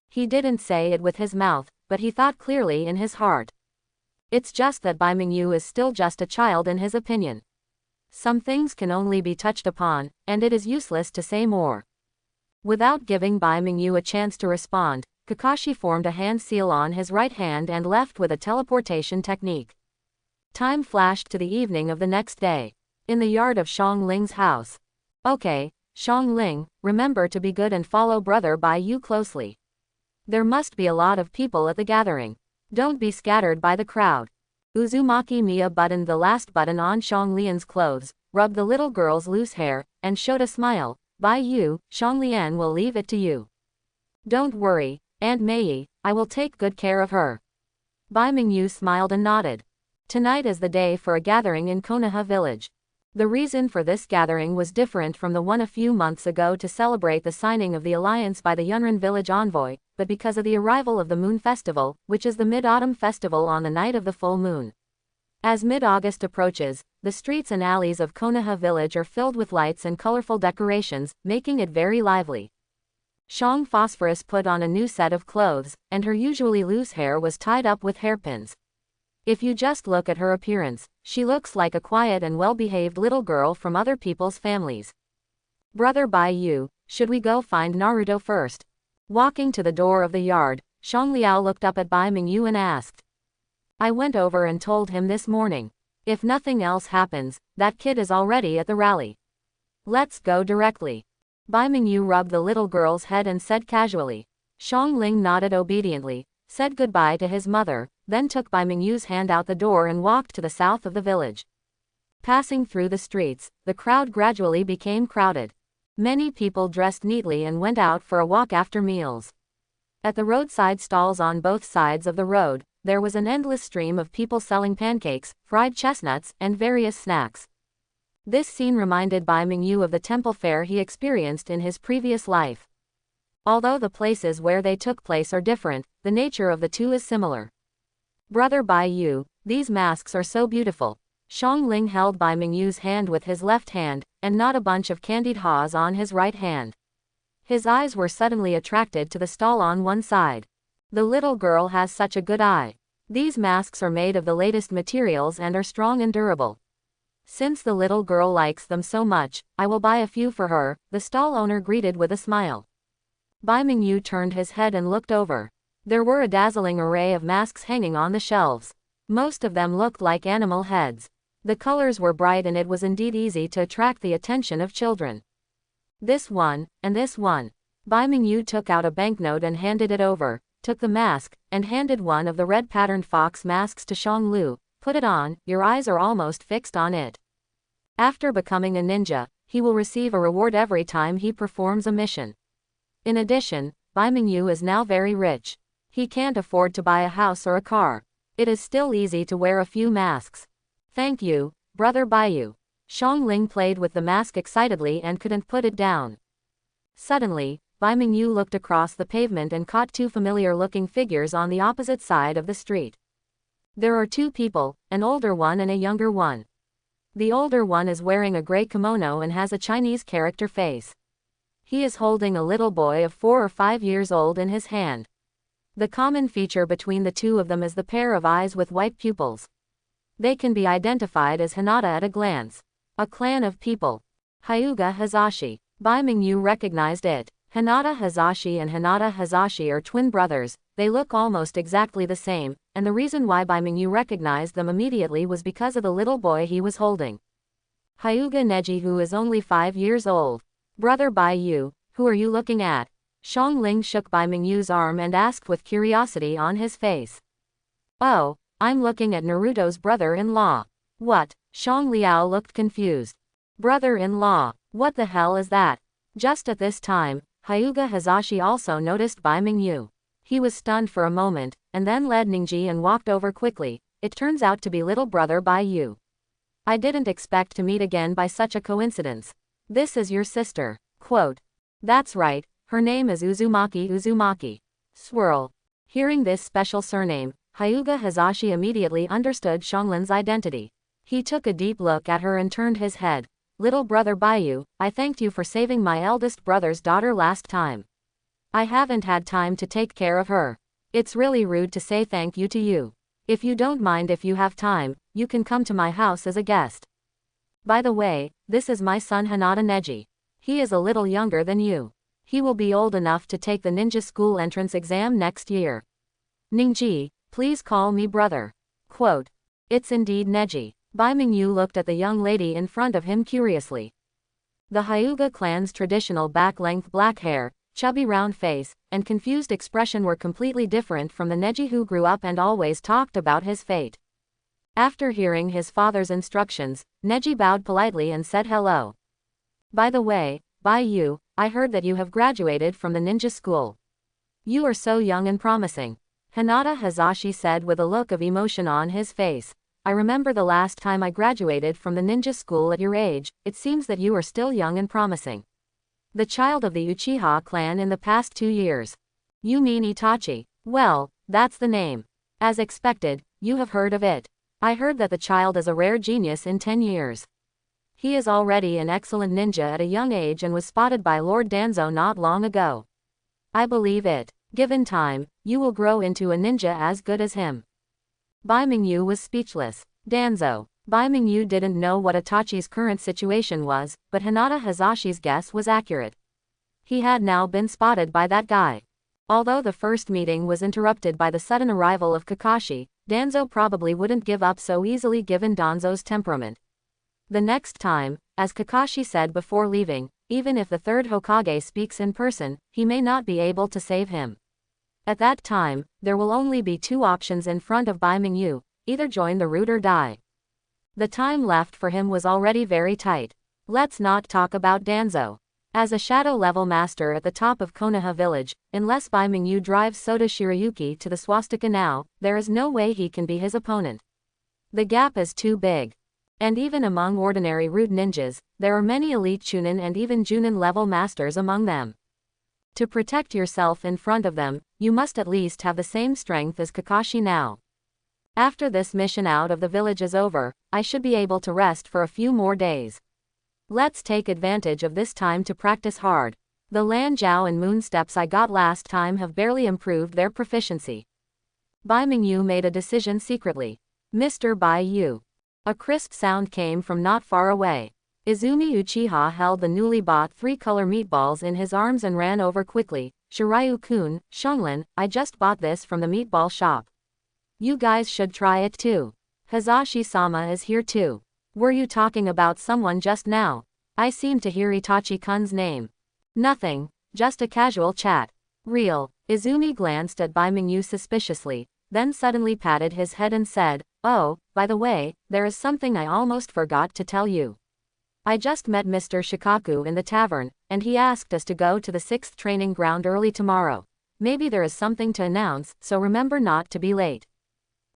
He didn't say it with his mouth, but he thought clearly in his heart. It's just that Bai Mingyu is still just a child in his opinion. Some things can only be touched upon, and it is useless to say more. Without giving Bai Mingyu a chance to respond, Kakashi formed a hand seal on his right hand and left with a teleportation technique. Time flashed to the evening of the next day. In the yard of Xiong Ling's house. Okay, Xiong Ling, remember to be good and follow brother Bai Yu closely. There must be a lot of people at the gathering. Don't be scattered by the crowd. Uzumaki Miya buttoned the last button on Xiong Lian's clothes, rubbed the little girl's loose hair, and showed a smile. Bai Yu, Xiong Lian will leave it to you. Don't worry, Aunt Mei, I will take good care of her. Bai Mingyu smiled and nodded. Tonight is the day for a gathering in Konoha village. The reason for this gathering was different from the one a few months ago to celebrate the signing of the alliance by the Yunrin village envoy, but because of the arrival of the Moon Festival, which is the mid-autumn festival on the night of the full moon. As mid-August approaches, the streets and alleys of Konoha village are filled with lights and colorful decorations, making it very lively. Xiong Phosphorus put on a new set of clothes, and her usually loose hair was tied up with hairpins. If you just look at her appearance, she looks like a quiet and well-behaved little girl from other people's families. Brother Bai Yu, should we go find Naruto first? Walking to the door of the yard, Xiong Liao looked up at Bai Mingyu and asked. I went over and told him this morning. If nothing else happens, that kid is already at the rally. Let's go directly. Bai Mingyu rubbed the little girl's head and said casually. Xiong Ling nodded obediently, said goodbye to his mother, then took Bai Mingyu's hand out the door and walked to the south of the village. Passing through the streets, the crowd gradually became crowded. Many people dressed neatly and went out for a walk after meals. At the roadside stalls on both sides of the road, there was an endless stream of people selling pancakes, fried chestnuts, and various snacks. This scene reminded Bai Mingyu of the temple fair he experienced in his previous life. Although the places where they took place are different, the nature of the two is similar. Brother Bai Yu, these masks are so beautiful. Xiong Ling held Bai Mingyu's hand with his left hand, and not a bunch of candied haws on his right hand. His eyes were suddenly attracted to the stall on one side. The little girl has such a good eye. These masks are made of the latest materials and are strong and durable. Since the little girl likes them so much, I will buy a few for her, the stall owner greeted with a smile. Bai Mingyu turned his head and looked over. There were a dazzling array of masks hanging on the shelves. Most of them looked like animal heads. The colors were bright and it was indeed easy to attract the attention of children. This one, and this one. Bai Mingyu took out a banknote and handed it over, took the mask, and handed one of the red-patterned fox masks to Xianglu. Put it on, your eyes are almost fixed on it. After becoming a ninja, he will receive a reward every time he performs a mission. In addition, Bai Mingyu is now very rich. He can't afford to buy a house or a car. It is still easy to wear a few masks. Thank you, brother Baiyu. Xiangling played with the mask excitedly and couldn't put it down. Suddenly, Bai Mingyu looked across the pavement and caught two familiar-looking figures on the opposite side of the street. There are two people, an older one and a younger one. The older one is wearing a gray kimono and has a Chinese character face. He is holding a little boy of 4 or 5 years old in his hand. The common feature between the two of them is the pair of eyes with white pupils. They can be identified as Hinata at a glance. A clan of people. Hyuga Hazashi. Bai Mingyu recognized it. Hinata Hazashi and Hinata Hazashi are twin brothers. They look almost exactly the same, and the reason why Bai Mingyu recognized them immediately was because of the little boy he was holding. Hyuga Neji, who is only 5 years old. Brother Baiyu, who are you looking at? Xiangling shook Bai Mingyu's arm and asked with curiosity on his face. Oh, I'm looking at Naruto's brother-in-law. What? Xiang Liao looked confused. Brother-in-law, what the hell is that? Just at this time, Hyuga Hazashi also noticed Bai Mingyu. He was stunned for a moment, and then led Ningji and walked over quickly. It turns out to be little brother Baiyu. I didn't expect to meet again by such a coincidence. This is your sister. Quote. That's right, her name is Uzumaki. Swirl. Hearing this special surname, Hyuga Hazashi immediately understood Xiangling's identity. He took a deep look at her and turned his head. Little brother Baiyu, I thanked you for saving my eldest brother's daughter last time. I haven't had time to take care of her. It's really rude to say thank you to you. If you don't mind, if you have time, you can come to my house as a guest. By the way, this is my son Hinata Neji. He is a little younger than you. He will be old enough to take the ninja school entrance exam next year. Ningji, please call me brother. Quote. It's indeed Neji. Bai Mingyu looked at the young lady in front of him curiously. The Hyuga clan's traditional back-length black hair, chubby round face, and confused expression were completely different from the Neji who grew up and always talked about his fate. After hearing his father's instructions, Neji bowed politely and said hello. By the way, Baiyu, I heard that you have graduated from the ninja school. You are so young and promising. Hinata Hazashi said with a look of emotion on his face. I remember the last time I graduated from the ninja school at your age. It seems that you are still young and promising. The child of the Uchiha clan in the past 2 years. You mean Itachi? Well, that's the name. As expected, you have heard of it. I heard that the child is a rare genius in 10 years. He is already an excellent ninja at a young age and was spotted by Lord Danzo not long ago. I believe it. Given time, you will grow into a ninja as good as him. Bai Mingyu was speechless. Danzo. Bai Mingyu didn't know what Itachi's current situation was, but Hinata Hazashi's guess was accurate. He had now been spotted by that guy. Although the first meeting was interrupted by the sudden arrival of Kakashi, Danzo probably wouldn't give up so easily given Danzo's temperament. The next time, as Kakashi said before leaving, even if the third Hokage speaks in person, he may not be able to save him. At that time, there will only be 2 options in front of Bai Mingyu, either join the route or die. The time left for him was already very tight. Let's not talk about Danzo. As a shadow-level master at the top of Konoha village, unless Bai Mingyu drives Sota Shirayuki to the swastika now, there is no way he can be his opponent. The gap is too big. And even among ordinary root ninjas, there are many elite Chunin and even Junin-level masters among them. To protect yourself in front of them, you must at least have the same strength as Kakashi now. After this mission out of the village is over, I should be able to rest for a few more days. Let's take advantage of this time to practice hard. The Lanjiao and Moon steps I got last time have barely improved their proficiency. Bai Mingyu made a decision secretly. Mr. Bai Yu. A crisp sound came from not far away. Izumi Uchiha held the newly bought 3-color meatballs in his arms and ran over quickly. Shiryu-kun, Shonglin, I just bought this from the meatball shop. You guys should try it too. Hazashi-sama is here too. Were you talking about someone just now? I seem to hear Itachi-kun's name. Nothing, just a casual chat. Real. Izumi glanced at Bai Mingyu suspiciously, then suddenly patted his head and said, oh, by the way, there is something I almost forgot to tell you. I just met Mr. Shikaku in the tavern, and he asked us to go to the 6th training ground early tomorrow. Maybe there is something to announce, so remember not to be late.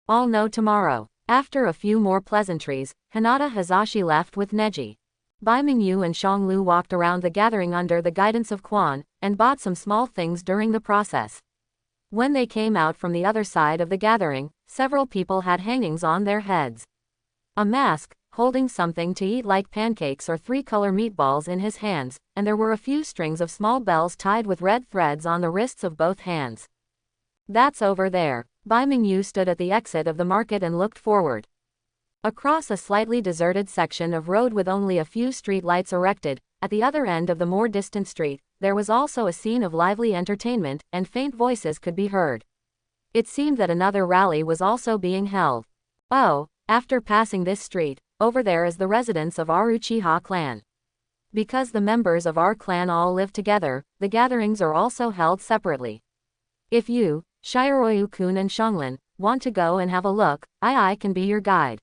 I'll know tomorrow. After a few more pleasantries, Hinata Hazashi left with Neji. Bai Mingyu and Xionglu walked around the gathering under the guidance of Quan, and bought some small things during the process. When they came out from the other side of the gathering, several people had hangings on their heads. A mask, holding something to eat like pancakes or 3-color meatballs in his hands, and there were a few strings of small bells tied with red threads on the wrists of both hands. That's over there. Bai Mingyu stood at the exit of the market and looked forward. Across a slightly deserted section of road with only a few street lights erected, at the other end of the more distant street, there was also a scene of lively entertainment, and faint voices could be heard. It seemed that another rally was also being held. Oh, after passing this street, over there is the residence of our Uchiha clan. Because the members of our clan all live together, the gatherings are also held separately. If you, Shiryu-kun and Shonglin, want to go and have a look, I can be your guide.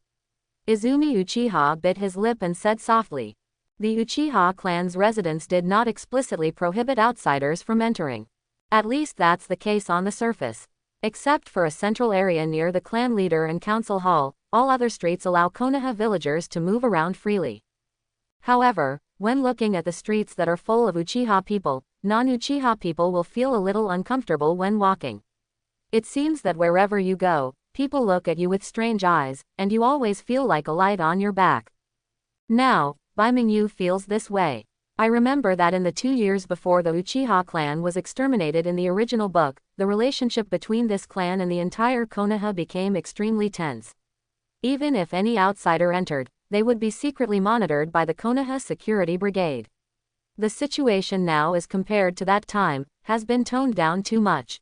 Izumi Uchiha bit his lip and said softly. The Uchiha clan's residence did not explicitly prohibit outsiders from entering. At least that's the case on the surface. Except for a central area near the clan leader and council hall, all other streets allow Konoha villagers to move around freely. However, when looking at the streets that are full of Uchiha people, non-Uchiha people will feel a little uncomfortable when walking. It seems that wherever you go, people look at you with strange eyes, and you always feel like a light on your back. Now, Bai Mingyu feels this way. I remember that in the 2 years before the Uchiha clan was exterminated in the original book, the relationship between this clan and the entire Konoha became extremely tense. Even if any outsider entered, they would be secretly monitored by the Konoha Security Brigade. The situation now, as compared to that time, has been toned down too much.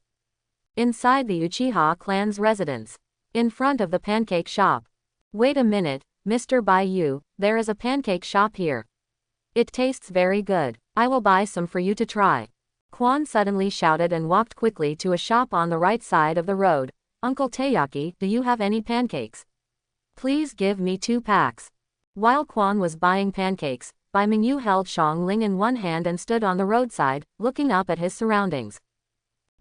Inside the Uchiha clan's residence. In front of the pancake shop. Wait a minute, Mr. Bai Yu, there is a pancake shop here. It tastes very good. I will buy some for you to try. Quan suddenly shouted and walked quickly to a shop on the right side of the road. Uncle Taeyaki, do you have any pancakes? Please give me 2 packs. While Quan was buying pancakes, Bai Mingyu held Xiongling in one hand and stood on the roadside, looking up at his surroundings.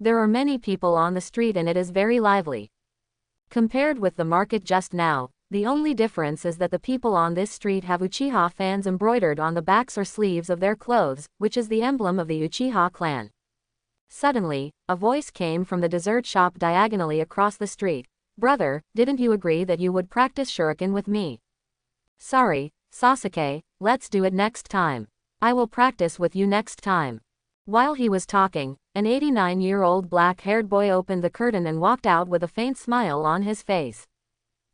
There are many people on the street and it is very lively. Compared with the market just now, the only difference is that the people on this street have Uchiha fans embroidered on the backs or sleeves of their clothes, which is the emblem of the Uchiha clan. Suddenly, a voice came from the dessert shop diagonally across the street. Brother, didn't you agree that you would practice shuriken with me? Sorry, Sasuke, let's do it next time. I will practice with you next time. While he was talking, an 89-year-old black-haired boy opened the curtain and walked out with a faint smile on his face.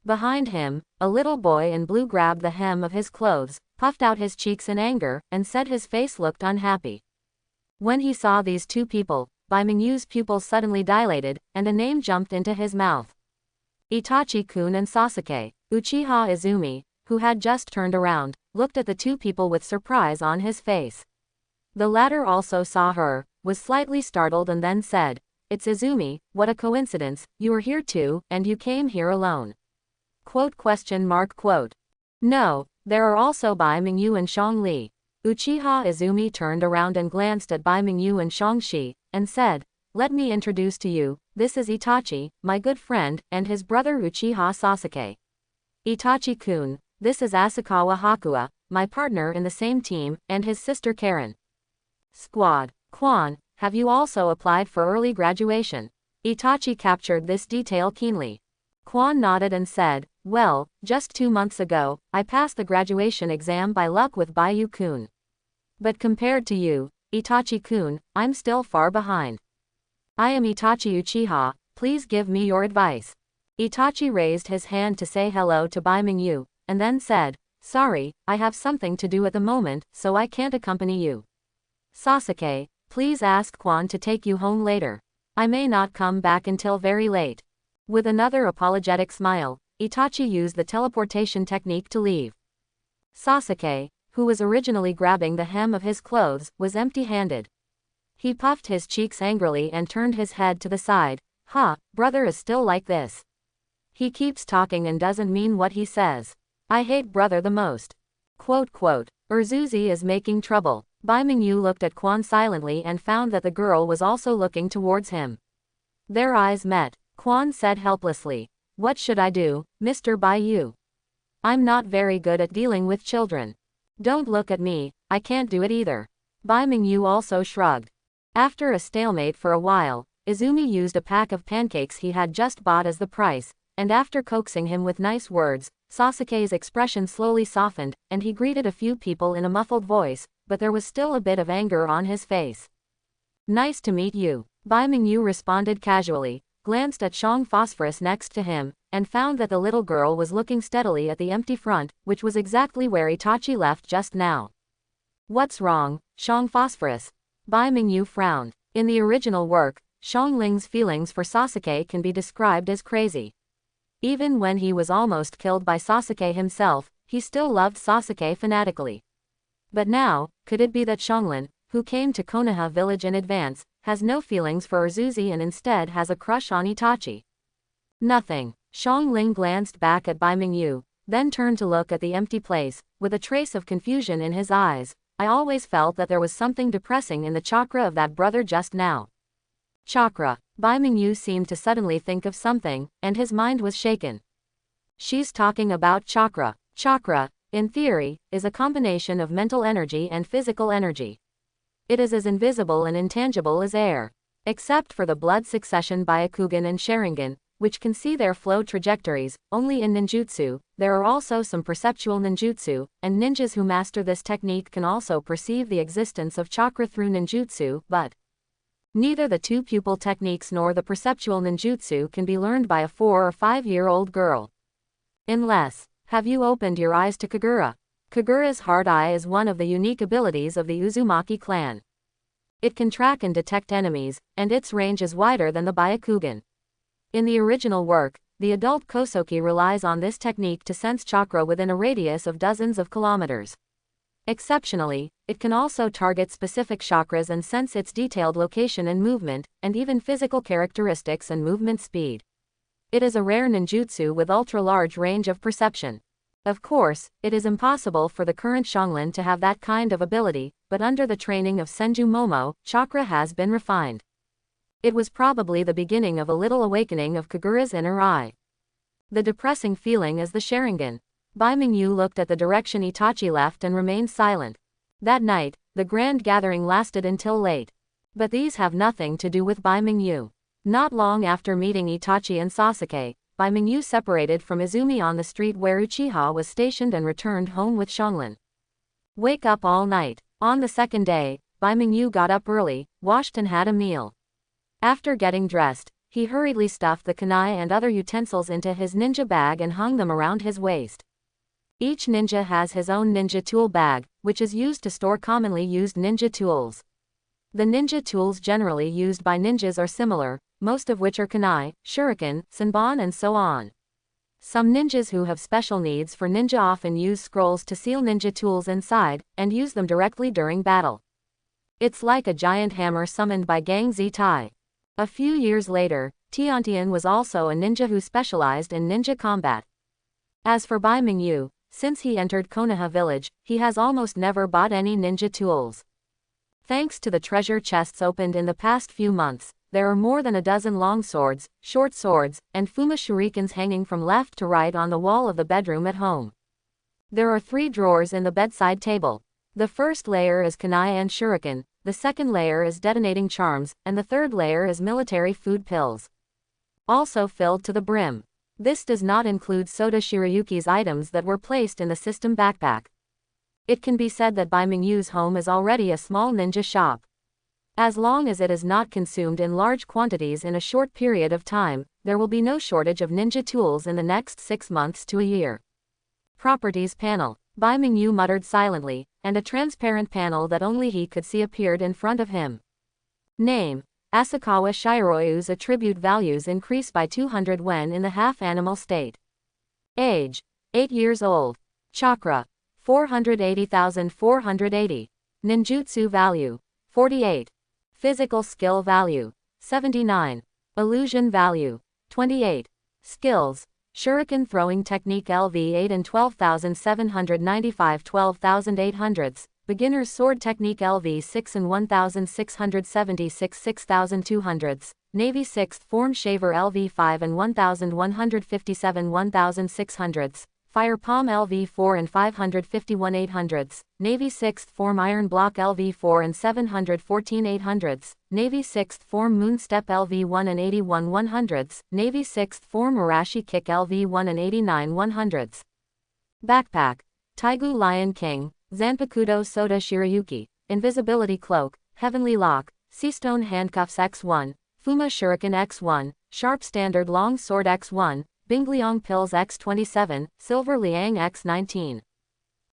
Behind him, a little boy in blue grabbed the hem of his clothes, puffed out his cheeks in anger, and said his face looked unhappy. When he saw these 2 people, Bai Mingyu's pupils suddenly dilated, and a name jumped into his mouth. Itachi-kun and Sasuke. Uchiha Izumi, who had just turned around, looked at the 2 people with surprise on his face. The latter also saw her, was slightly startled and then said, It's Izumi, what a coincidence, you are here too, and you came here alone. Quote? No, there are also Bai Mingyu and Xiongli. Uchiha Izumi turned around and glanced at Bai Mingyu and Xiongxi, and said, Let me introduce to you, this is Itachi, my good friend, and his brother Uchiha Sasuke. Itachi-kun, this is Asakawa Hakua, my partner in the same team, and his sister Karen. Squad. Quan, have you also applied for early graduation? Itachi captured this detail keenly. Quan nodded and said, Well, just 2 months ago, I passed the graduation exam by luck with Baiyu-kun. But compared to you, Itachi-kun, I'm still far behind. I am Itachi Uchiha, please give me your advice. Itachi raised his hand to say hello to Bai Mingyu, and then said, sorry, I have something to do at the moment, so I can't accompany you. Sasuke, please ask Quan to take you home later. I may not come back until very late. With another apologetic smile, Itachi used the teleportation technique to leave. Sasuke, who was originally grabbing the hem of his clothes, was empty-handed. He puffed his cheeks angrily and turned his head to the side. Brother is still like this. He keeps talking and doesn't mean what he says. I hate brother the most. Urzuzi is making trouble. Bai Mingyu looked at Quan silently and found that the girl was also looking towards him. Their eyes met. Quan said helplessly, what should I do, Mr. Bai Yu? I'm not very good at dealing with children. Don't look at me, I can't do it either. Bai Mingyu also shrugged. After a stalemate for a while, Izumi used a pack of pancakes he had just bought as the price, and after coaxing him with nice words, Sasuke's expression slowly softened, and he greeted a few people in a muffled voice, but there was still a bit of anger on his face. Nice to meet you. Bai Mingyu responded casually, glanced at Shang Phosphorus next to him, and found that the little girl was looking steadily at the empty front, which was exactly where Itachi left just now. What's wrong, Shang Phosphorus? Bai Mingyu frowned. In the original work, Xiangling's feelings for Sasuke can be described as crazy. Even when he was almost killed by Sasuke himself, he still loved Sasuke fanatically. But now, could it be that Xianglin, who came to Konoha village in advance, has no feelings for Urzuzi and instead has a crush on Itachi? Nothing. Xiangling glanced back at Bai Mingyu, then turned to look at the empty place, with a trace of confusion in his eyes. I always felt that there was something depressing in the chakra of that brother just now. Chakra. Bai Mingyu seemed to suddenly think of something, and his mind was shaken. She's talking about chakra. Chakra, in theory, is a combination of mental energy and physical energy. It is as invisible and intangible as air. Except for the blood succession Byakugan and Sharingan, which can see their flow trajectories, only in ninjutsu, there are also some perceptual ninjutsu, and ninjas who master this technique can also perceive the existence of chakra through ninjutsu, but neither the two-pupil techniques nor the perceptual ninjutsu can be learned by a 4 or 5-year-old girl. Unless, have you opened your eyes to Kagura? Kagura's hard eye is one of the unique abilities of the Uzumaki clan. It can track and detect enemies, and its range is wider than the Byakugan. In the original work, the adult Kosoki relies on this technique to sense chakra within a radius of dozens of kilometers. Exceptionally, it can also target specific chakras and sense its detailed location and movement, and even physical characteristics and movement speed. It is a rare ninjutsu with ultra-large range of perception. Of course, it is impossible for the current Xianglin to have that kind of ability, but under the training of Senju Momo, chakra has been refined. It was probably the beginning of a little awakening of Kagura's inner eye. The depressing feeling is the Sharingan. Bai Mingyu looked at the direction Itachi left and remained silent. That night, the grand gathering lasted until late. But these have nothing to do with Bai Mingyu. Not long after meeting Itachi and Sasuke, Bai Mingyu separated from Izumi on the street where Uchiha was stationed and returned home with Xianglin. Wake up all night. On the second day, Bai Mingyu got up early, washed and had a meal. After getting dressed, he hurriedly stuffed the kunai and other utensils into his ninja bag and hung them around his waist. Each ninja has his own ninja tool bag, which is used to store commonly used ninja tools. The ninja tools generally used by ninjas are similar, most of which are kunai, shuriken, senbon and so on. Some ninjas who have special needs for ninja often use scrolls to seal ninja tools inside, and use them directly during battle. It's like a giant hammer summoned by Gang Zitai. A few years later, Tiantian was also a ninja who specialized in ninja combat. As for Bai Mingyu, since he entered Konoha village, he has almost never bought any ninja tools. Thanks to the treasure chests opened in the past few months, there are more than a dozen long swords, short swords, and fuma shurikens hanging from left to right on the wall of the bedroom at home. There are 3 drawers in the bedside table. The first layer is kunai and shuriken, the second layer is detonating charms, and the third layer is military food pills. Also filled to the brim. This does not include Soda Shirayuki's items that were placed in the system backpack. It can be said that Bai Mingyu's home is already a small ninja shop. As long as it is not consumed in large quantities in a short period of time, there will be no shortage of ninja tools in the next 6 months to a year. Properties panel. Bai Mingyu muttered silently, and a transparent panel that only he could see appeared in front of him. Name. Asakawa Shiroyu's attribute values increase by 200 when in the half-animal state. Age. 8 years old. Chakra. 480,480. Ninjutsu value. 48. Physical skill value. 79. Illusion value. 28. Skills. Shuriken throwing technique LV8 and 12,795 12,800s. Beginner's sword technique LV6 and 1,676 6,200s. Navy 6th form shaver LV5 and 1,157 1,600s. Fire palm LV4 and 551 800s. Navy 6th form iron block LV4 and 714 800s. Navy 6th form moon step LV1 and 81 100s. Navy 6th form Arashi kick LV1 and 89 100s. Backpack. Taigu Lion King. Zanpakudo Soda Shirayuki. Invisibility cloak. Heavenly lock. Seastone handcuffs X1. Fuma shuriken X1. Sharp standard long sword X1. Bingliang pills X27, Silver Liang X19.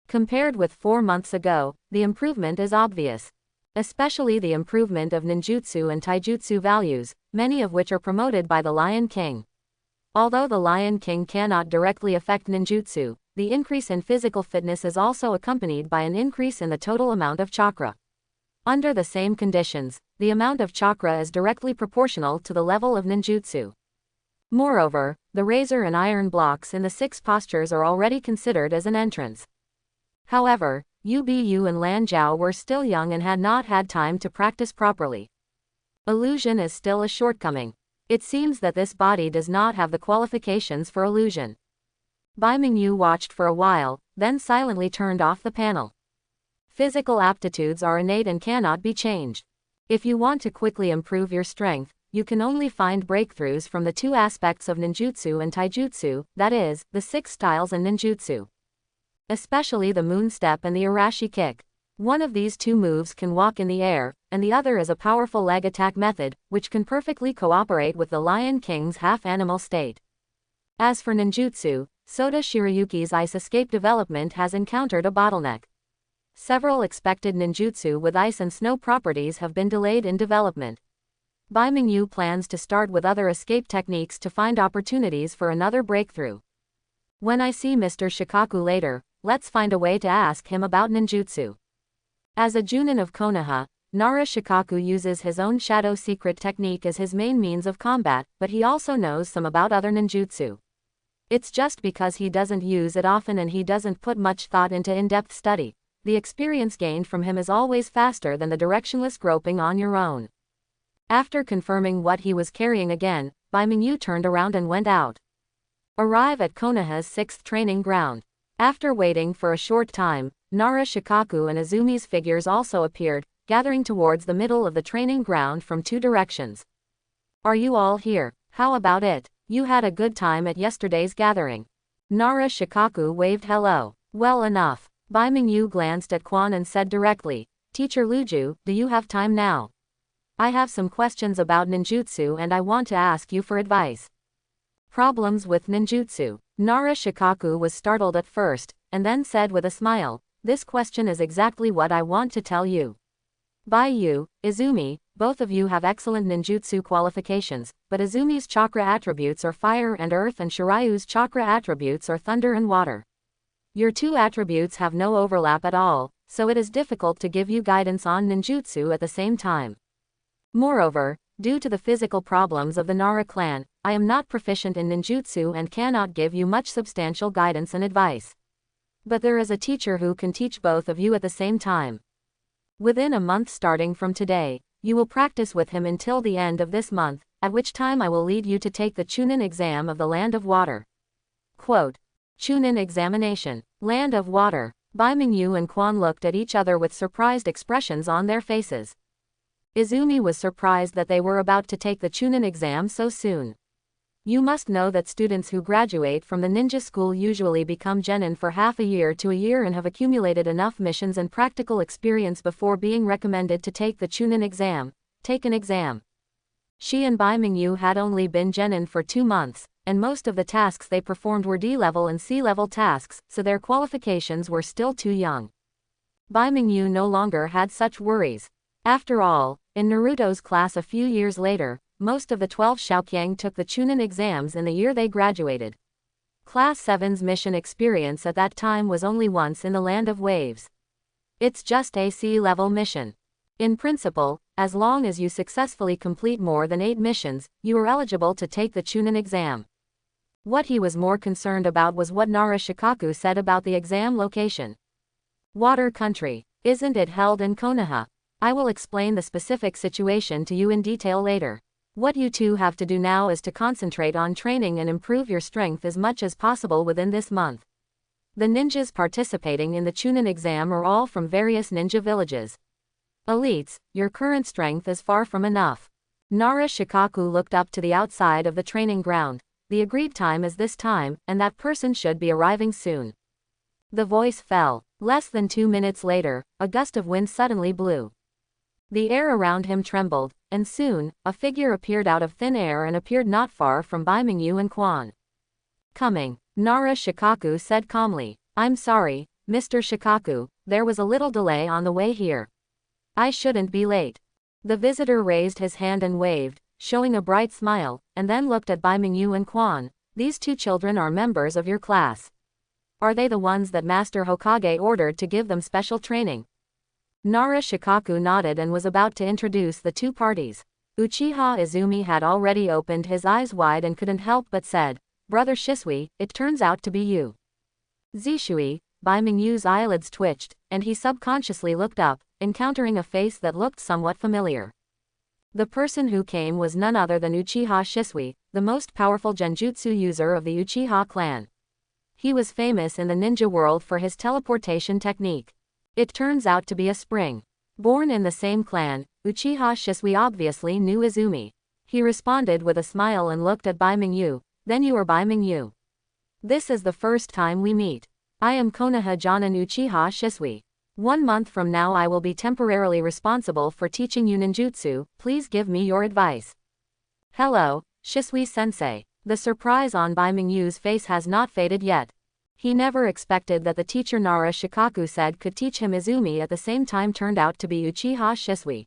Compared with 4 months ago, the improvement is obvious. Especially the improvement of ninjutsu and taijutsu values, many of which are promoted by the Lion King. Although the Lion King cannot directly affect ninjutsu, the increase in physical fitness is also accompanied by an increase in the total amount of chakra. Under the same conditions, the amount of chakra is directly proportional to the level of ninjutsu. Moreover, the razor and iron blocks in the 6 postures are already considered as an entrance. However, Yu Bu and Lan Zhao were still young and had not had time to practice properly. Illusion is still a shortcoming. It seems that this body does not have the qualifications for illusion. Bai Mingyu watched for a while, then silently turned off the panel. Physical aptitudes are innate and cannot be changed. If you want to quickly improve your strength, you can only find breakthroughs from the 2 aspects of ninjutsu and taijutsu, that is, the 6 styles in ninjutsu. Especially the moon step and the Arashi kick. One of these 2 moves can walk in the air, and the other is a powerful leg attack method, which can perfectly cooperate with the Lion King's half-animal state. As for ninjutsu, Soda Shirayuki's ice escape development has encountered a bottleneck. Several expected ninjutsu with ice and snow properties have been delayed in development. Bai Mingyu plans to start with other escape techniques to find opportunities for another breakthrough. When I see Mr. Shikaku later, let's find a way to ask him about ninjutsu. As a Junin of Konoha, Nara Shikaku uses his own shadow secret technique as his main means of combat, but he also knows some about other ninjutsu. It's just because he doesn't use it often and he doesn't put much thought into in-depth study. The experience gained from him is always faster than the directionless groping on your own. After confirming what he was carrying again, Bai Mingyu turned around and went out. Arrive at Konoha's 6th training ground. After waiting for a short time, Nara Shikaku and Izumi's figures also appeared, gathering towards the middle of the training ground from 2 directions. Are you all here? How about it? You had a good time at yesterday's gathering. Nara Shikaku waved hello. Well enough. Bai Mingyu glanced at Quan and said directly, Teacher Luju, do you have time now? I have some questions about ninjutsu and I want to ask you for advice. Problems with ninjutsu. Nara Shikaku was startled at first, and then said with a smile, this question is exactly what I want to tell you. Bai Yu, Izumi, both of you have excellent ninjutsu qualifications, but Izumi's chakra attributes are fire and earth and Shirayu's chakra attributes are thunder and water. Your 2 attributes have no overlap at all, so it is difficult to give you guidance on ninjutsu at the same time. Moreover, due to the physical problems of the Nara clan, I am not proficient in ninjutsu and cannot give you much substantial guidance and advice. But there is a teacher who can teach both of you at the same time. Within a month starting from today, you will practice with him until the end of this month, at which time I will lead you to take the Chunin exam of the Land of Water. Quote. Chunin examination. Land of Water. Bai Mingyu and Quan looked at each other with surprised expressions on their faces. Izumi was surprised that they were about to take the Chunin exam so soon. You must know that students who graduate from the ninja school usually become genin for half a year to a year and have accumulated enough missions and practical experience before being recommended to take the Chunin exam. Take an exam. She and Bai Mingyu had only been genin for 2 months, and most of the tasks they performed were D-level and C-level tasks, so their qualifications were still too young. Bai Mingyu no longer had such worries. After all, in Naruto's class a few years later, most of the 12 Xiaoqiang took the Chunin exams in the year they graduated. Class 7's mission experience at that time was only once in the Land of Waves. It's just a C-level mission. In principle, as long as you successfully complete more than 8 missions, you are eligible to take the Chunin exam. What he was more concerned about was what Nara Shikaku said about the exam location. Water country. Isn't it held in Konoha? I will explain the specific situation to you in detail later. What you two have to do now is to concentrate on training and improve your strength as much as possible within this month. The ninjas participating in the Chunin exam are all from various ninja villages. Elites, your current strength is far from enough. Nara Shikaku looked up to the outside of the training ground. The agreed time is this time, and that person should be arriving soon. The voice fell. Less than 2 minutes later, a gust of wind suddenly blew. The air around him trembled, and soon, a figure appeared out of thin air and appeared not far from Bai Mingyu and Quan. Coming, Nara Shikaku said calmly. I'm sorry, Mr. Shikaku, there was a little delay on the way here. I shouldn't be late. The visitor raised his hand and waved, showing a bright smile, and then looked at Bai Mingyu and Quan. These 2 children are members of your class. Are they the ones that Master Hokage ordered to give them special training? Nara Shikaku nodded and was about to introduce the 2 parties. Uchiha Izumi had already opened his eyes wide and couldn't help but said, Brother Shisui, it turns out to be you. Zishui, Bai Mingyu's eyelids twitched, and he subconsciously looked up, encountering a face that looked somewhat familiar. The person who came was none other than Uchiha Shisui, the most powerful genjutsu user of the Uchiha clan. He was famous in the ninja world for his teleportation technique. It turns out to be a spring. Born in the same clan, Uchiha Shisui obviously knew Izumi. He responded with a smile and looked at Bai Mingyu. Then you are Bai Mingyu. This is the first time we meet. I am Konoha Jonin Uchiha Shisui. 1 month from now I will be temporarily responsible for teaching you ninjutsu, please give me your advice. Hello, Shisui-sensei. The surprise on Bai Mingyu's face has not faded yet. He never expected that the teacher Nara Shikaku said could teach him Izumi at the same time turned out to be Uchiha Shisui.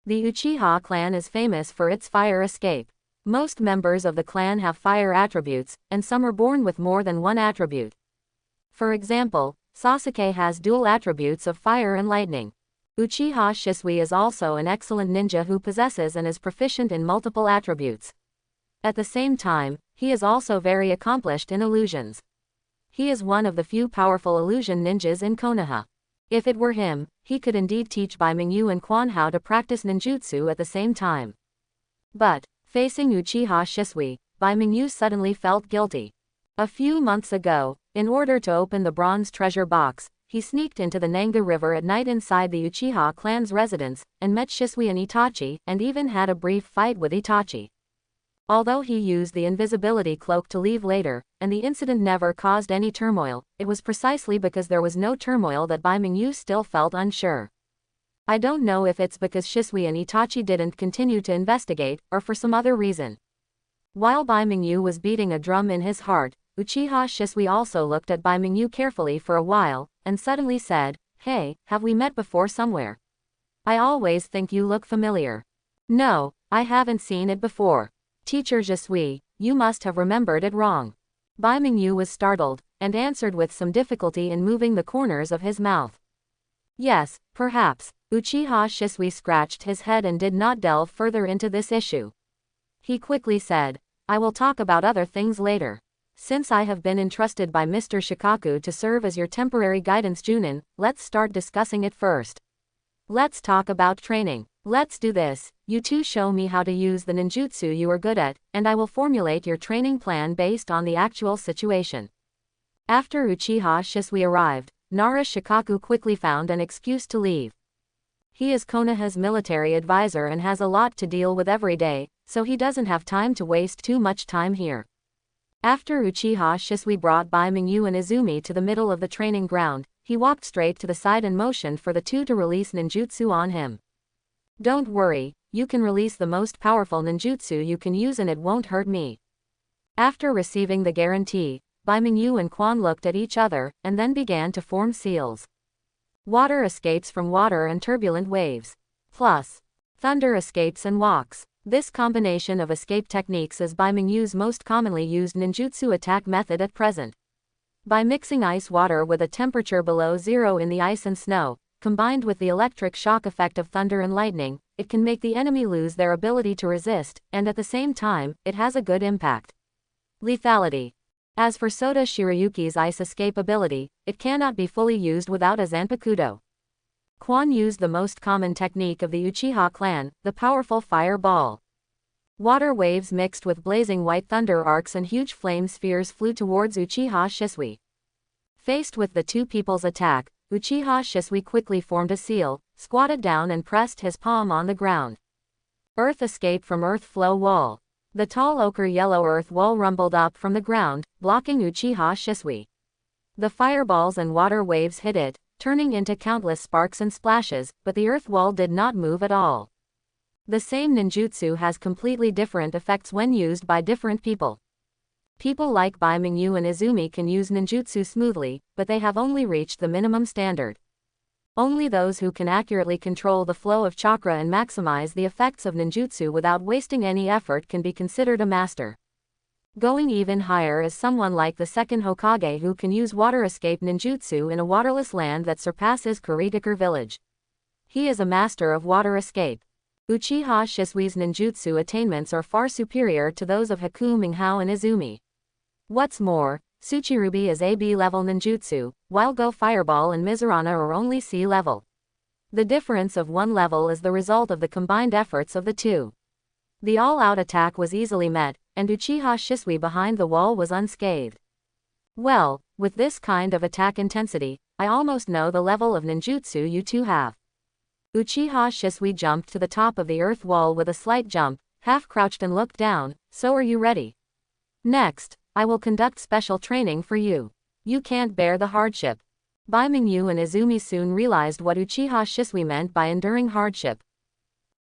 The Uchiha clan is famous for its fire escape. Most members of the clan have fire attributes, and some are born with more than one attribute. For example, Sasuke has dual attributes of fire and lightning. Uchiha Shisui is also an excellent ninja who possesses and is proficient in multiple attributes. At the same time, he is also very accomplished in illusions. He is one of the few powerful illusion ninjas in Konoha. If it were him, he could indeed teach Bai Mingyu and Quan how to practice ninjutsu at the same time. But, facing Uchiha Shisui, Bai Mingyu suddenly felt guilty. A few months ago, in order to open the bronze treasure box, he sneaked into the Nanga River at night inside the Uchiha clan's residence, and met Shisui and Itachi, and even had a brief fight with Itachi. Although he used the invisibility cloak to leave later, and the incident never caused any turmoil, it was precisely because there was no turmoil that Bai Mingyu still felt unsure. I don't know if it's because Shisui and Itachi didn't continue to investigate, or for some other reason. While Bai Mingyu was beating a drum in his heart, Uchiha Shisui also looked at Bai Mingyu carefully for a while, and suddenly said, Hey, have we met before somewhere? I always think you look familiar. No, I haven't seen it before. Teacher Shisui, you must have remembered it wrong. Bai Mingyu was startled, and answered with some difficulty in moving the corners of his mouth. Yes, perhaps. Uchiha Shisui scratched his head and did not delve further into this issue. He quickly said, I will talk about other things later. Since I have been entrusted by Mr. Shikaku to serve as your temporary guidance Junin, let's start discussing it first. Let's talk about training. Let's do this. You two show me how to use the ninjutsu you are good at, and I will formulate your training plan based on the actual situation. After Uchiha Shisui arrived, Nara Shikaku quickly found an excuse to leave. He is Konoha's military advisor and has a lot to deal with every day, so he doesn't have time to waste too much time here. After Uchiha Shisui brought Bai Mingyu and Izumi to the middle of the training ground, he walked straight to the side and motioned for the two to release ninjutsu on him. Don't worry, you can release the most powerful ninjutsu you can use and it won't hurt me. After receiving the guarantee, Bai Mingyu and Quan looked at each other, and then began to form seals. Water escapes from water and turbulent waves. Plus, thunder escapes and walks. This combination of escape techniques is Bai Mingyu's most commonly used ninjutsu attack method at present. By mixing ice water with a temperature below zero in the ice and snow, combined with the electric shock effect of thunder and lightning, it can make the enemy lose their ability to resist, and at the same time, it has a good impact. Lethality. As for Sota Shirayuki's ice escape ability, it cannot be fully used without a Zanpakuto. Quan used the most common technique of the Uchiha clan, the powerful fire ball. Water waves mixed with blazing white thunder arcs and huge flame spheres flew towards Uchiha Shisui. Faced with the two people's attack, Uchiha Shisui quickly formed a seal, squatted down and pressed his palm on the ground. Earth escape from earth flow wall. The tall ochre yellow earth wall rumbled up from the ground, blocking Uchiha Shisui. The fireballs and water waves hit it, turning into countless sparks and splashes, but the earth wall did not move at all. The same ninjutsu has completely different effects when used by different people. People like Bai Mingyu and Izumi can use ninjutsu smoothly, but they have only reached the minimum standard. Only those who can accurately control the flow of chakra and maximize the effects of ninjutsu without wasting any effort can be considered a master. Going even higher is someone like the second Hokage who can use water escape ninjutsu in a waterless land that surpasses Kuritiker village. He is a master of water escape. Uchiha Shisui's ninjutsu attainments are far superior to those of Haku Minghao and Izumi. What's more, Tsuchirubi is a B-level ninjutsu, while Go Fireball and Mizurana are only C-level. The difference of one level is the result of the combined efforts of the two. The all-out attack was easily met, and Uchiha Shisui behind the wall was unscathed. Well, with this kind of attack intensity, I almost know the level of ninjutsu you two have. Uchiha Shisui jumped to the top of the earth wall with a slight jump, half-crouched and looked down. So are you ready? Next, I will conduct special training for you. You can't bear the hardship. Bai Mingyu and Izumi soon realized what Uchiha Shisui meant by enduring hardship.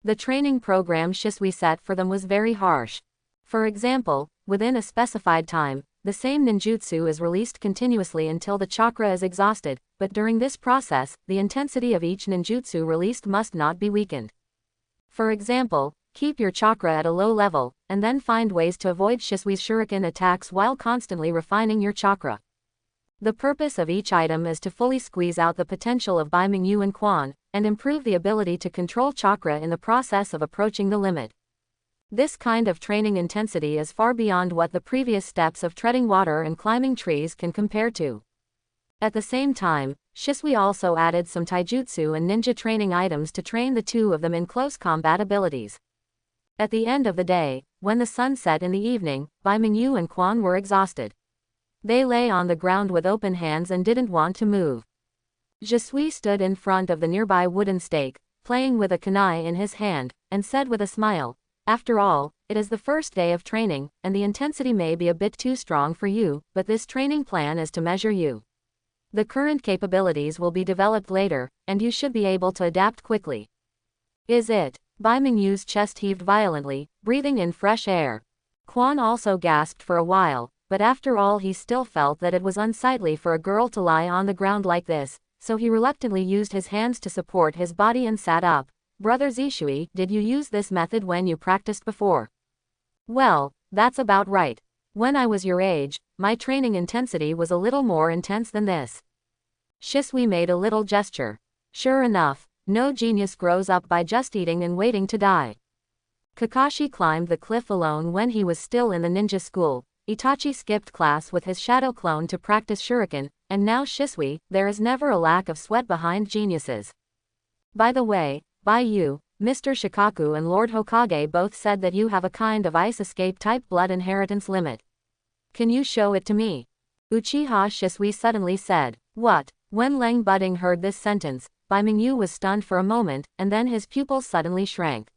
The training program Shisui set for them was very harsh. For example, within a specified time, the same ninjutsu is released continuously until the chakra is exhausted, but during this process, the intensity of each ninjutsu released must not be weakened. For example, keep your chakra at a low level, and then find ways to avoid Shisui's shuriken attacks while constantly refining your chakra. The purpose of each item is to fully squeeze out the potential of Bai Mingyu and Quan, and improve the ability to control chakra in the process of approaching the limit. This kind of training intensity is far beyond what the previous steps of treading water and climbing trees can compare to. At the same time, Shisui also added some taijutsu and ninja training items to train the two of them in close combat abilities. At the end of the day, when the sun set in the evening, Bai Mingyu and Quan were exhausted. They lay on the ground with open hands and didn't want to move. Shisui stood in front of the nearby wooden stake, playing with a kunai in his hand, and said with a smile, "After all, it is the first day of training, and the intensity may be a bit too strong for you, but this training plan is to measure you. The current capabilities will be developed later, and you should be able to adapt quickly." Is it? Bai Mingyu's chest heaved violently, breathing in fresh air. Quan also gasped for a while, but after all he still felt that it was unsightly for a girl to lie on the ground like this, so he reluctantly used his hands to support his body and sat up. "Brother Zishui, did you use this method when you practiced before?" "Well, that's about right. When I was your age, my training intensity was a little more intense than this." Shisui made a little gesture. Sure enough, no genius grows up by just eating and waiting to die. Kakashi climbed the cliff alone when he was still in the ninja school. Itachi skipped class with his shadow clone to practice shuriken, and now Shisui. There is never a lack of sweat behind geniuses. By the way, Bai Yu, Mr. Shikaku and Lord Hokage both said that you have a kind of ice escape type blood inheritance limit. Can you show it to me? Uchiha Shisui suddenly said. What? When Leng Budding heard this sentence, Bai Mingyu was stunned for a moment, and then his pupils suddenly shrank.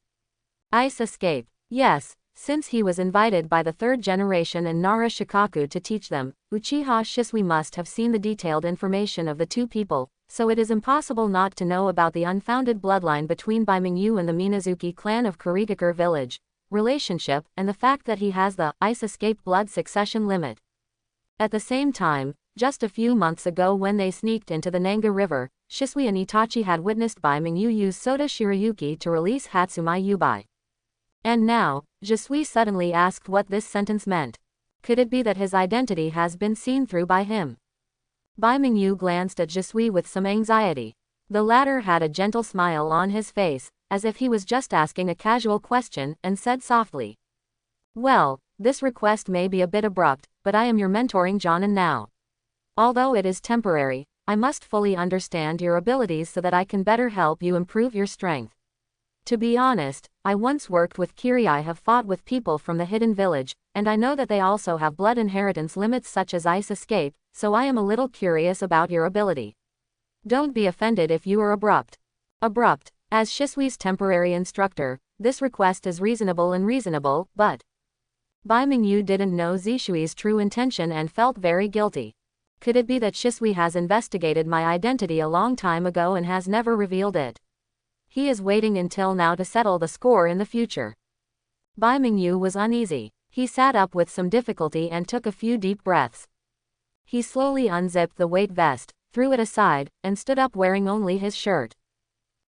Ice escape. Yes, Since he was invited by the third generation and Nara Shikaku to teach them, Uchiha Shisui must have seen the detailed information of the two people, so it is impossible not to know about the unfounded bloodline between Baimingyu and the Minazuki clan of Kurigakure village, relationship, and the fact that he has the ice escape blood succession limit. At the same time, just a few months ago when they sneaked into the Nanga River, Shisui and Itachi had witnessed Baimingyu use Soda Shirayuki to release Hatsumai Yubai. And now, Shisui suddenly asked what this sentence meant. Could it be that his identity has been seen through by him? Baimingyu glanced at Shisui with some anxiety. The latter had a gentle smile on his face, as if he was just asking a casual question, and said softly, "Well, this request may be a bit abrupt, but I am your mentoring Jonin now. Although it is temporary, I must fully understand your abilities so that I can better help you improve your strength. To be honest, I once worked with Kiri. I have fought with people from the hidden village, and I know that they also have blood inheritance limits such as ice escape, so I am a little curious about your ability. Don't be offended if you are abrupt." Abrupt. As Shisui's temporary instructor, this request is reasonable, but Baimingyu didn't know Zishui's true intention and felt very guilty. Could it be that Shisui has investigated my identity a long time ago and has never revealed it? He is waiting until now to settle the score in the future. Baimingyu was uneasy. He sat up with some difficulty and took a few deep breaths. He slowly unzipped the weight vest, threw it aside, and stood up wearing only his shirt.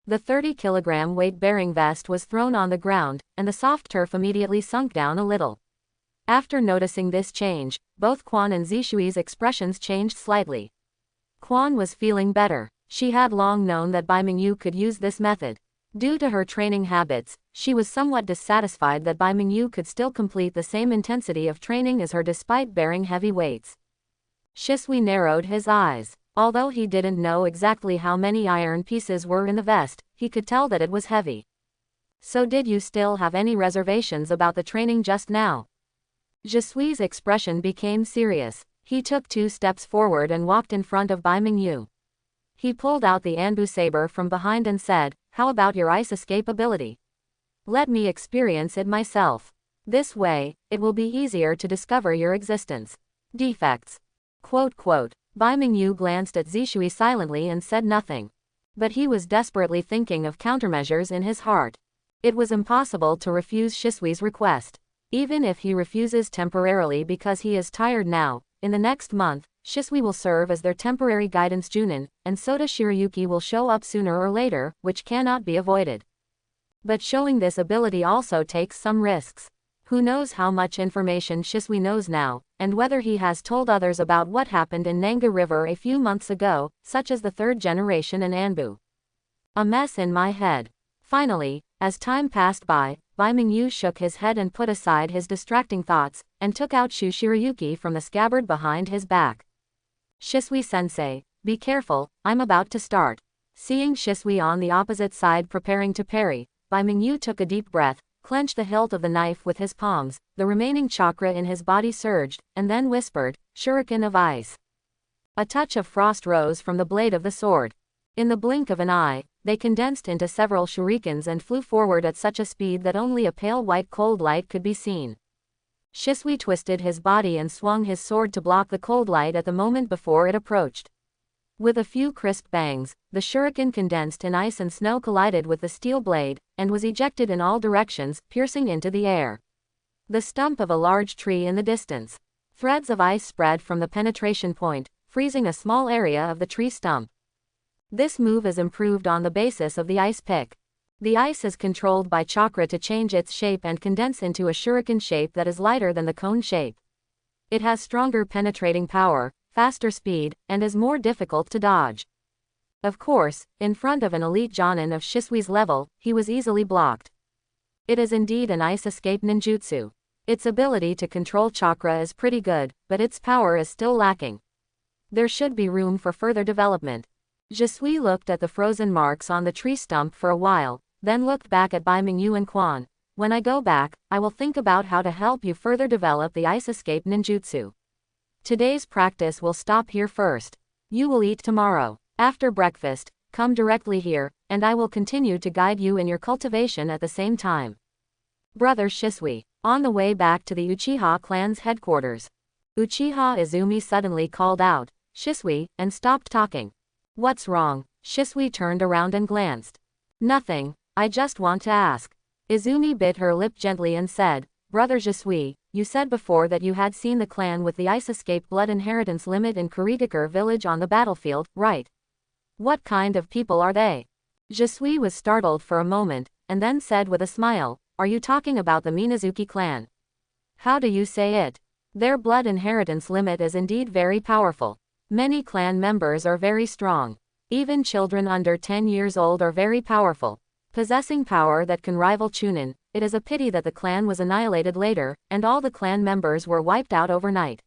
The 30-kilogram weight-bearing vest was thrown on the ground, and the soft turf immediately sunk down a little. After noticing this change, both Quan and Zishui's expressions changed slightly. Quan was feeling better. She had long known that Baimingyu could use this method. Due to her training habits, she was somewhat dissatisfied that Baimingyu could still complete the same intensity of training as her despite bearing heavy weights. Shisui narrowed his eyes. Although he didn't know exactly how many iron pieces were in the vest, he could tell that it was heavy. "So did you still have any reservations about the training just now?" Jisui's expression became serious. He took 2 steps forward and walked in front of Baimingyu. He pulled out the Anbu saber from behind and said, "How about your ice escape ability? Let me experience it myself. This way, it will be easier to discover your existence. Defects." Baimingyu glanced at Zishui silently and said nothing. But he was desperately thinking of countermeasures in his heart. It was impossible to refuse Shisui's request. Even if he refuses temporarily because he is tired now, in the next month, Shisui will serve as their temporary guidance Junin, and Soda Shirayuki will show up sooner or later, which cannot be avoided. But showing this ability also takes some risks. Who knows how much information Shisui knows now, and whether he has told others about what happened in Nanga River a few months ago, such as the third generation and Anbu. A mess in my head. Finally, as time passed by, Baimingyu shook his head and put aside his distracting thoughts, and took out Shu Shirayuki from the scabbard behind his back. "Shisui-sensei, be careful, I'm about to start." Seeing Shisui on the opposite side preparing to parry, Baimingyu took a deep breath, clenched the hilt of the knife with his palms, the remaining chakra in his body surged, and then whispered, "Shuriken of ice." A touch of frost rose from the blade of the sword. In the blink of an eye, they condensed into several shurikens and flew forward at such a speed that only a pale white cold light could be seen. Shisui twisted his body and swung his sword to block the cold light at the moment before it approached. With a few crisp bangs, the shuriken condensed in ice and snow collided with the steel blade, and was ejected in all directions, piercing into the air. The stump of a large tree in the distance. Threads of ice spread from the penetration point, freezing a small area of the tree stump. This move is improved on the basis of the ice pick. The ice is controlled by chakra to change its shape and condense into a shuriken shape that is lighter than the cone shape. It has stronger penetrating power, faster speed, and is more difficult to dodge. Of course, in front of an elite Jonin of Shisui's level, he was easily blocked. It is indeed an ice escape ninjutsu. Its ability to control chakra is pretty good, but its power is still lacking. There should be room for further development. Jisui looked at the frozen marks on the tree stump for a while, then looked back at Baimingyu and Quan. "When I go back, I will think about how to help you further develop the ice escape ninjutsu. Today's practice will stop here first. You will eat tomorrow. After breakfast, come directly here, and I will continue to guide you in your cultivation at the same time." "Brother Shisui, On the way back to the Uchiha clan's headquarters, Uchiha Izumi suddenly called out, "Shisui," and stopped talking. "What's wrong?" Shisui turned around and glanced. "Nothing, I just want to ask." Izumi bit her lip gently and said, "Brother Shisui, you said before that you had seen the clan with the ice escape blood inheritance limit in Kurigakure village on the battlefield, right? What kind of people are they?" Shisui was startled for a moment, and then said with a smile, "Are you talking about the Minazuki clan?" "How do you say it?" "Their blood inheritance limit is indeed very powerful. Many clan members are very strong. Even children under 10 years old are very powerful, possessing power that can rival Chunin. It is a pity that the clan was annihilated later, and all the clan members were wiped out overnight.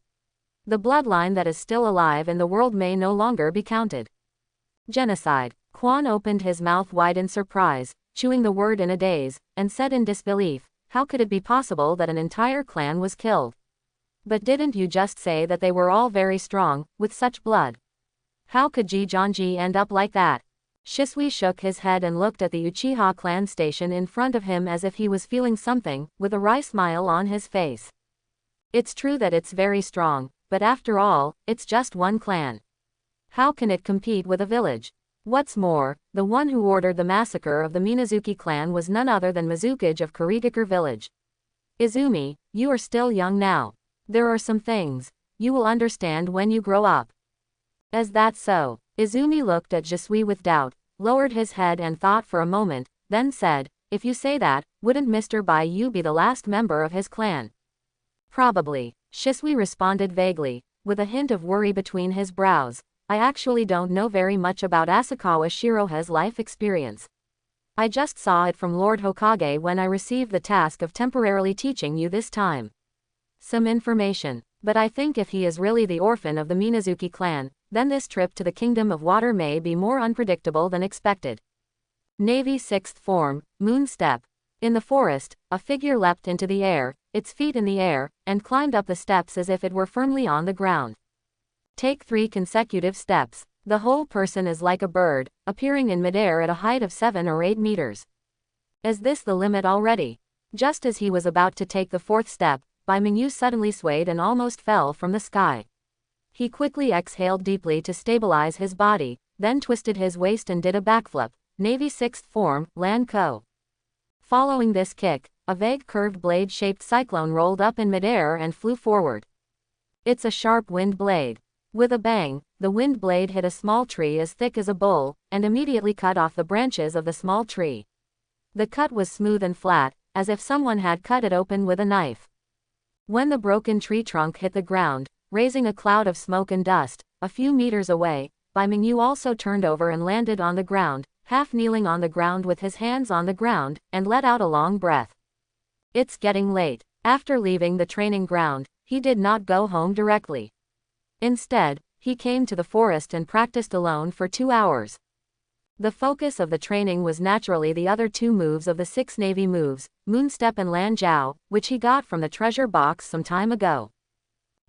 The bloodline that is still alive in the world may no longer be counted." Genocide. Quan opened his mouth wide in surprise, chewing the word in a daze, and said in disbelief, "How could it be possible that an entire clan was killed? But didn't you just say that they were all very strong, with such blood? How could Jijanji end up like that?" Shisui shook his head and looked at the Uchiha clan station in front of him as if he was feeling something, with a wry smile on his face. "It's true that it's very strong, but after all, it's just one clan. How can it compete with a village? What's more, the one who ordered the massacre of the Minazuki clan was none other than Mizukage of Kurigakure village. Izumi, you are still young now. There are some things you will understand when you grow up." "Is that so?" Izumi looked at Shisui with doubt, lowered his head and thought for a moment, then said, "If you say that, wouldn't Mr. Baiyu be the last member of his clan?" "Probably," Shisui responded vaguely, with a hint of worry between his brows. "I actually don't know very much about Asakawa Shiroha's life experience. I just saw it from Lord Hokage when I received the task of temporarily teaching you this time. Some information. But I think if he is really the orphan of the Minazuki clan, then this trip to the Kingdom of Water may be more unpredictable than expected." Navy 6th Form, Moon Step. In the forest, a figure leapt into the air, its feet in the air, and climbed up the steps as if it were firmly on the ground. Take 3 consecutive steps. The whole person is like a bird, appearing in midair at a height of 7 or 8 meters. Is this the limit already? Just as he was about to take the 4th step, Bai Mingyu suddenly swayed and almost fell from the sky. He quickly exhaled deeply to stabilize his body, then twisted his waist and did a backflip. Navy 6th Form, Lan Ko. Following this kick, a vague curved blade-shaped cyclone rolled up in midair and flew forward. It's a sharp wind blade. With a bang, the wind blade hit a small tree as thick as a bowl, and immediately cut off the branches of the small tree. The cut was smooth and flat, as if someone had cut it open with a knife. When the broken tree trunk hit the ground, raising a cloud of smoke and dust, a few meters away, Bai Mingyu also turned over and landed on the ground, half kneeling on the ground with his hands on the ground, and let out a long breath. It's getting late. After leaving the training ground, he did not go home directly. Instead, he came to the forest and practiced alone for 2 hours. The focus of the training was naturally the other 2 moves of the 6 Navy moves, Moonstep and Lan Jiao, which he got from the treasure box some time ago.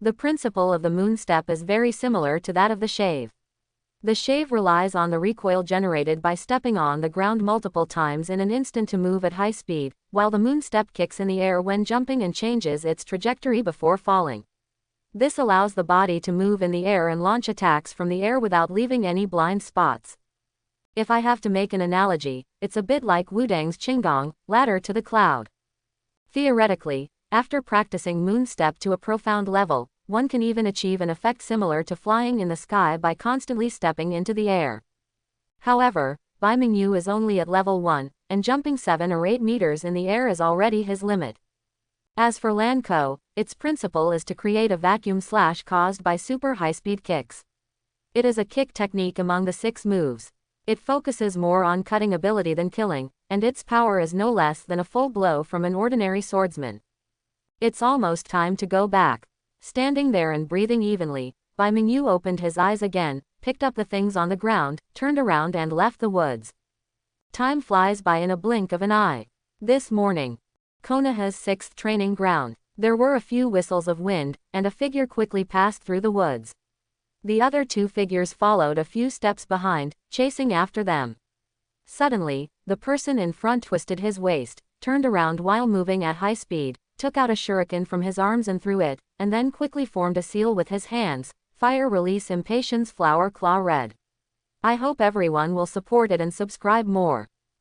The principle of the Moonstep is very similar to that of the shave. The shave relies on the recoil generated by stepping on the ground multiple times in an instant to move at high speed, while the Moonstep kicks in the air when jumping and changes its trajectory before falling. This allows the body to move in the air and launch attacks from the air without leaving any blind spots. If I have to make an analogy, it's a bit like Wudang's Qinggong, ladder to the cloud. Theoretically, after practicing Moonstep to a profound level, one can even achieve an effect similar to flying in the sky by constantly stepping into the air. However, Bai Mingyu is only at level 1, and jumping 7 or 8 meters in the air is already his limit. As for Lan Ko, its principle is to create a vacuum slash caused by super high-speed kicks. It is a kick technique among the 6 moves. It focuses more on cutting ability than killing, and its power is no less than a full blow from an ordinary swordsman. It's almost time to go back. Standing there and breathing evenly, Bai Mingyu opened his eyes again, picked up the things on the ground, turned around and left the woods. Time flies by in a blink of an eye. This morning, Konoha's 6th training ground. There were a few whistles of wind, and a figure quickly passed through the woods. The other 2 figures followed a few steps behind, chasing after them. Suddenly, the person in front twisted his waist, turned around while moving at high speed, took out a shuriken from his arms and threw it, and then quickly formed a seal with his hands. Fire release impatience flower claw red. I hope everyone will support it and subscribe more.